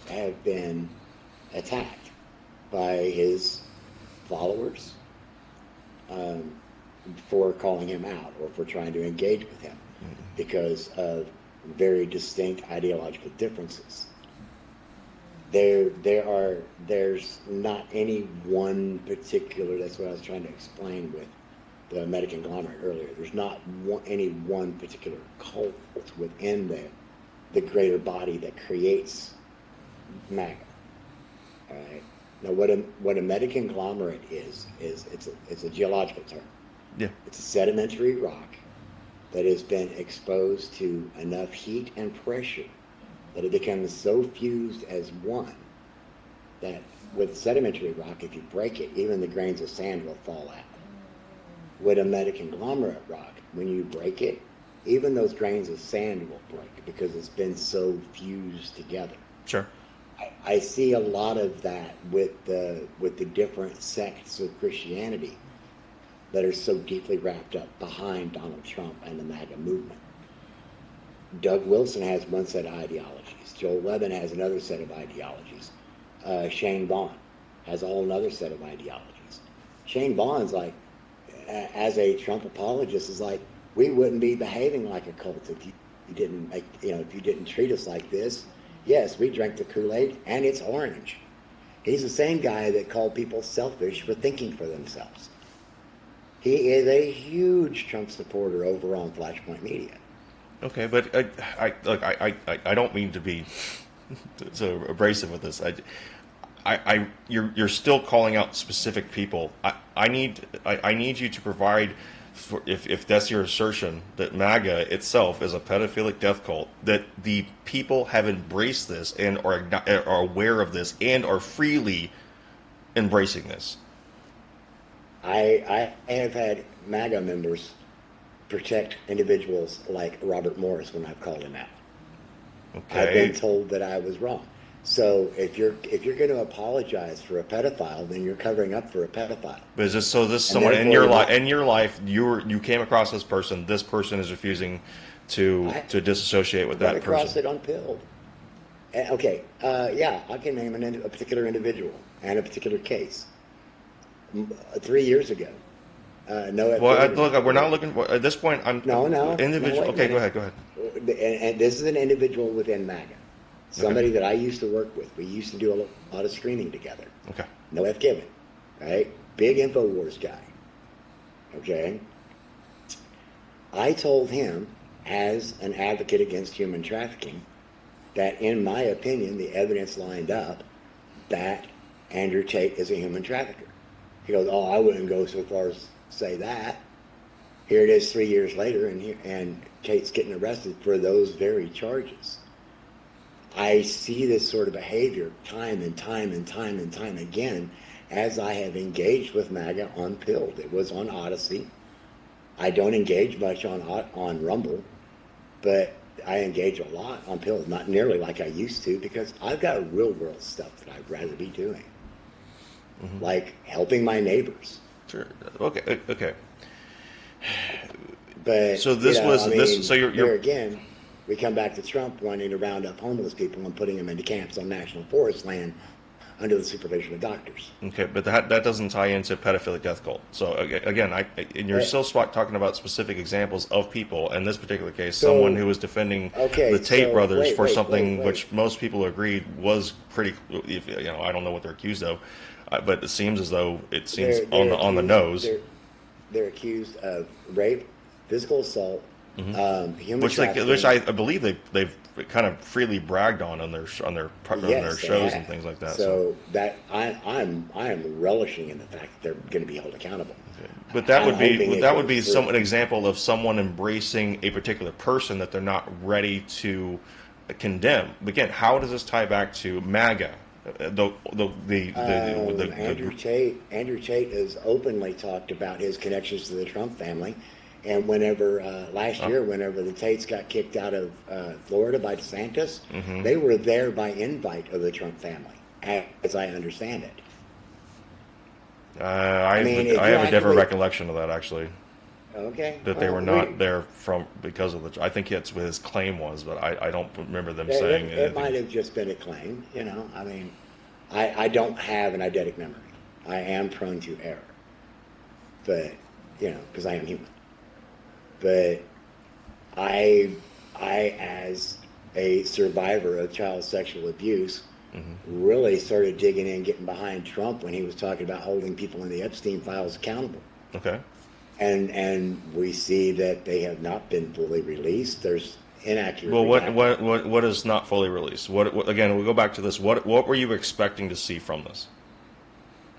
have been attacked by his followers for calling him out or for trying to engage with him because of very distinct ideological differences. There's not any one particular, that's what I was trying to explain with the meta conglomerate earlier. There's not any one particular cult within the greater body that creates MAGA. All right. Now, what a meta conglomerate is it's a geological term. Yeah. It's a sedimentary rock that has been exposed to enough heat and pressure that it becomes so fused as one that with sedimentary rock, if you break it, even the grains of sand will fall out. With a metaconglomerate rock, when you break it, even those grains of sand will break because it's been so fused together. Sure. I see a lot of that with the different sects of Christianity that are so deeply wrapped up behind Donald Trump and the MAGA movement. Doug Wilson has one set of ideologies. Joel Levin has another set of ideologies. Shane Vaughn has a whole other set of ideologies. Shane Vaughn's like, as a Trump apologist, is like, we wouldn't be behaving like a cult if you didn't if you didn't treat us like this. Yes, we drank the Kool-Aid and it's orange. He's the same guy that called people selfish for thinking for themselves. He is a huge Trump supporter over on Flashpoint Media. Okay, but I don't mean to be so abrasive with this. You're still calling out specific people. I need you to provide, if that's your assertion, that MAGA itself is a pedophilic death cult, that the people have embraced this and are aware of this and are freely embracing this. I have had MAGA members protect individuals like Robert Morris when I've called him out. I've been Okay. told that I was wrong. So if you're going to apologize for a pedophile, then you're covering up for a pedophile, But is this so? This and someone in therefore your you're life? not. In your life, you came across this person. This person is refusing to I disassociate with run that across person. it on Pilled. Okay, yeah, I can name a particular individual and a particular case. 3 years ago, no Well, affidavit look, we're not affidavit. looking at this point. I'm No, individual. wait a Okay, go minute. ahead. Go ahead. And this is an individual within MAGA, Okay. somebody that I used to work with. We used to do a lot of screening together. Okay. No F given, right? Big InfoWars guy. Okay. I told him, as an advocate against human trafficking, that in my opinion, the evidence lined up that Andrew Tate is a human trafficker. He goes, "Oh, I wouldn't go so far as say that." Here it is 3 years later, and Tate's getting arrested for those very charges. I see this sort of behavior time and time and time and time again as I have engaged with MAGA on Pilled. It was on Odyssey. I don't engage much on Rumble, but I engage a lot on Pilled, not nearly like I used to, because I've got real world stuff that I'd rather be doing, like helping my neighbors. Sure. Okay. Okay. But So this I was this. mean, So there you're again, we come back to Trump wanting to round up homeless people and putting them into camps on national forest land under the supervision of doctors. okay, but that doesn't tie into pedophilic death cult. So again, and you're Uh, still talking about specific examples of people. In this particular case, someone So, who was defending the okay, Tate so brothers for something wait. which most people agreed was pretty. I don't know what they're accused of, but it seems as though it seems They're on the accused. nose. They're accused of rape, physical assault, human Which trafficking. I believe they've kind of freely bragged on their Yes, they shows and have. things like that. So, So that I am relishing in the fact that they're going to be held accountable. but that I'm would be hoping it that would goes be through. an example of someone embracing a particular person that they're not ready to condemn. Again, how does this tie back to MAGA? Andrew Tate has openly talked about his connections to the Trump family, and whenever last year, whenever the Tates got kicked out of Florida by DeSantis, they were there by invite of the Trump family, as I understand it. I mean, if I you have a different actively, recollection of that actually. okay, That they well, were not there because of the. I think that's what his claim was, but I don't remember them saying it might anything. have just been a claim. I mean, I don't have an eidetic memory. I am prone to error, but because I am human. But I, as a survivor of child sexual abuse, really started digging in, getting behind Trump when he was talking about holding people in the Epstein files accountable. Okay. And we see that they have not been fully released. There's inaccurate Well, redacted. what is not fully released? What again? We go back to this. What were you expecting to see from this?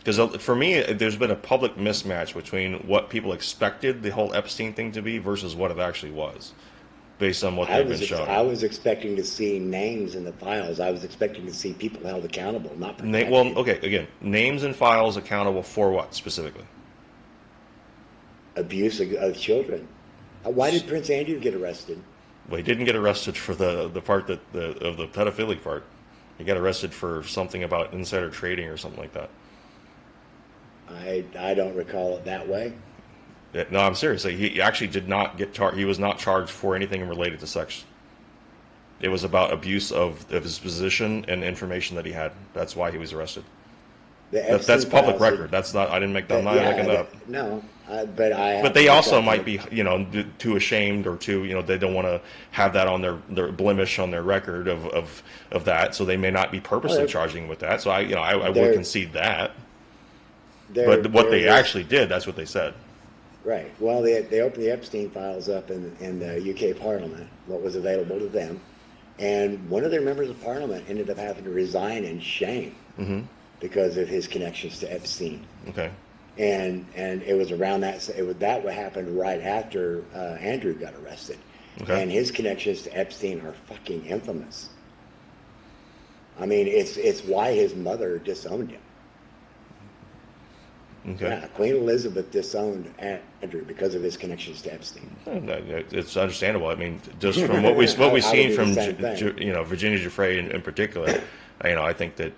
Because for me, there's been a public mismatch between what people expected the whole Epstein thing to be versus what it actually was, based on what they've been I showing. was expecting to see names in the files. I was expecting to see people held accountable, not Well, protected. okay, again, names and files accountable for what specifically? Abuse of children. Why did Prince Andrew get arrested? Well, he didn't get arrested for the part of the pedophilic part. He got arrested for something about insider trading or something like that. I don't recall it that way. Yeah, no, I'm serious. He actually did not get charged. He was not charged for anything related to sex. It was about abuse of his position and information that he had. That's why he was arrested. The That's Epstein public files. record. That's not. I didn't make that. I'm not making that up. No, but I But have to they look also up might be, too ashamed or too, they don't want to have that on their blemish on their record of that. So they may not be purposely Well, charging with that. So I would there, concede that. there, But what there they was actually did, that's what they said. right. Well, they opened the Epstein files up in the UK Parliament, what was available to them, and one of their members of Parliament ended up having to resign in shame because of his connections to Epstein. Okay. And it was around that what happened right after Andrew got arrested, Okay. and his connections to Epstein are fucking infamous. I mean, it's why his mother disowned him. Okay. Yeah, Queen Elizabeth disowned Andrew because of his connections to Epstein. It's understandable. I mean, just from what we've I would seen do the from same thing. Virginia Giuffre in particular, I think that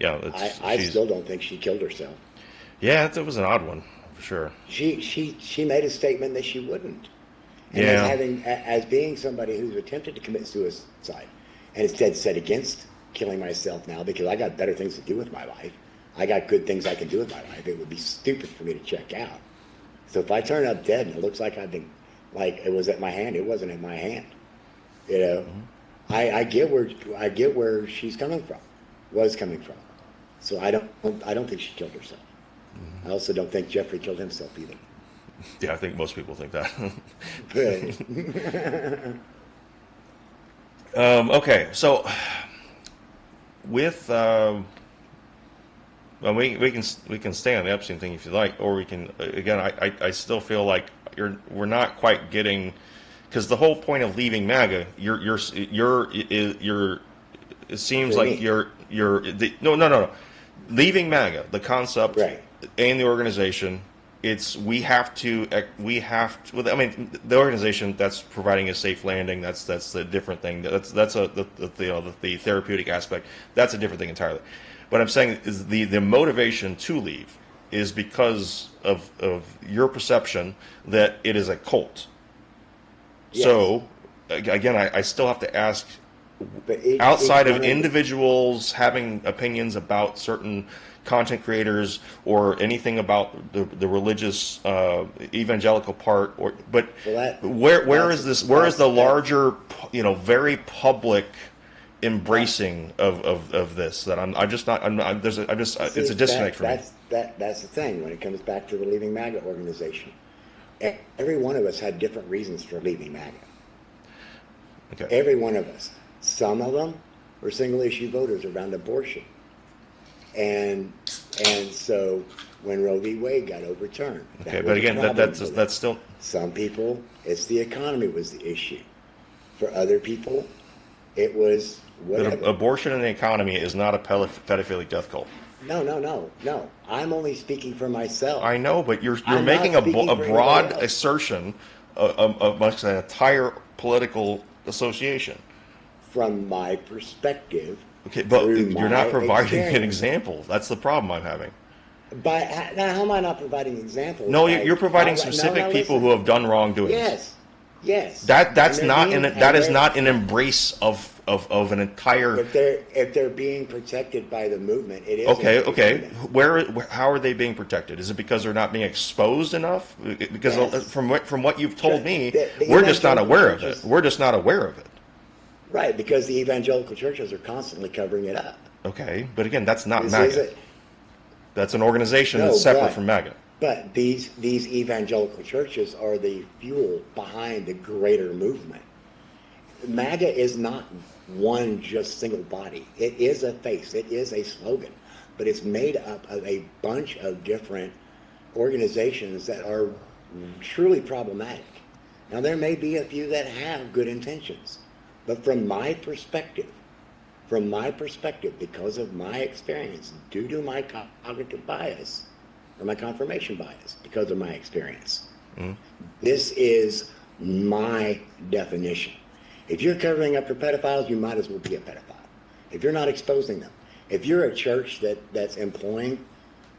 I she's still don't think she killed herself. it was an odd one for sure. She made a statement that she wouldn't. And Yeah. as being somebody who's attempted to commit suicide and instead set against killing myself now because I got better things to do with my life. I got good things I can do with my life. It would be stupid for me to check out. So if I turn up dead and it looks like I've been, like it was at my hand, it wasn't in my hand. You know, Mm-hmm. I get where she's coming from, was coming from. So I don't think she killed herself. Mm-hmm. I also don't think Jeffrey killed himself either. Yeah, I think most people think that. But Okay, so with well, we can stay on the Epstein thing if you like, or we can again. I still feel like we're not quite getting, because the whole point of leaving MAGA, it seems For like me. no, leaving MAGA, the concept Right. and the organization. It's we have to. Well, I mean, the organization that's providing a safe landing. That's a different thing. That's the therapeutic aspect. That's a different thing entirely. What I'm saying is the motivation to leave is because of your perception that it is a cult. Yes. So again, I still have to ask, But outside each of one individuals having opinions about certain content creators or anything about the religious evangelical part, Well, where is that's this? Where is the that's larger, very public embracing of this? That I'm just not. It's a disconnect for me. that's the thing when it comes back to the Leaving MAGA organization. Every one of us had different reasons for leaving MAGA. Okay. Every one of us. Some of them were single issue voters around abortion. And so when Roe v. Wade got overturned, Okay, that but was a again, problem for them. that's still. Some people, it's the economy was the issue. For other people, it was But whatever. abortion in the economy is not a pedophilic death cult. No. I'm only speaking for myself. I know, but you're I'm making not a speaking for broad anybody else. assertion of much an entire political association. From my perspective. Okay, but through you're my not providing an experience. example. That's the problem I'm having. Now, how am I not providing examples? No, you're providing No, specific no, people listen. who have done wrongdoings. Yes. That's And not they're an being- that and is they're- not an embrace of an entire. If they're being protected by the movement, it is Okay. How are they being protected? Is it because they're not being exposed enough? Because Yes. from what you've told me, The we're just not evangelical aware of churches- it. We're just not aware of it. Right, because the evangelical churches are constantly covering it up. Okay, but again, that's not This MAGA. isn't- That's an organization No, that's separate but- from MAGA. But these evangelical churches are the fuel behind the greater movement. MAGA is not one just single body. It is a face. It is a slogan, but it's made up of a bunch of different organizations that are truly problematic. Now, there may be a few that have good intentions, but from my perspective, because of my experience, due to my cognitive bias, or my confirmation bias, because of my experience, this is my definition. If you're covering up for pedophiles, you might as well be a pedophile. If you're not exposing them. If you're a church that's employing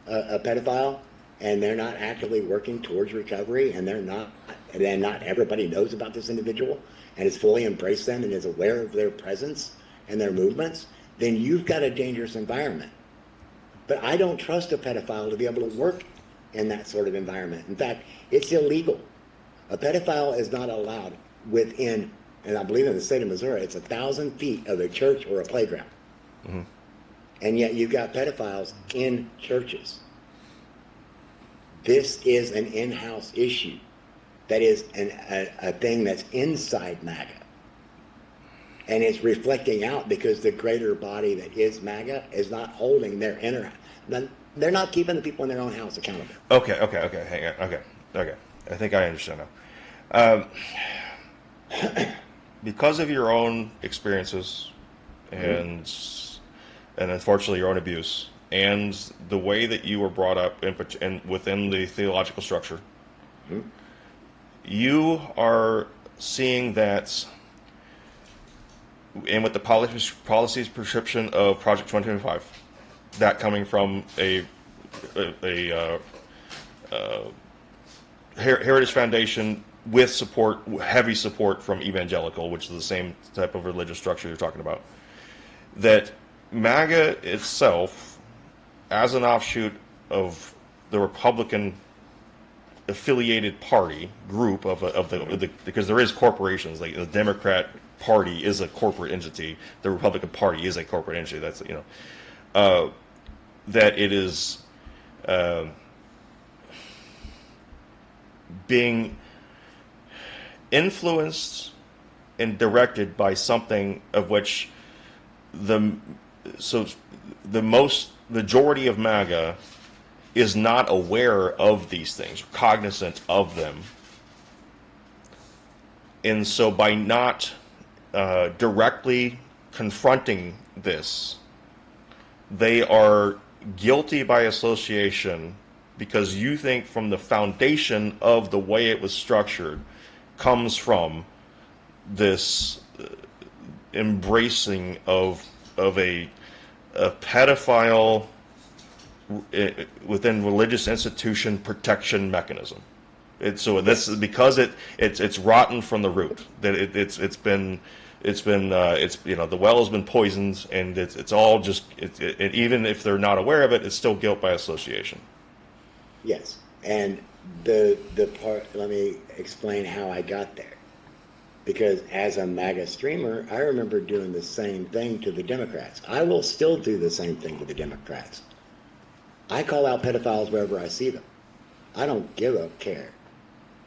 a pedophile and they're not actively working towards recovery and then not everybody knows about this individual and has fully embraced them and is aware of their presence and their movements, then you've got a dangerous environment. But I don't trust a pedophile to be able to work in that sort of environment. In fact, it's illegal. A pedophile is not allowed within, and I believe in the state of Missouri, it's 1,000 feet of a church or a playground. Mm-hmm. And yet you've got pedophiles in churches. This is an in-house issue. That is a thing that's inside MAGA. And it's reflecting out because the greater body that is MAGA is not holding their inner. They're not keeping the people in their own house accountable. Okay. Hang on. Okay. I think I understand now. Because of your own experiences and unfortunately your own abuse, and the way that you were brought up in within the theological structure, Mm-hmm. you are seeing that, and with the policies prescription of Project 2025, that coming from a Heritage Foundation with support, heavy support from evangelical, which is the same type of religious structure you're talking about, that MAGA itself, as an offshoot of the Republican affiliated party group of the because there is corporations, like the Democrat Party is a corporate entity, the Republican Party is a corporate entity. That's that it is being influenced and directed by something of which the most majority of MAGA is not aware of these things, cognizant of them. And so by not directly confronting this, they are guilty by association, because you think from the foundation of the way it was structured comes from this embracing of a pedophile within religious institution protection mechanism. So this is because it's rotten from the root. That it's the well has been poisoned, and it's all just even if they're not aware of it, it's still guilt by association. Yes, and the part. Let me explain how I got there. Because as a MAGA streamer, I remember doing the same thing to the Democrats. I will still do the same thing to the Democrats. I call out pedophiles wherever I see them. I don't give a care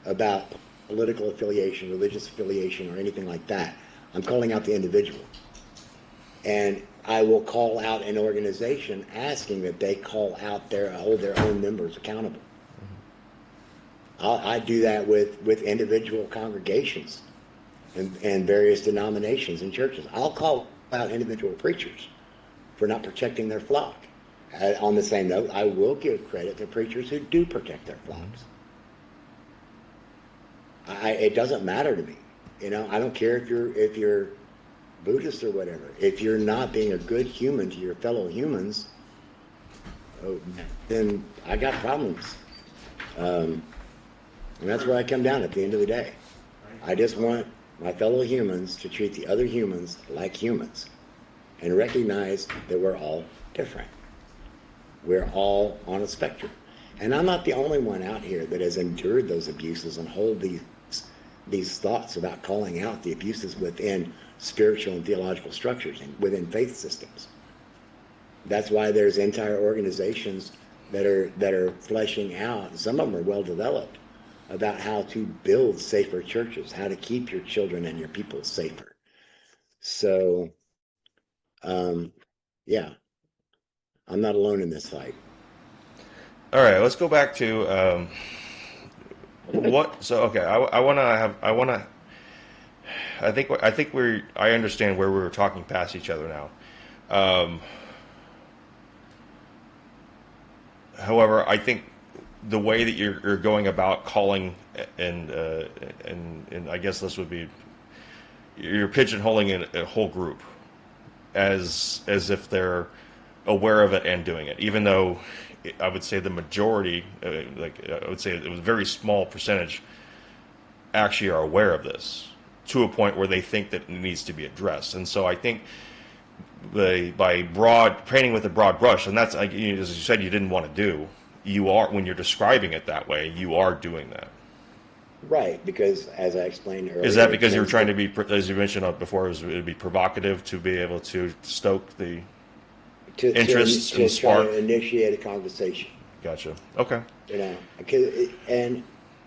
about political affiliation, religious affiliation, or anything like that. I'm calling out the individual. And I will call out an organization asking that they hold their own members accountable. I do that with individual congregations and various denominations and churches. I'll call out individual preachers for not protecting their flock. On the same note, I will give credit to preachers who do protect their flocks. It doesn't matter to me. I don't care if you're Buddhist or whatever. If you're not being a good human to your fellow humans, then I got problems. And that's where I come down at the end of the day. I just want my fellow humans to treat the other humans like humans and recognize that we're all different. We're all on a spectrum. And I'm not the only one out here that has endured those abuses and hold these thoughts about calling out the abuses within spiritual and theological structures and within faith systems. That's why there's entire organizations that are fleshing out, some of them are well developed, about how to build safer churches, how to keep your children and your people safer. So, yeah, I'm not alone in this fight. All right, let's go back to what. So, okay, I understand where we were talking past each other now. However, I think the way that you're going about calling and I guess this would be, you're pigeonholing a whole group as if they're aware of it and doing it, even though I would say the majority, I would say it was a very small percentage, actually are aware of this to a point where they think that it needs to be addressed. And so I think by painting with a broad brush, and that's, as you said, you didn't want to do, you are, when you're describing it that way, you are doing that. Right, because as I explained earlier... Is that because you were trying to be, as you mentioned before, it would be provocative to be able to stoke the interests and spark? To initiate a conversation. Gotcha. Okay.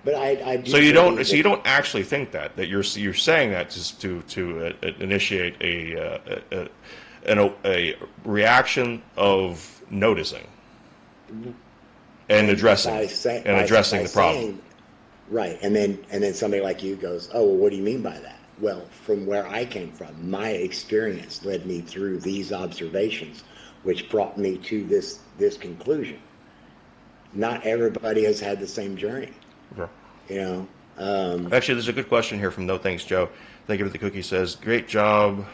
But I do. So you don't actually think that you're saying that just to initiate a reaction of noticing and addressing the problem. Right, and then somebody like you goes, oh, well, what do you mean by that? Well, from where I came from, my experience led me through these observations, which brought me to this conclusion. Not everybody has had the same journey, Okay. you know. Actually, there's a good question here from No Thanks Joe. Thank you for the cookie. Says, great job.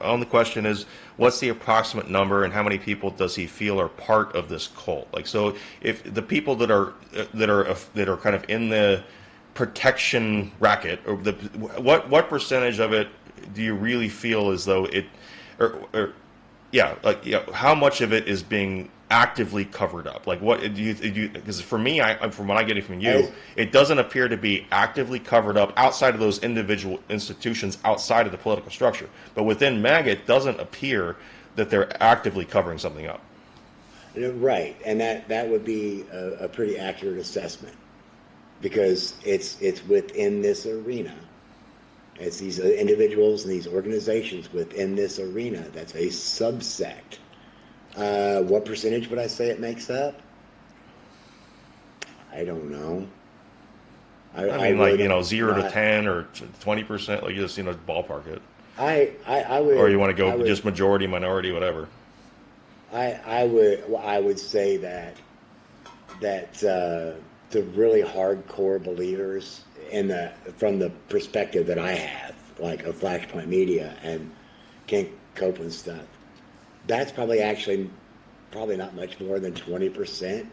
On the question is, what's the approximate number, and how many people does he feel are part of this cult? Like, so if the people that are kind of in the protection racket, or what percentage of it do you really feel as though it, or yeah, like, how much of it is being actively covered up? Like, what do you because for me, from what I get it from you, As it doesn't appear to be actively covered up outside of those individual institutions outside of the political structure. But within MAGA, it doesn't appear that they're actively covering something up. right, and that would be a pretty accurate assessment because it's within this arena. It's these individuals and these organizations within this arena that's a subsect. What percentage would I say it makes up? I don't know. I I mean, really like, don't. 0 to 10 or 20%, like, just ballpark it, I or you would want to I go would just majority, minority, whatever. I would say that the really hardcore believers in the from the perspective that I have, like of Flashpoint Media and Ken Copeland stuff, that's probably not much more than 20%,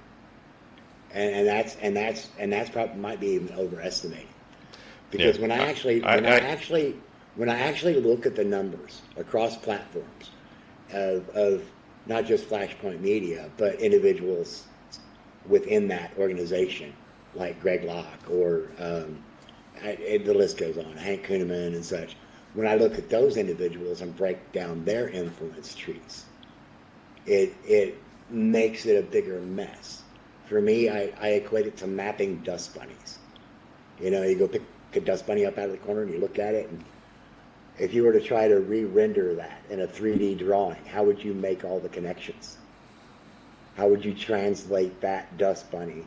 and that's probably might be even overestimating Yeah, because when I actually I, when I I actually when I actually look at the numbers across platforms of not just Flashpoint Media but individuals within that organization, like Greg Locke or the list goes on, Hank Kuhneman and such. When I look at those individuals and break down their influence trees, it makes it a bigger mess. For me, I equate it to mapping dust bunnies. You go pick a dust bunny up out of the corner and you look at it, and if you were to try to re-render that in a 3D drawing, how would you make all the connections? How would you translate that dust bunny?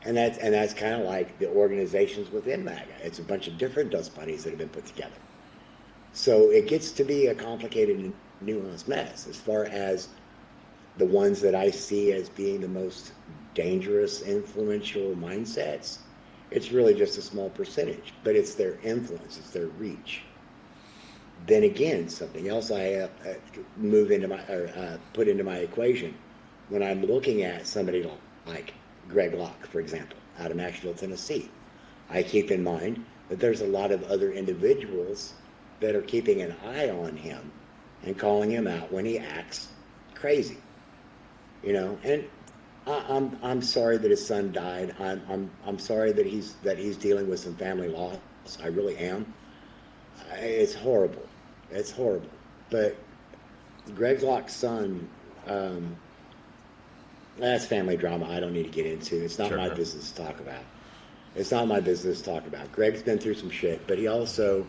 And that's kind of like the organizations within MAGA. It's a bunch of different dust bunnies that have been put together. So it gets to be a complicated and nuanced mess as far as the ones that I see as being the most dangerous, influential mindsets. It's really just a small percentage, but it's their influence, it's their reach. Then again, something else I move into my or put into my equation when I'm looking at somebody like Greg Locke, for example, out of Nashville, Tennessee. I keep in mind that there's a lot of other individuals that are keeping an eye on him and calling him out when he acts crazy. And I'm sorry that his son died. I'm sorry that he's dealing with some family loss. I really am. It's horrible. It's horrible. But Greg Locke's son, that's family drama I don't need to get into. It's not sure, my sure. business to talk about. It's not my business to talk about. Greg's been through some shit, but he also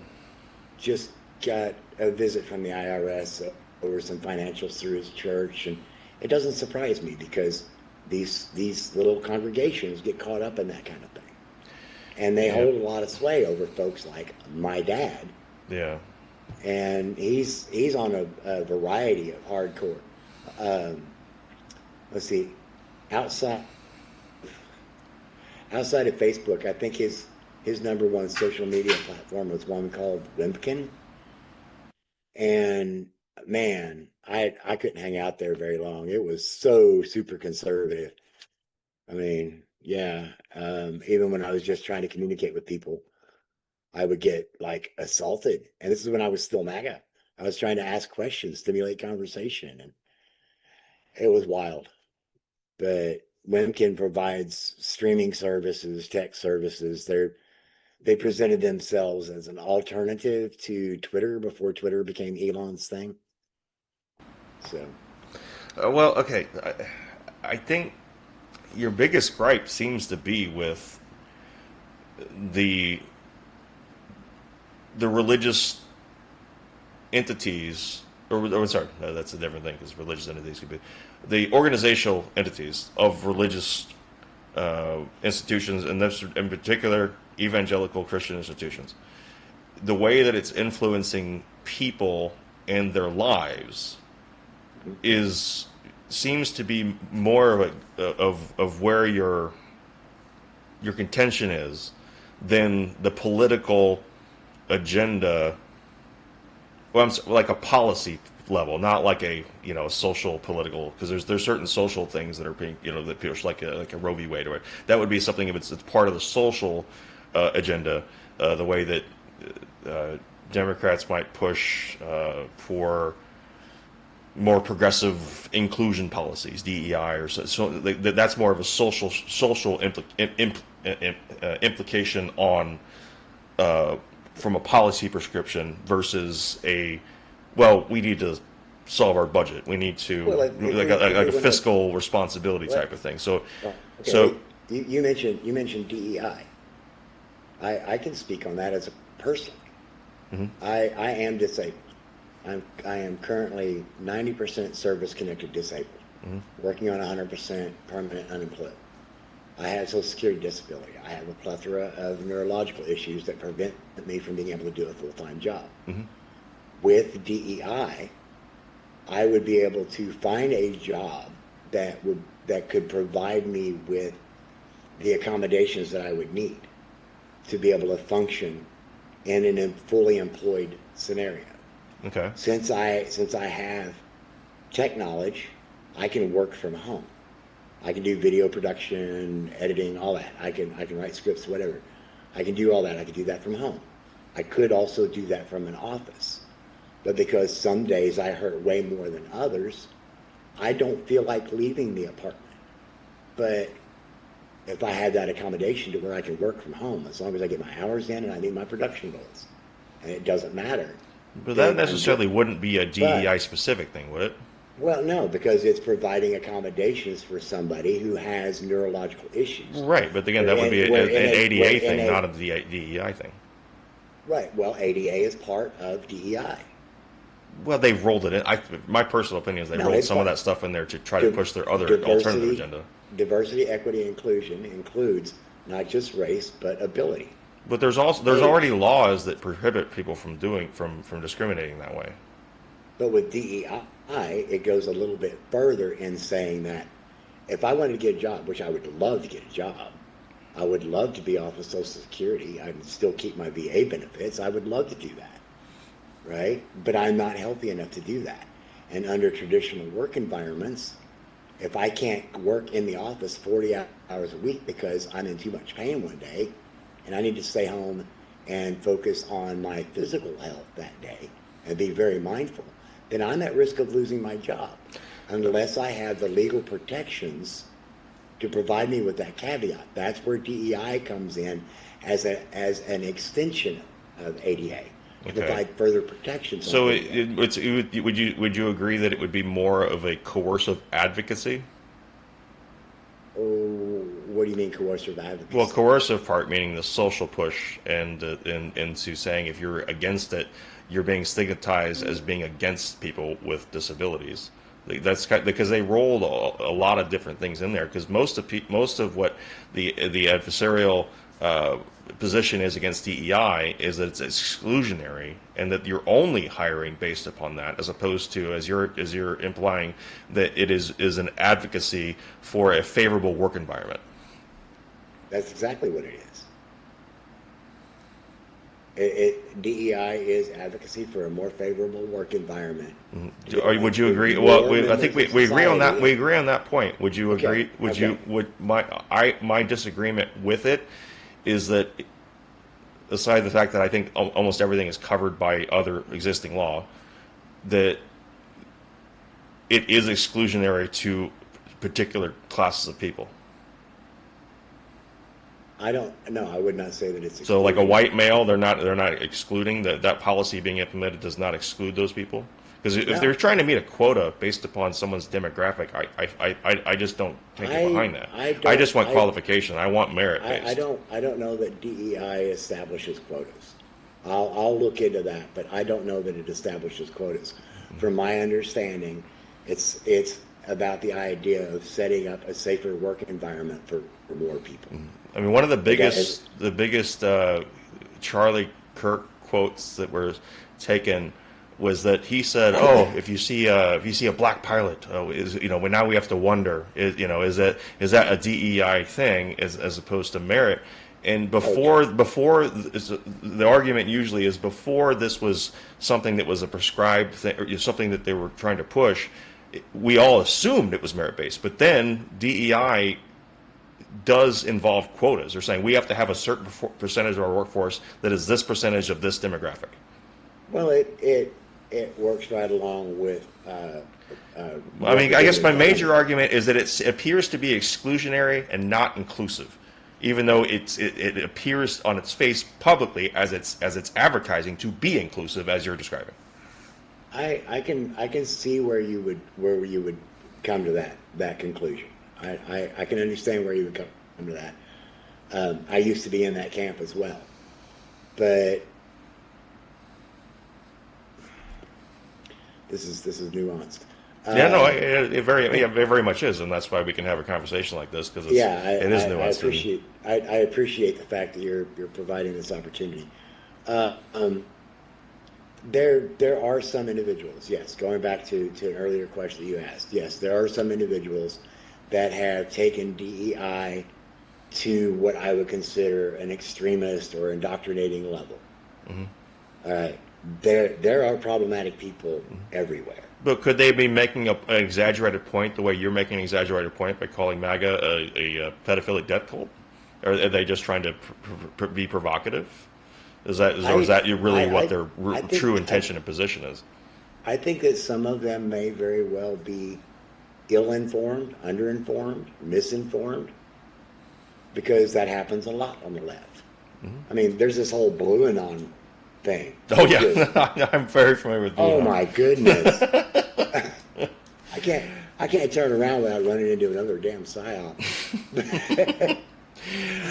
just got a visit from the IRS over some financials through his church, and it doesn't surprise me because these little congregations get caught up in that kind of thing, and they Yeah, hold a lot of sway over folks like my dad, yeah. and he's on a variety of hardcore. Um, let's see, outside outside of Facebook, I think his number one social media platform was one called Wimpkin, and man, I couldn't hang out there very long. It was so super conservative. I mean, yeah, even when I was just trying to communicate with people, I would get like assaulted, and this is when I was still MAGA. I was trying to ask questions, stimulate conversation, and it was wild. But Wimkin provides streaming services, tech services. They presented themselves as an alternative to Twitter before Twitter became Elon's thing. So Well, okay. I think your biggest gripe seems to be with the the religious entities, or sorry, no, that's a different thing because religious entities could be the organizational entities of religious institutions, and this, in particular, evangelical Christian institutions. The way that it's influencing people and their lives is seems to be more of where your contention is than the political agenda. Well, like a policy level, not like a social political, because there's certain social things that are being that people like a Roe v. Wade, or that would be something if it's part of the social agenda, the way that Democrats might push for more progressive inclusion policies, DEI, or so that's more of a social implication on from a policy prescription versus we need to solve our budget. We need to Well, like a fiscal responsibility type of thing. So, okay, so you mentioned DEI. I can speak on that as a person. mm-hmm. I am disabled. I am currently 90% service connected disabled, Mm-hmm. working on 100% permanent unemployed. I have Social Security disability. I have a plethora of neurological issues that prevent me from being able to do a full-time job. Mm-hmm. With DEI, I would be able to find a job that could provide me with the accommodations that I would need to be able to function in a fully employed scenario. Okay. Since I have tech knowledge, I can work from home. I can do video production, editing, all that. I can write scripts, whatever. I can do all that. I can do that from home. I could also do that from an office. But because some days I hurt way more than others, I don't feel like leaving the apartment. But if I had that accommodation to where I can work from home, as long as I get my hours in and I meet my production goals, and it doesn't matter. But that necessarily wouldn't be a DEI specific thing, would it? Well, no, because it's providing accommodations for somebody who has neurological issues. Right, but again, that would be an ADA thing, not a DEI thing. Right. Well, ADA is part of DEI. Well, they've rolled it in. My personal opinion is they rolled some of that stuff in there to try to push their other alternative agenda. Diversity, equity, inclusion includes not just race but ability. But there's already laws that prohibit people from discriminating that way. But with DEI, it goes a little bit further in saying that if I wanted to get a job, which I would love to get a job, I would love to be off of Social Security. I would still keep my VA benefits. I would love to do that, right? But I'm not healthy enough to do that. And under traditional work environments, if I can't work in the office 40 hours a week because I'm in too much pain one day, and I need to stay home and focus on my physical health that day and be very mindful, then I'm at risk of losing my job unless I have the legal protections to provide me with that caveat. That's where DEI comes in as an extension of ADA to provide further protections. So would you agree that it would be more of a coercive advocacy? Oh, what do you mean coercive advocacy? Well, coercive part meaning the social push and into saying if you're against it, you're being stigmatized as being against people with disabilities. That's because they rolled a lot of different things in there. Because most of what the adversarial position is against DEI is that it's exclusionary and that you're only hiring based upon that, as opposed to as you're implying that it is an advocacy for a favorable work environment. That's exactly what it is. DEI is advocacy for a more favorable work environment. Mm-hmm. Would you agree? Well, I think we agree on that. We agree on that point. Would you agree? My disagreement with it is that, aside the fact that I think almost everything is covered by other existing law, that it is exclusionary to particular classes of people. I would not say that it's so like a white male, they're not excluding that policy being implemented does not exclude those people, because if they're trying to meet a quota based upon someone's demographic, I just don't get behind that. I just want qualification. I want merit based. I don't know that DEI establishes quotas. I'll look into that, but I don't know that it establishes quotas. Mm-hmm. From my understanding, it's about the idea of setting up a safer work environment for more people. Mm-hmm. I mean, one of the biggest Charlie Kirk quotes that were taken was that he said, "Oh, if you see a black pilot, well, now we have to wonder, is that a DEI thing as opposed to merit?" And before the argument usually is before this was something that was a prescribed thing or something that they were trying to push, we all assumed it was merit based. But then DEI does involve quotas. They're saying we have to have a certain percentage of our workforce that is this percentage of this demographic. Well, it works right along with. I mean, I guess my major argument is that it appears to be exclusionary and not inclusive, even though it appears on its face publicly as it's advertising to be inclusive, as you're describing. I can see where you would come to that conclusion. I can understand where you would come to that. I used to be in that camp as well, but this is nuanced. Yeah, no, it very much is, and that's why we can have a conversation like this because it is nuanced. I appreciate the fact that you're providing this opportunity. There are some individuals, yes, going back to an earlier question that you asked, yes, there are some individuals that have taken DEI to what I would consider an extremist or indoctrinating level. Mm-hmm. All right. There are problematic people everywhere. But could they be making an exaggerated point the way you're making an exaggerated point by calling MAGA a pedophilic death cult? Or are they just trying to be provocative? Is that really what their true intention and position is? I think that some of them may very well be ill-informed, underinformed, misinformed, because that happens a lot on the left. Mm-hmm. I mean, there's this whole blue anon thing. Oh yeah, I'm very familiar with blue anon. Oh my goodness. I can't turn around without running into another damn psyop.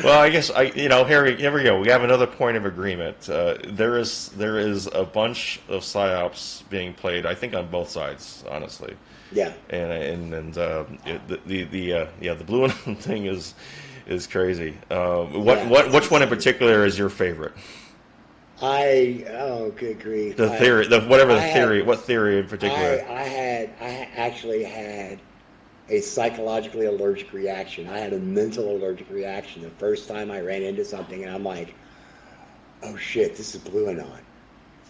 Well, I guess here we go. We have another point of agreement. There is a bunch of psyops being played, I think, on both sides, honestly. Yeah. And the blue one thing is crazy. Which one in particular is your favorite? Good grief. The theory, what theory in particular? I actually had a psychologically allergic reaction. I had a mental allergic reaction the first time I ran into something, and I'm like, oh shit, this is blue anon.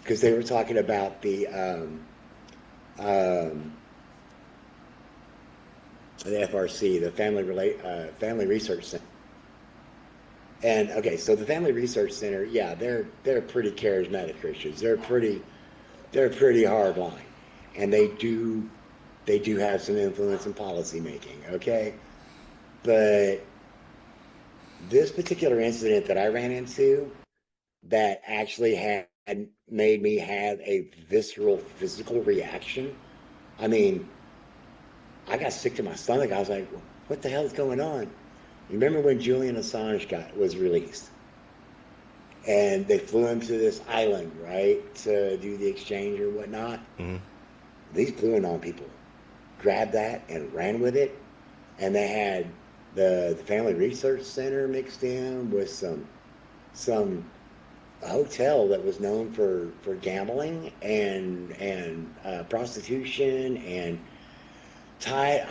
Because they were talking about the FRC, the Family Research Center. And okay, so the Family Research Center, yeah, they're pretty charismatic Christians. They're pretty hard line, and they do have some influence in policy making. Okay, but this particular incident that I ran into, that actually had made me have a visceral physical reaction. I mean, I got sick to my stomach. I was like, what the hell is going on? You remember when Julian Assange was released? And they flew him to this island, right, to do the exchange or whatnot? Mm-hmm. These blue anon people grabbed that and ran with it. And they had the Family Research Center mixed in with some hotel that was known for gambling and prostitution and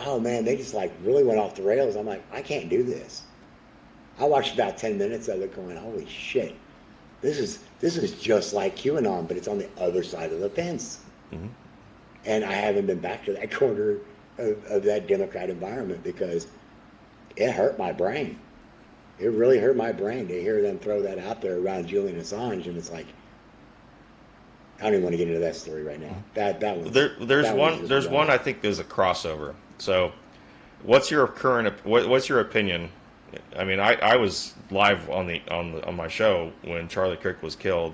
oh man, they just like really went off the rails. I'm like, I can't do this. I watched about 10 minutes of it going, holy shit, this is just like QAnon, but it's on the other side of the fence. Mm-hmm. And I haven't been back to that corner of that Democrat environment because it hurt my brain. It really hurt my brain to hear them throw that out there around Julian Assange, and it's like, I don't even want to get into that story right now. That one. There's one. I think there's a crossover. So, what's your opinion? I mean, I was live on my show when Charlie Kirk was killed,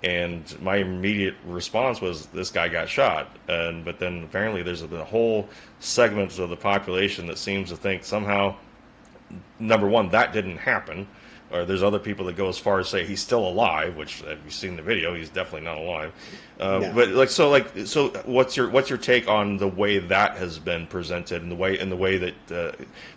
and my immediate response was this guy got shot. But then apparently there's a whole segment of the population that seems to think somehow, number one, that didn't happen. Or there's other people that go as far as say he's still alive, which if you've seen the video, he's definitely not alive. No. But so what's your take on the way that has been presented and the way that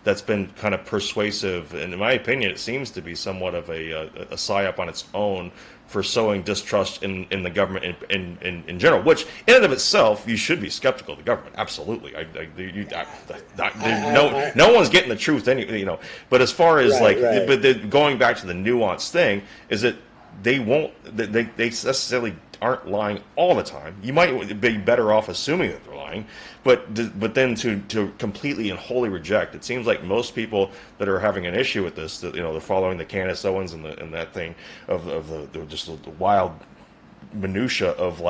that's been kind of persuasive? And in my opinion, it seems to be somewhat of a psyop on its own for sowing distrust in the government in general, which in and of itself, you should be skeptical of the government. Absolutely. No one's getting the truth but as far as Right, right. going back to the nuanced thing is that they necessarily aren't lying all the time. You might be better off assuming that they're lying, but then to completely and wholly reject. It seems like most people that are having an issue with this, that they're following the Candace Owens and that thing of the wild minutia of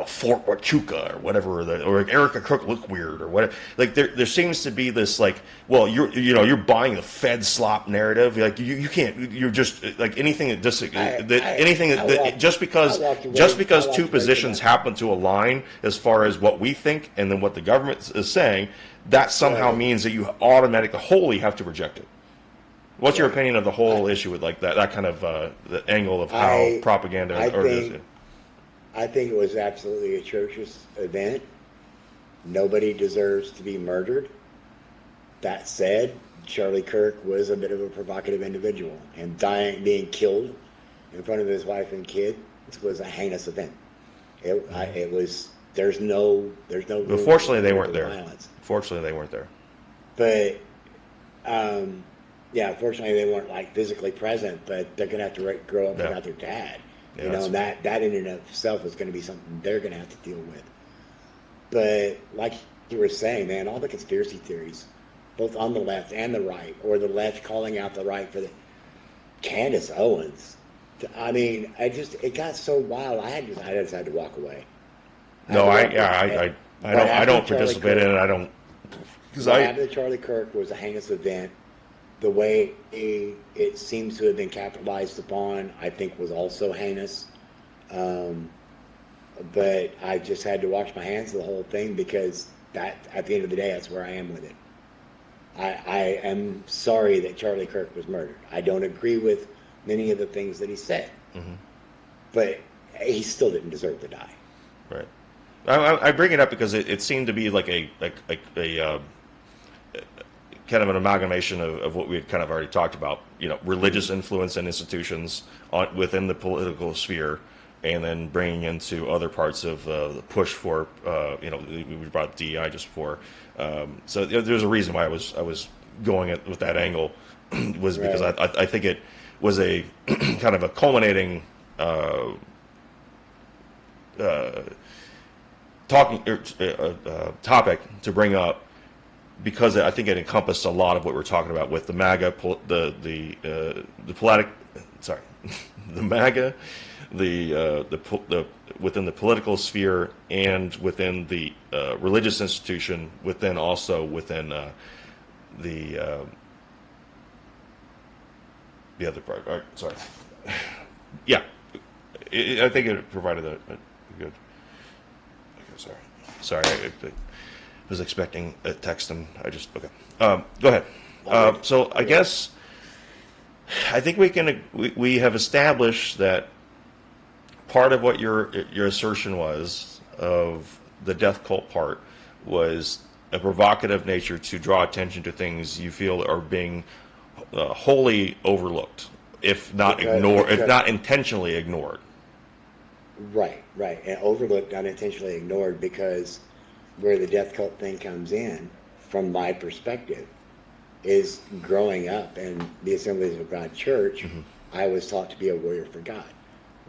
Fort Huachuca or whatever, or Erica Cook look weird or whatever. Like there seems to be this well, you're buying the Fed slop narrative. Like you can't. You're just like anything that just because two positions happen to align as far as what we think and then what the government is saying, that somehow means that you automatically wholly have to reject it. What's your opinion of the whole issue with that kind of the angle of how propaganda I think it was absolutely an atrocious event. Nobody deserves to be murdered. That said, Charlie Kirk was a bit of a provocative individual, and being killed in front of his wife and kid was a heinous event. It was. There's no. But fortunately, they weren't there. Fortunately, they weren't there. But, yeah, fortunately, they weren't physically present. But they're gonna have to grow up without their dad. Yeah, and that in and of itself is going to be something they're going to have to deal with. But like you were saying, man, all the conspiracy theories, both on the left and the right, or the left calling out the right for the Candace Owens. I mean, it got so wild. I just had to walk away. I don't participate in it. I don't because after Charlie Kirk was a heinous event. The way it seems to have been capitalized upon, I think, was also heinous. But I just had to wash my hands of the whole thing because at the end of the day, that's where I am with it. I am sorry that Charlie Kirk was murdered. I don't agree with many of the things that he said, but he still didn't deserve to die. Right. I bring it up because it seemed to be like a kind of an amalgamation of what we had kind of already talked about, religious influence and institutions within the political sphere, and then bringing into other parts of the push for, we brought DEI just before. So there's a reason why I was going with that angle, was because I think it was a kind of a culminating topic to bring up, because I think it encompassed a lot of what we're talking about with the MAGA, within the political sphere and within the religious institution, within the other part. Sorry, yeah, I think it provided a good. Okay, sorry. I was expecting a text and I just okay. Go ahead. So I guess I think we have established that part of what your assertion was of the death cult part was a provocative nature to draw attention to things you feel are being wholly overlooked, if not ignored, if not intentionally ignored. Right, and overlooked, unintentionally ignored, because where the death cult thing comes in, from my perspective, is growing up in the Assemblies of God Church. I was taught to be a warrior for God.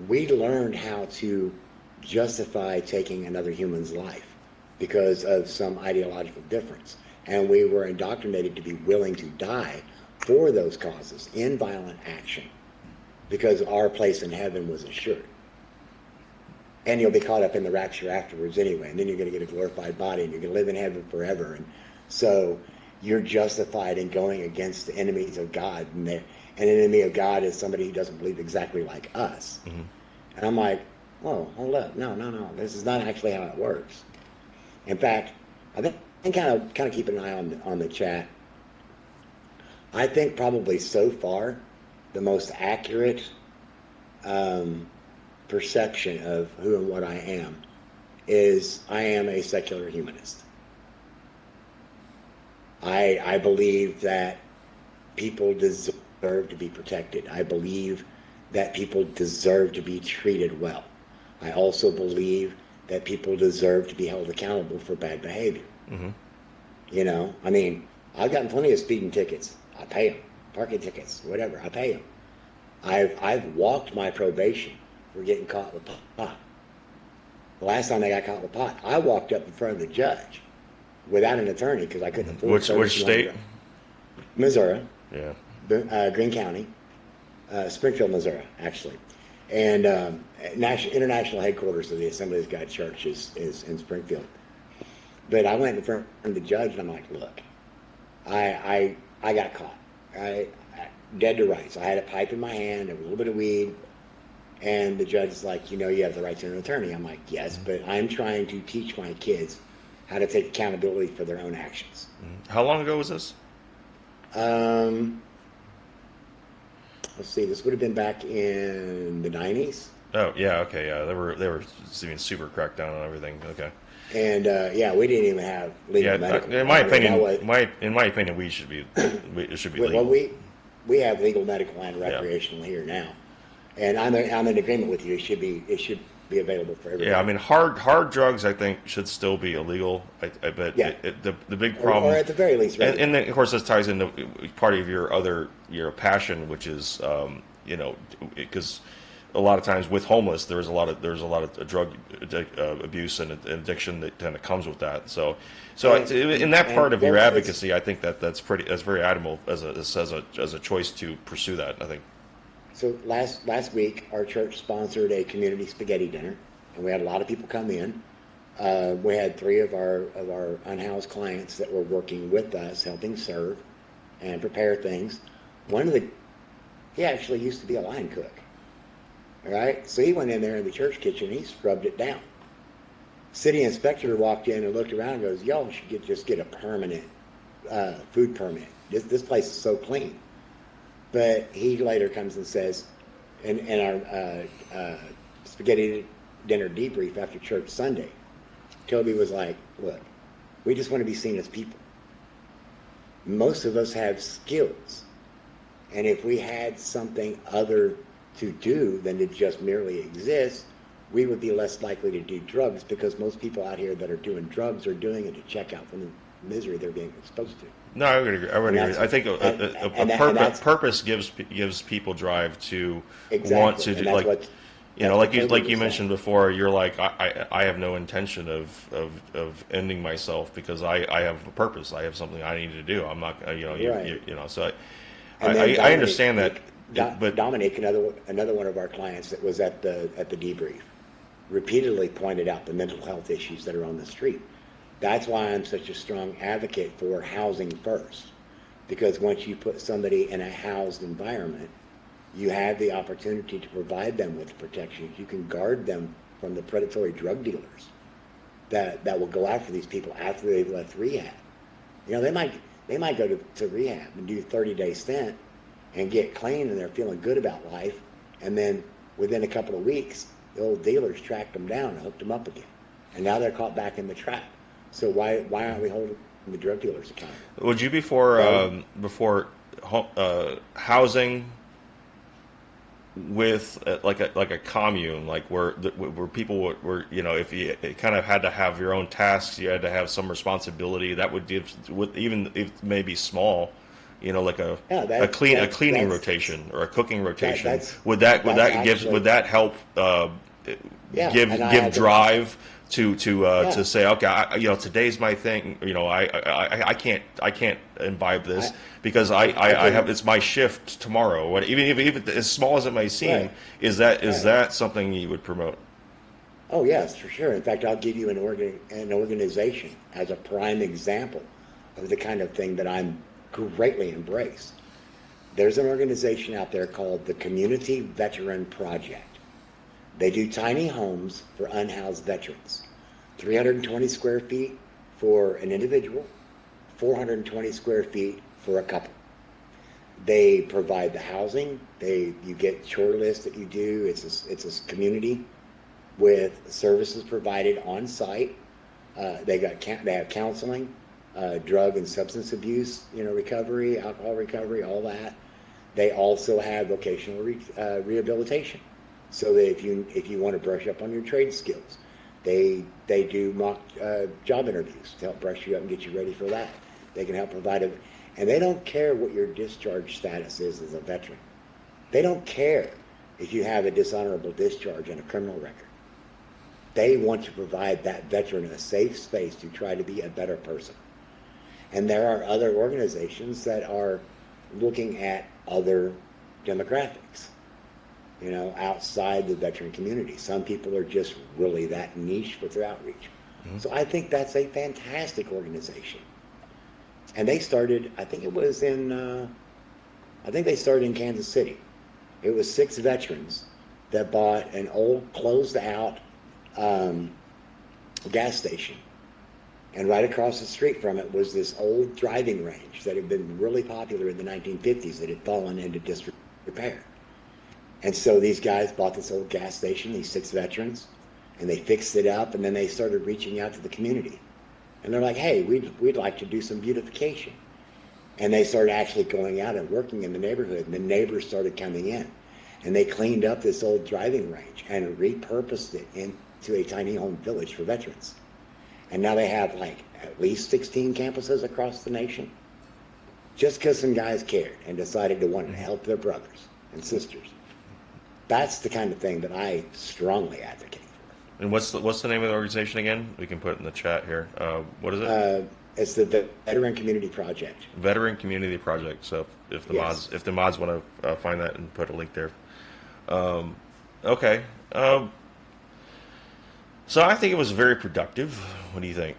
We learned how to justify taking another human's life because of some ideological difference. And we were indoctrinated to be willing to die for those causes in violent action because our place in heaven was assured. And you'll be caught up in the rapture afterwards anyway, and then you're going to get a glorified body, and you're going to live in heaven forever. And so you're justified in going against the enemies of God. And an enemy of God is somebody who doesn't believe exactly like us. And I'm like, whoa, hold up. No. This is not actually how it works. In fact, I think kind of keep an eye on the chat. I think probably so far the most accurate perception of who and what I am is I am a secular humanist. I believe that people deserve to be protected. I believe that people deserve to be treated well. I also believe that people deserve to be held accountable for bad behavior. Mm-hmm. You know, I mean, I've gotten plenty of speeding tickets. I pay them. Parking tickets, whatever. I pay them. I've walked my probation for getting caught with pot. The last time I got caught with pot, I walked up in front of the judge without an attorney because I couldn't afford Which state? Missouri, Yeah. Greene County, Springfield, Missouri, actually. And international headquarters of the Assemblies of God Church is in Springfield. But I went in front of the judge and I'm like, look, I got caught. Dead to rights. I had a pipe in my hand, there was a little bit of weed, and the judge is like, you know, you have the right to an attorney. I'm like, yes, but I'm trying to teach my kids how to take accountability for their own actions. How long ago was this? Let's see, this would have been back in the 90s. Oh yeah, okay, yeah. They were being super cracked down on everything. Okay. And yeah, we didn't even have legal medical. In my opinion, it should be legal. Well, we have legal, medical, and recreational here now, and I'm in agreement with you. It should be available for everybody. Yeah, I mean, hard drugs I think should still be illegal. I bet the big problem, or at the very least, right? and then of course this ties into part of your passion, which is you know, because a lot of times with homeless there's a lot of drug abuse and addiction that kind of comes with that. So in that part of your advocacy, I think that's very admirable as a choice to pursue that, I think. So last week our church sponsored a community spaghetti dinner, and we had a lot of people come in. We had 3 of our unhoused clients that were working with us, helping serve and prepare things. He actually used to be a line cook. All right, so he went in there in the church kitchen. He scrubbed it down. City inspector walked in and looked around and goes, "Y'all should just get a permanent food permit. This place is so clean." But he later comes and says, in our spaghetti dinner debrief after church Sunday, Toby was like, "Look, we just want to be seen as people. Most of us have skills, and if we had something other to do than to just merely exist, we would be less likely to do drugs, because most people out here that are doing drugs are doing it to check out from the misery they're being exposed to." No, I would agree. I think a purpose gives people drive to want to do, like, you know, like you mentioned before. You're like, I have no intention of ending myself because I have a purpose. I have something I need to do. I'm not, you know, you know. So I understand that. But Dominic, another one of our clients that was at the debrief, repeatedly pointed out the mental health issues that are on the street. That's why I'm such a strong advocate for housing first, because once you put somebody in a housed environment, you have the opportunity to provide them with protections. You can guard them from the predatory drug dealers that will go after these people after they've left rehab. You know, they might go to rehab and do a 30-day stint and get clean, and they're feeling good about life, and then within a couple of weeks, the old dealers tracked them down and hooked them up again, and now they're caught back in the trap. So why aren't we holding the drug dealers accountable? Would you before housing with like a commune, like where people were, you know, if you kind of had to have your own tasks, you had to have some responsibility that would give, even if maybe small, you know, like a cleaning rotation or a cooking rotation. Would that help give drive to say, okay, you know, today's my thing. You know, I can't imbibe this because I have, it's my shift tomorrow. Even if as small as it may seem, is that something you would promote? Oh yes, for sure. In fact, I'll give you an organization as a prime example of the kind of thing that I'm greatly embrace. There's an organization out there called the Community Veteran Project. They do tiny homes for unhoused veterans, 320 square feet for an individual, 420 square feet for a couple. They provide the housing. You get chore lists that you do. It's a community with services provided on site. They have counseling, drug and substance abuse, recovery, alcohol recovery, all that. They also have vocational rehabilitation, so that if you want to brush up on your trade skills, they do mock job interviews to help brush you up and get you ready for that. They can help provide a, and they don't care what your discharge status is as a veteran. They don't care if you have a dishonorable discharge and a criminal record. They want to provide that veteran a safe space to try to be a better person. And there are other organizations that are looking at other demographics, you know, outside the veteran community. Some people are just really that niche with their outreach. Mm-hmm. So I think that's a fantastic organization. And they started, I think they started in Kansas City. It was 6 veterans that bought an old closed out gas station. And right across the street from it was this old driving range that had been really popular in the 1950s that had fallen into disrepair. And so these guys bought this old gas station, these 6 veterans, and they fixed it up, and then they started reaching out to the community. And they're like, hey, we'd like to do some beautification. And they started actually going out and working in the neighborhood, and the neighbors started coming in. And they cleaned up this old driving range and repurposed it into a tiny home village for veterans. And now they have like at least 16 campuses across the nation, just because some guys cared and decided to want to help their brothers and sisters. That's the kind of thing that I strongly advocate for. And what's the name of the organization again? We can put it in the chat here. What is it? It's the Veteran Community Project. Veteran Community Project. So if the mods want to find that and put a link there. Okay. So I think it was very productive. What do you think?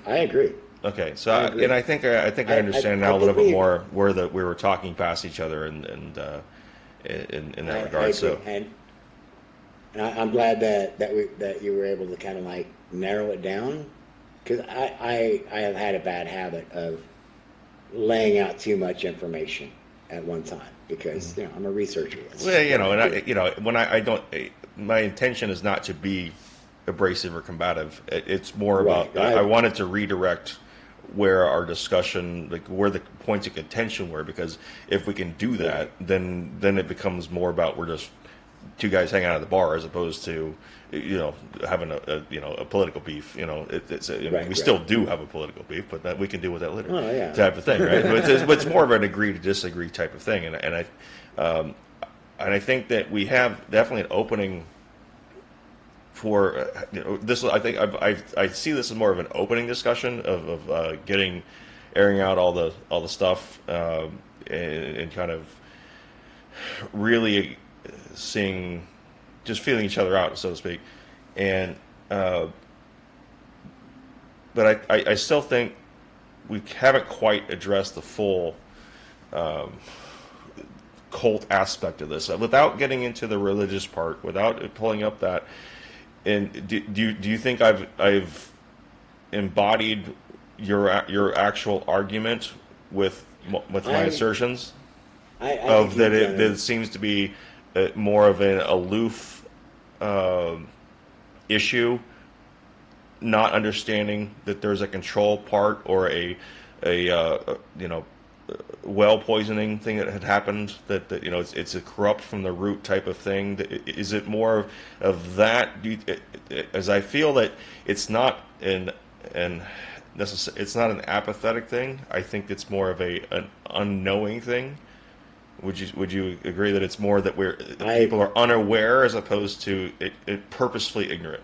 I agree. Okay, so I think I understand now a little bit more where we were talking past each other and in that regard. So and I'm glad that you were able to kind of like narrow it down, because I have had a bad habit of laying out too much information at one time, because you know I'm a researcher. Well, when I don't, my intention is not to be abrasive or combative. It's more about I wanted to redirect where our discussion, like where the points of contention were, because if we can do that, then it becomes more about we're just 2 guys hanging out at the bar, as opposed to having a political beef. We still do have a political beef, but that we can deal with that later. Oh, yeah. Type of thing, right? but it's more of an agree to disagree type of thing, and I think that we have definitely an opening for this. I think I see this as more of an opening discussion of airing out all the stuff and kind of really feeling each other out, so to speak. And but I still think we haven't quite addressed the full cult aspect of this without getting into the religious part, without pulling up that. And do you think I've embodied your actual argument with my assertions that it seems to be more of an aloof issue, not understanding that there's a control part or a well poisoning thing that had happened, that it's a corrupt from the root type of thing? Is it more of that? As I feel that it's not it's not an apathetic thing. I think it's more of an unknowing thing. Would you agree that it's more that people are unaware as opposed to it purposefully ignorant?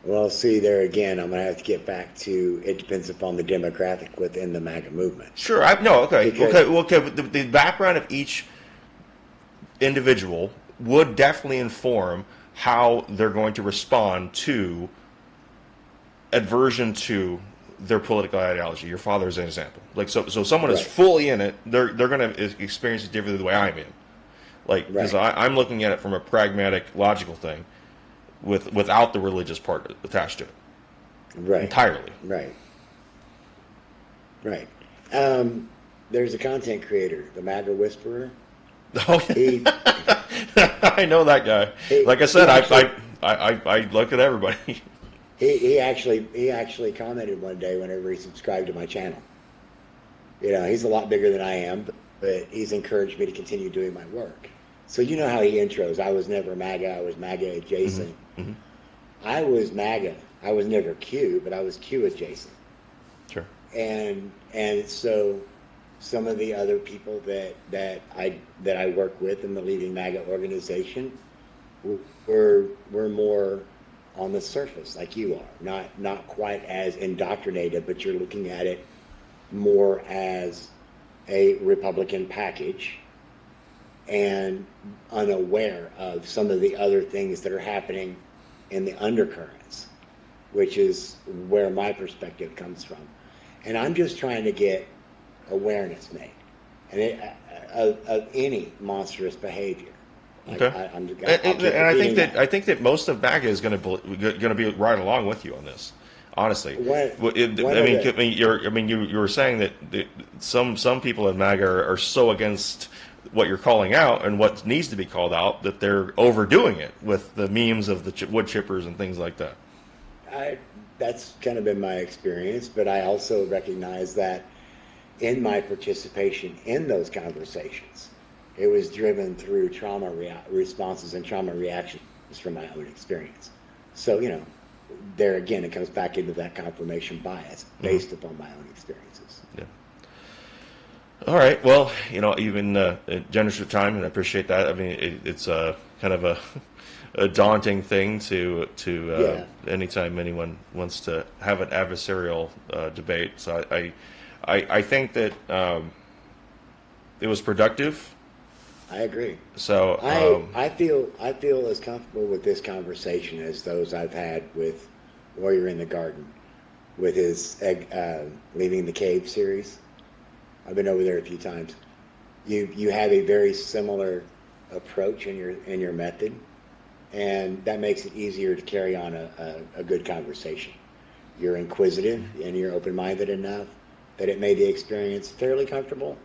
Well, see, there again, I'm going to have to get back to it depends upon the demographic within the MAGA movement. Sure. Okay. But the background of each individual would definitely inform how they're going to respond to aversion to their political ideology. Your father is an example. Like so someone is fully in it. They're going to experience it differently the way I'm in. Like because I'm looking at it from a pragmatic, logical thing, without the religious part attached to it. Right. Entirely. Right. There's a content creator, the MAGA Whisperer. Oh, I know that guy. Like I said, I look at everybody. He actually commented one day whenever he subscribed to my channel. You know, he's a lot bigger than I am, but he's encouraged me to continue doing my work. So you know how he intros. I was never MAGA. I was MAGA Hmm. adjacent. Hmm. I was MAGA. I was never Q, but I was Q adjacent. Sure. And so some of the other people that I work with in the leading MAGA organization were more on the surface, like you are, not quite as indoctrinated, but you're looking at it more as a Republican package and unaware of some of the other things that are happening in the undercurrents, which is where my perspective comes from. And I'm just trying to get awareness made of any monstrous behavior. Okay. And I think that most of MAGA is going to be right along with you on this. Honestly, I mean, you were saying that some people in MAGA are so against what you're calling out and what needs to be called out that they're overdoing it with the memes of the wood chippers and things like that. That's kind of been my experience, but I also recognize that in my participation in those conversations, it was driven through trauma responses and trauma reactions from my own experience. So, you know, there again, it comes back into that confirmation bias based upon my own experiences. Yeah. All right. Well, you know, even generous with time, and I appreciate that. I mean, it's kind of a daunting thing to anytime anyone wants to have an adversarial debate. So I think that it was productive. I agree. So I feel as comfortable with this conversation as those I've had with Warrior in the Garden, with his Leaving the Cave series. I've been over there a few times. You have a very similar approach in your method, and that makes it easier to carry on a good conversation. You're inquisitive and you're open-minded enough that it made the experience fairly comfortable.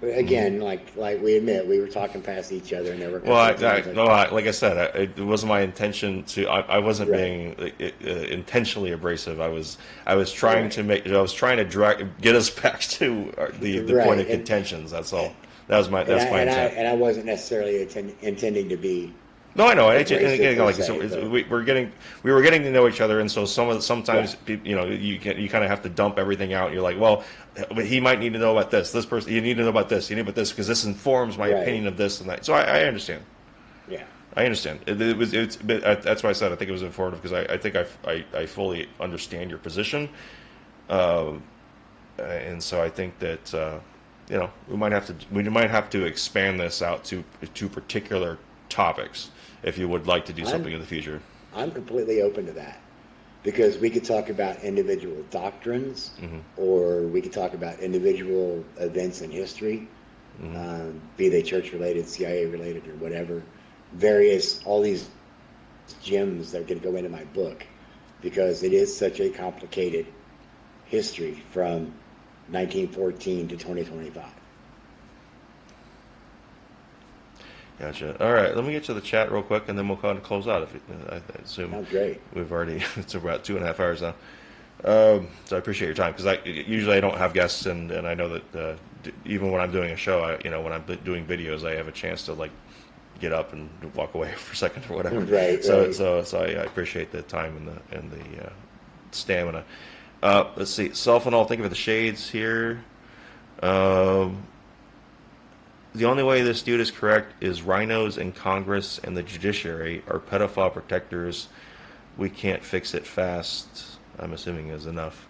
But again, like we admit, we were talking past each other, and there were. Well, like I said, it wasn't my intention to. I wasn't being intentionally abrasive. I was trying to get us back to the point of contentions. That's all. That's my intent. And I wasn't necessarily intending to be. No, I know. And again, like we were getting to know each other, and so sometimes you know you kind of have to dump everything out. And you're like, well, but he might need to know about this. This person, you need to know about this. You need about this because this informs my opinion of this and that. So I understand. Yeah, I understand. That's why I said I think it was informative because I think I fully understand your position, and so I think that you know we might have to expand this out to particular topics if you would like to do something in the future. I'm completely open to that because we could talk about individual doctrines or we could talk about individual events in history, be they church related, CIA related, or whatever. All these gems that could go into my book because it is such a complicated history from 1914 to 2025. Gotcha. All right, let me get to the chat real quick, and then we'll kind of close out. I assume sounds great. We've already it's about 2.5 hours now. So I appreciate your time because I don't have guests, and I know that even when I'm doing a show, when I'm doing videos, I have a chance to like get up and walk away for a second or whatever. Right. So I appreciate the time and the stamina. Let's see, self and all. Think of the shades here. The only way this dude is correct is rhinos in Congress and the judiciary are pedophile protectors. We can't fix it fast. I'm assuming is enough.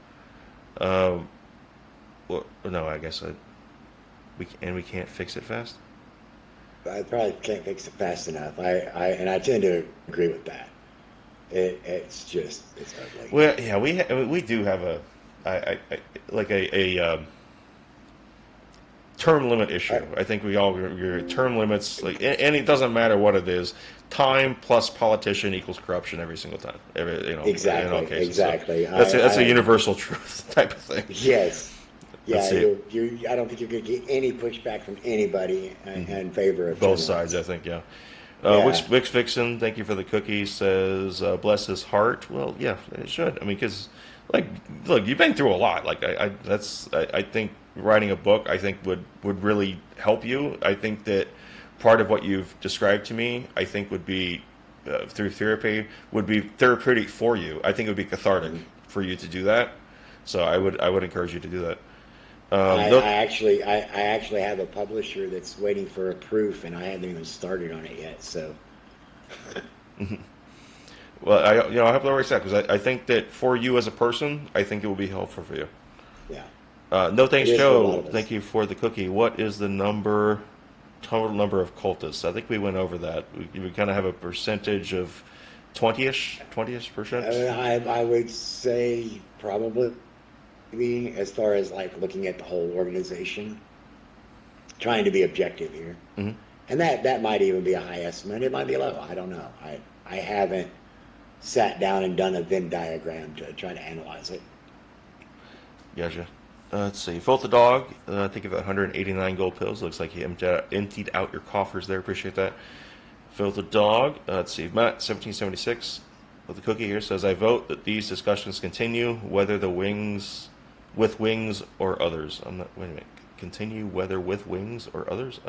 Well, no, I guess we can't fix it fast. I probably can't fix it fast enough. I tend to agree with that. It's ugly. Well, yeah, we do have a term limit issue. I think your term limits, and it doesn't matter what it is. Time plus politician equals corruption every single time. Exactly. In all cases. Exactly. So that's a universal truth type of thing. Yes. Yeah. I don't think you're going to get any pushback from anybody in favor of both sides. I think. Yeah. Wix Vixen, thank you for the cookies. Says bless his heart. Well, yeah, it should. I mean, because look, you've been through a lot. Like I think writing a book, I think would really help you. I think that part of what you've described to me, I think would be through therapy, would be therapeutic for you. I think it would be cathartic for you to do that. So I would encourage you to do that. No, I actually have a publisher that's waiting for a proof, and I haven't even started on it yet. So, well, I hope that works out because I think that for you as a person, I think it will be helpful for you. yeah, No thanks, it is for a lot Joe. of us. Thank you for the cookie. What is the total number of cultists? I think we went over that. We kind of have a percentage of 20ish percent. I would say probably as far as like looking at the whole organization, trying to be objective here, Mm-hmm. and that might even be a high estimate. It might be low. I don't know. I haven't sat down and done a Venn diagram to try to analyze it. Gotcha. Let's see. Vote the dog. Think of 189 gold pills. Looks like you emptied out your coffers there. Appreciate that. Vote the dog. Let's see. Matt, 1776, with the cookie here, says, I vote that these discussions continue, whether with wings or others. I'm not, wait a minute. Continue whether with wings or others?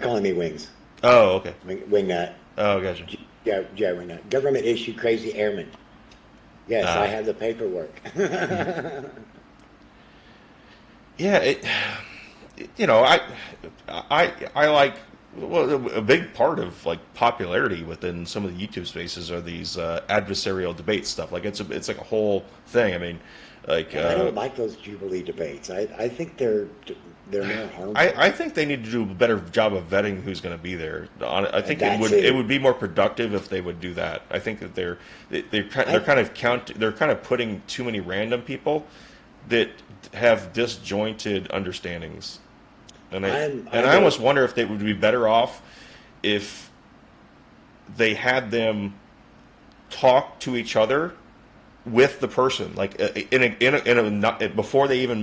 Calling me wings, Oh, okay. wing nut. Oh, gotcha. Yeah, wing nut. Government issue crazy airman. Yes, I have the paperwork. Yeah, I like, well, a big part of like popularity within some of the YouTube spaces are these adversarial debate stuff. Like it's like a whole thing. I mean, like I don't like those Jubilee debates. I think they're more harmful. I think they need to do a better job of vetting who's going to be there. I think That's it would be more productive if they would do that. I think that they're kind of putting too many random people that have disjointed understandings, and I almost wonder if they would be better off if they had them talk to each other with the person, like before they even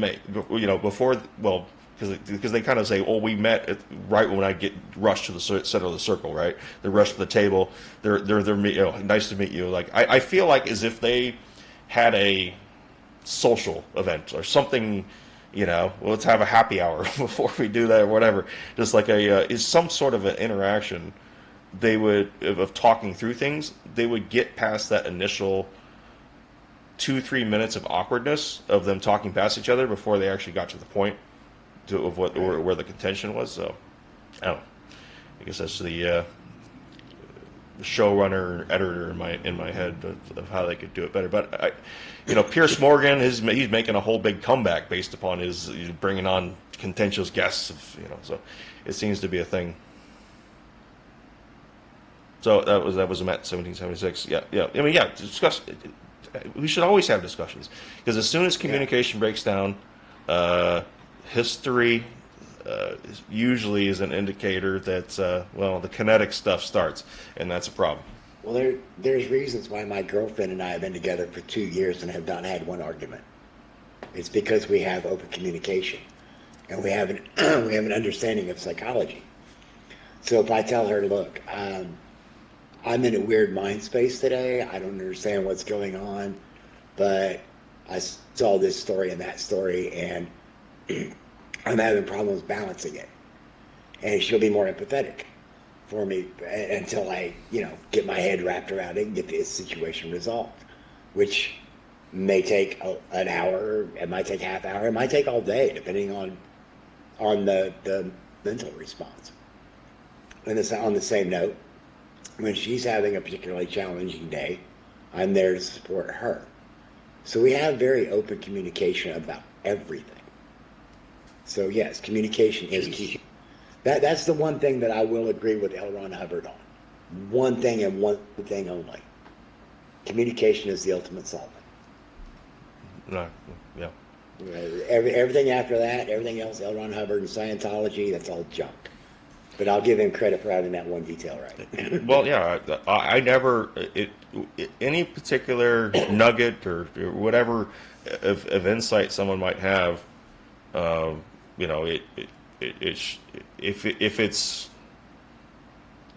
because they kind of say, "Oh, we met right when I get rushed to the center of the circle, right? They rush to the table. They're nice to meet you." Like I feel like as if they had a social event or something, well, let's have a happy hour before we do that or whatever. Just like is some sort of an interaction. They would of talking through things. They would get past that initial 2-3 minutes of awkwardness of them talking past each other before they actually got to the point of what or where the contention was. So, I don't know. I guess that's the showrunner, editor in my head of how they could do it better. But Pierce Morgan he's making a whole big comeback based upon his bringing on contentious guests. So it seems to be a thing. So that was a Met 1776. Yeah. I mean, discuss. We should always have discussions because as soon as communication breaks down, history usually is an indicator that the kinetic stuff starts, and that's a problem. Well, there's reasons why my girlfriend and I have been together for 2 years and have not had one argument. It's because we have open communication, and we have an understanding of psychology. So if I tell her, look, I'm in a weird mind space today. I don't understand what's going on, but I saw this story and that story, and I'm having problems balancing it. And she'll be more empathetic for me until I, get my head wrapped around it and get the situation resolved, which may take an hour, it might take half hour, it might take all day, depending on the mental response. And on the same note, when she's having a particularly challenging day, I'm there to support her. So we have very open communication about everything. So yes, communication is key. That's the one thing that I will agree with L. Ron Hubbard on. One thing and one thing only. Communication is the ultimate solvent. No, yeah. Everything after that, everything else, L. Ron Hubbard and Scientology, that's all junk. But I'll give him credit for having that one detail right. Well, yeah, I never any particular nugget or whatever of insight someone might have, if it's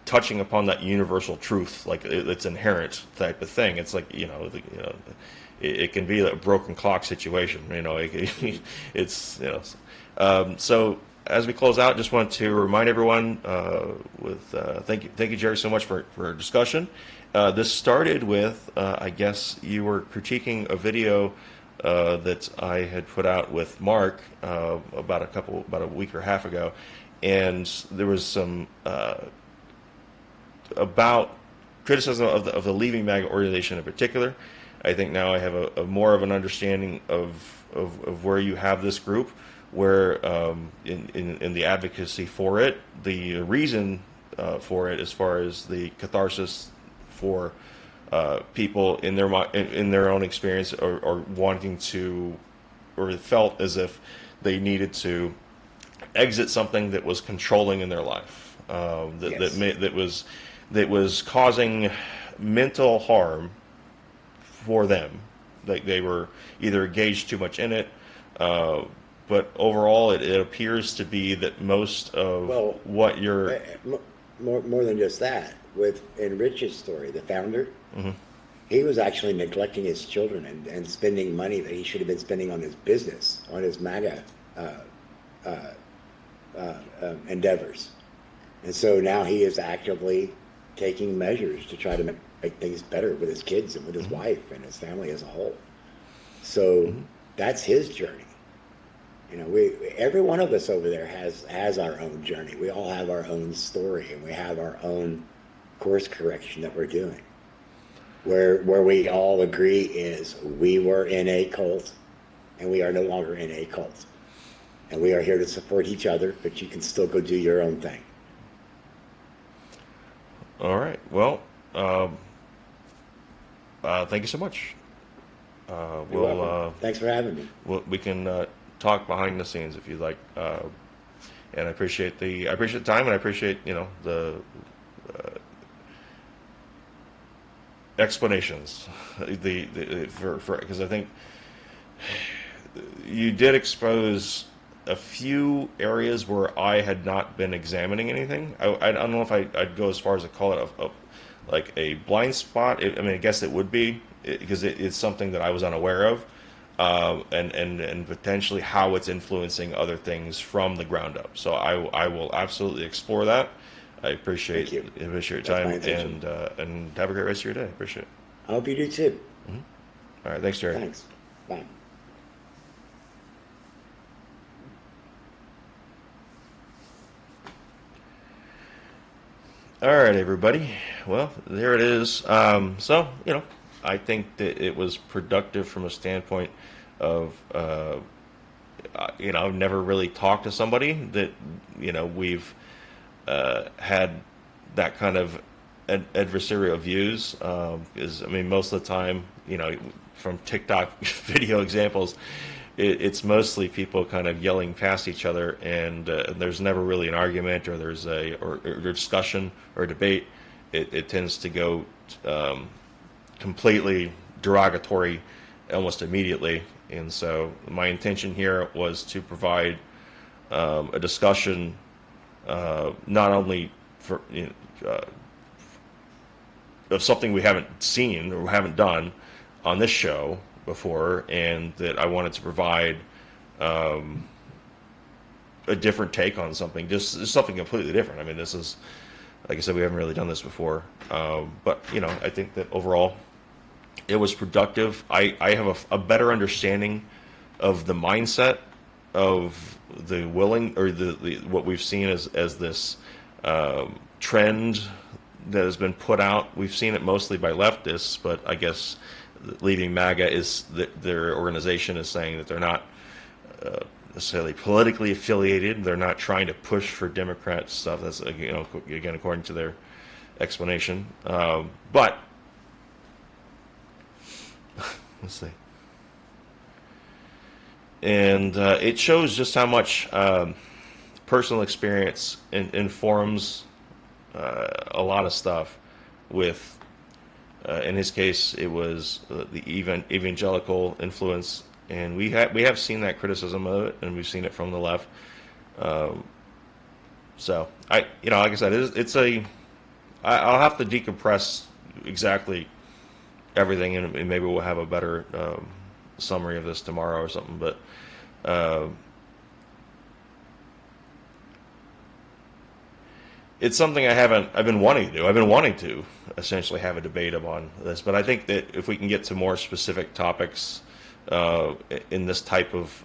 touching upon that universal truth, like it's inherent type of thing. It's like, it can be a broken clock situation. It's, so as we close out, just want to remind everyone thank you, Jerry, so much for our discussion. This started with, I guess you were critiquing a video that I had put out with Mark about a week or a half ago, and there was some about criticism of the Leaving MAGA organization in particular. I think now I have a more of an understanding of where you have this group, where in the advocacy for it, the reason for it, as far as the catharsis for people in their own experience, or wanting to, or felt as if they needed to exit something that was controlling in their life, that was causing mental harm for them. Like they were either engaged too much in it, but overall it appears to be that most of what you're more than just that. In Rich's story, the founder, he was actually neglecting his children and spending money that he should have been spending on his business, on his MAGA endeavors. And so now he is actively taking measures to try to make things better with his kids and with his wife and his family as a whole. So that's his journey. Every one of us over there has our own journey. We all have our own story, and we have our own course correction that we're doing. Where we all agree is we were in a cult, and we are no longer in a cult. And we are here to support each other, but you can still go do your own thing. All right. Well, thank you so much. Thanks for having me. We can talk behind the scenes if you'd like. And I appreciate the time, and I appreciate the explanations. Because I think you did expose a few areas where I had not been examining anything. I don't know if I'd go as far as to call it like a blind spot. I guess it would be, because it's something that I was unaware of, and potentially how it's influencing other things from the ground up. So I will absolutely explore that. I appreciate your time, and have a great rest of your day. I appreciate it. I hope you do too. All right, thanks, Jerry. Thanks. Bye. All right, everybody. Well, there it is. So, I think that it was productive from a standpoint of, I've never really talked to somebody that, we've had that kind of adversarial views. Because, most of the time, from TikTok video examples, it's mostly people kind of yelling past each other, and there's never really an argument, or there's or discussion or debate. It tends to go completely derogatory almost immediately. And so my intention here was to provide a discussion, not only for of something we haven't seen or haven't done on this show before, and that I wanted to provide a different take on something, just something completely different. This is, like I said, we haven't really done this before, but I think that overall it was productive. I have a better understanding of the mindset of the willing, or the what we've seen as this trend that has been put out. We've seen it mostly by leftists, but I guess Leaving MAGA is their organization is saying that they're not necessarily politically affiliated. They're not trying to push for Democrat stuff. That's again according to their explanation. But let's see, and it shows just how much personal experience informs a lot of stuff with. In his case, it was the evangelical influence, and we have seen that criticism of it, and we've seen it from the left. So like I said, it's a I'll have to decompress exactly everything, and maybe we'll have a better summary of this tomorrow or something. But it's something I've been wanting to do. I've been wanting to essentially have a debate on this, but I think that if we can get to more specific topics in this type of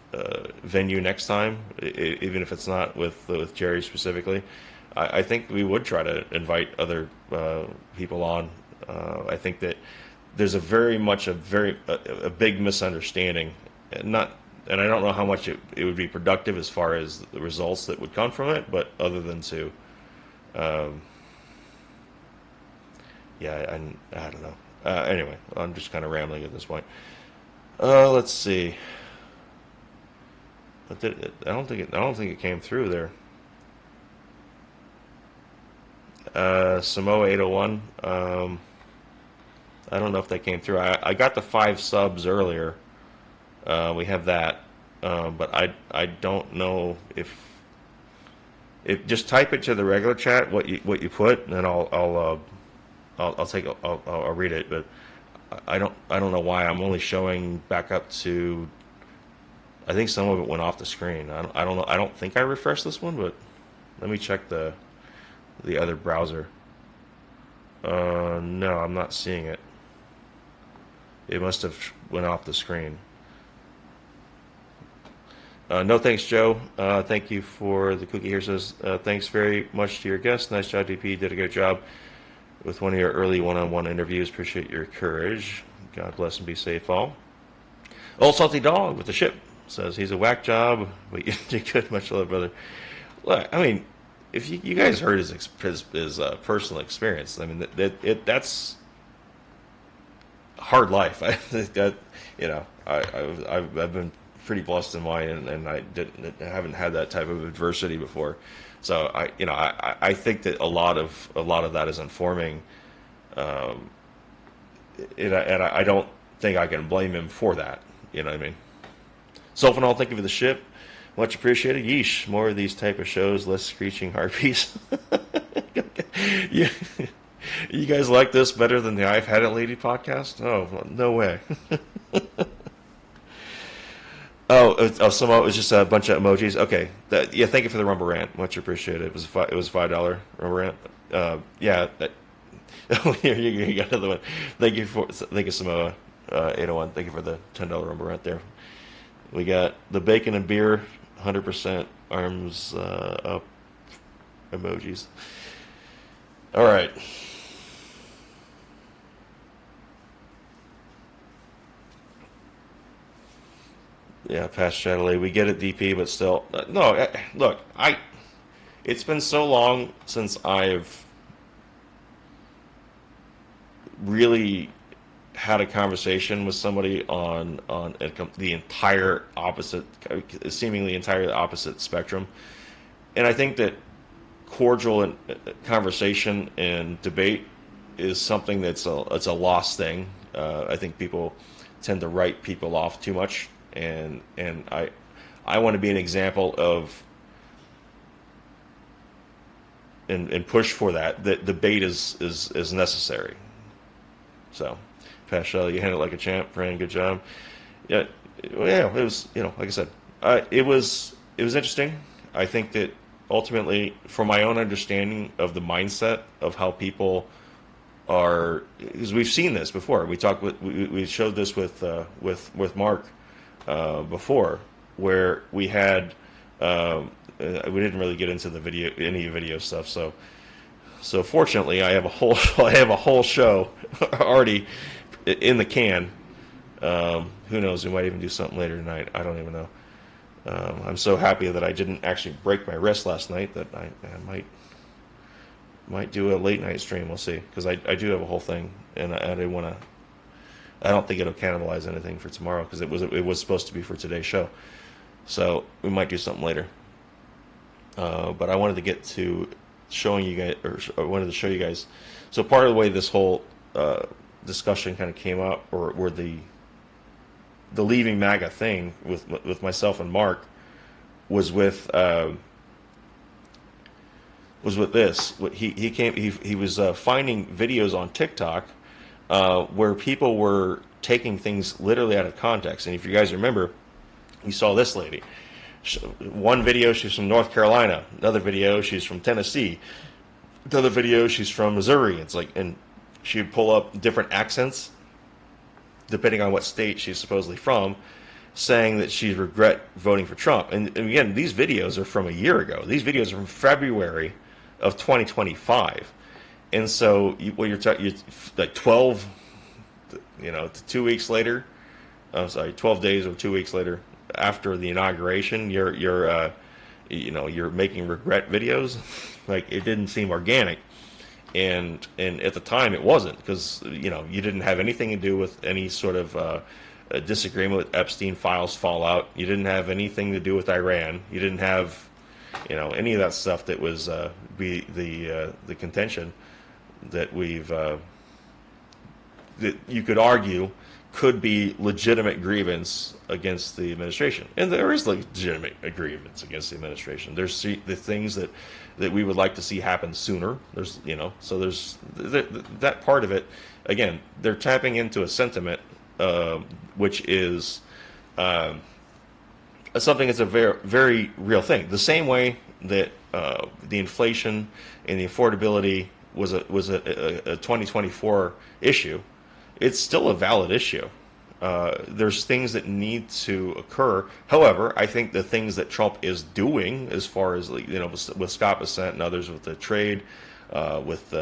venue next time, even if it's not with Jerry specifically, I think we would try to invite other people on. I think that there's a big misunderstanding, and I don't know how much it would be productive as far as the results that would come from it, but other than to yeah, I don't know. Anyway, I'm just kind of rambling at this point. Let's see. I don't think it came through there. Samoa 801. I don't know if that came through. I got the 5 subs earlier. We have that, but I don't know if just type it to the regular chat what you put, and then I'll read it. But I don't know why I'm only showing back up to. I think some of it went off the screen. I don't know. I don't think I refreshed this one, but let me check the other browser. No, I'm not seeing it. It must have went off the screen. No thanks, Joe. Thank you for the cookie here. Says thanks very much to your guest. Nice job, DP. Did a great job with one of your early one-on-one interviews. Appreciate your courage. God bless and be safe all. Old Salty Dog with the ship says he's a whack job, but you did good. Much love, brother. Look, I mean, if you guys heard his personal experience, I mean that's hard life. I think that I've been pretty blessed in mine, and I haven't had that type of adversity before. So I think that a lot of that is informing, and I don't think I can blame him for that. You know what I mean? Sulfanol, thank you for the ship. Much appreciated. Yeesh, more of these type of shows, less screeching harpies. You guys like this better than the I've Had It Lady podcast? Oh, no way. It was just a bunch of emojis. Okay, thank you for the Rumble Rant. Much appreciated. It was $5 Rumble Rant. You got another one. Thank you, Samoa 801. Thank you for the $10 Rumble Rant there. We got the bacon and beer, 100% arms up emojis. All right. Yeah, past Chatelet. We get it, DP, but still. No, look, it's been so long since I've really had a conversation with somebody on the entire opposite, seemingly entirely opposite spectrum. And I think that cordial conversation and debate is something it's a lost thing. I think people tend to write people off too much. And I want to be an example of and push for that debate is necessary. So, Paschal, you handled it like a champ, friend. Good job. Yeah, it was like I said, it was interesting. I think that ultimately, from my own understanding of the mindset of how people are, because we've seen this before. We showed this with Mark. Before, where we had we didn't really get into any video stuff. So fortunately, I have a whole show already in the can. Who knows? We might even do something later tonight. I don't even know. I'm so happy that I didn't actually break my wrist last night that I might do a late night stream. We'll see, because I do have a whole thing, and I didn't want to. I don't think it'll cannibalize anything for tomorrow, because it was supposed to be for today's show. So we might do something later. But I wanted to get to showing you guys, or I wanted to show you guys. So part of the way this whole discussion kind of came up, or the leaving MAGA thing with myself and Mark, was with was with this. He was finding videos on TikTok where people were taking things literally out of context. And if you guys remember, you saw this lady. One video, she's from North Carolina. Another video, she's from Tennessee. Another video, she's from Missouri. It's like, and she'd pull up different accents depending on what state she's supposedly from, saying that she regret voting for Trump. And again, these videos are from a year ago. These videos are from February of 2025. And so, you're like 12, 2 weeks later. I'm sorry, 12 days or 2 weeks later after the inauguration, you're making regret videos. Like, it didn't seem organic. And at the time it wasn't, because you didn't have anything to do with any sort of disagreement with Epstein files fallout. You didn't have anything to do with Iran. You didn't have any of that stuff that was the contention that that you could argue could be legitimate grievance against the administration. And there is legitimate grievance against the administration. There's the things that we would like to see happen sooner. There's, so there's that part of it. Again, they're tapping into a sentiment, which is something that's a very, very real thing. The same way that the inflation and the affordability was a 2024 issue, it's still a valid issue. There's things that need to occur. However, I think the things that Trump is doing, as far as with Scott Bessent and others with the trade, with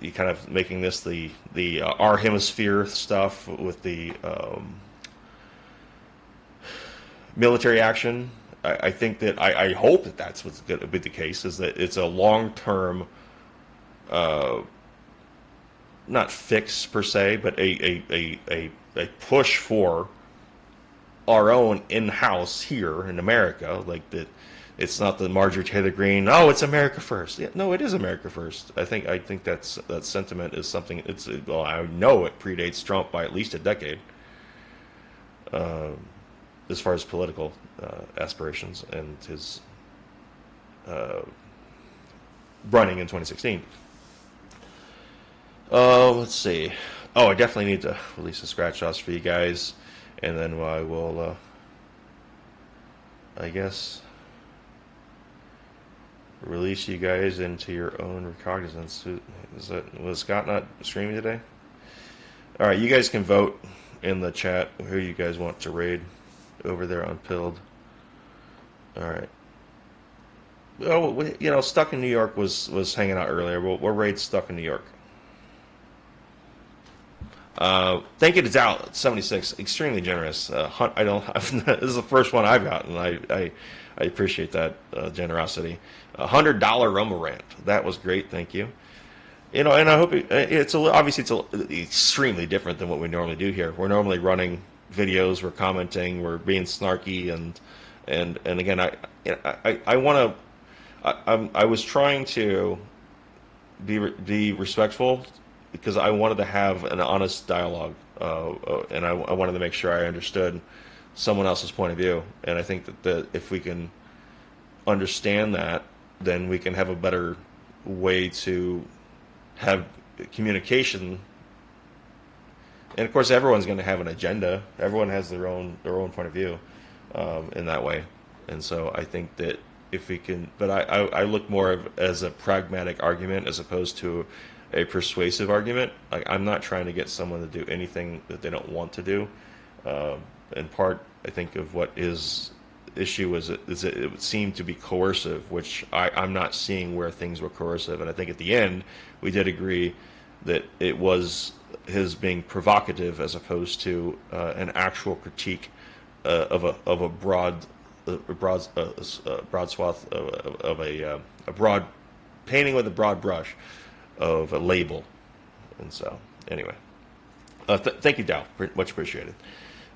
you kind of making this the our hemisphere stuff with the military action. I think that I hope that that's what's going to be the case, is that it's a long-term, not fix per se, but a push for our own in-house here in America. Like, that it's not the Marjorie Taylor Greene, oh, it's America first. Yeah, no, it is America first. I think that sentiment is something. I know it predates Trump by at least a decade, as far as political aspirations and his running in 2016. Let's see. Oh, I definitely need to release the scratch offs for you guys, and then I will, I guess, release you guys into your own recognizance. Was Scott not streaming today? All right, you guys can vote in the chat who you guys want to raid over there on Pilled. All right. Oh, Stuck in New York was hanging out earlier. We'll raid Stuck in New York. Thank you to Dow76, extremely generous. This is the first one I've gotten. I appreciate that generosity. $100 Rumble Rant, that was great. Thank you. And I hope it's extremely different than what we normally do here. We're normally running videos, we're commenting, we're being snarky, and again, I was trying to be respectful, because I wanted to have an honest dialogue, and I wanted to make sure I understood someone else's point of view. And I think that if we can understand that, then we can have a better way to have communication. And of course, everyone's going to have an agenda. Everyone has their own point of view in that way. And so I think that if we can, but I look more as a pragmatic argument as opposed to a persuasive argument. Like, I'm not trying to get someone to do anything that they don't want to do. In part, I think of what his issue is it seemed to be coercive, which I'm not seeing where things were coercive. And I think at the end, we did agree that it was his being provocative as opposed to an actual critique of a broad swath of a broad painting with a broad brush of a label. And so, anyway, thank you, Dow, much appreciated.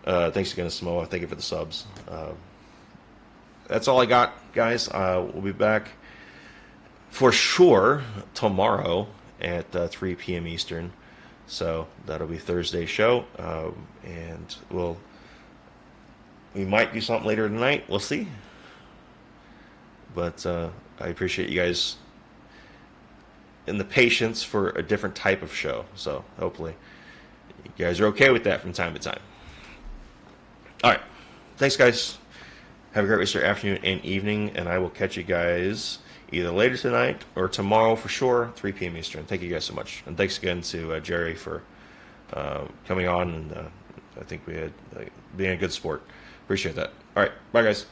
Thanks again to Samoa. Thank you for the subs. That's all I got, guys. We'll be back for sure tomorrow at 3 p.m. Eastern. So that'll be Thursday's show, and we might do something later tonight. We'll see. but I appreciate you guys and the patience for a different type of show. So hopefully you guys are okay with that from time to time. All right. Thanks, guys. Have a great rest of your afternoon and evening, and I will catch you guys either later tonight or tomorrow for sure, 3 p.m. Eastern. Thank you guys so much. And thanks again to Jerry for coming on, and I think we had being a good sport. Appreciate that. All right. Bye, guys.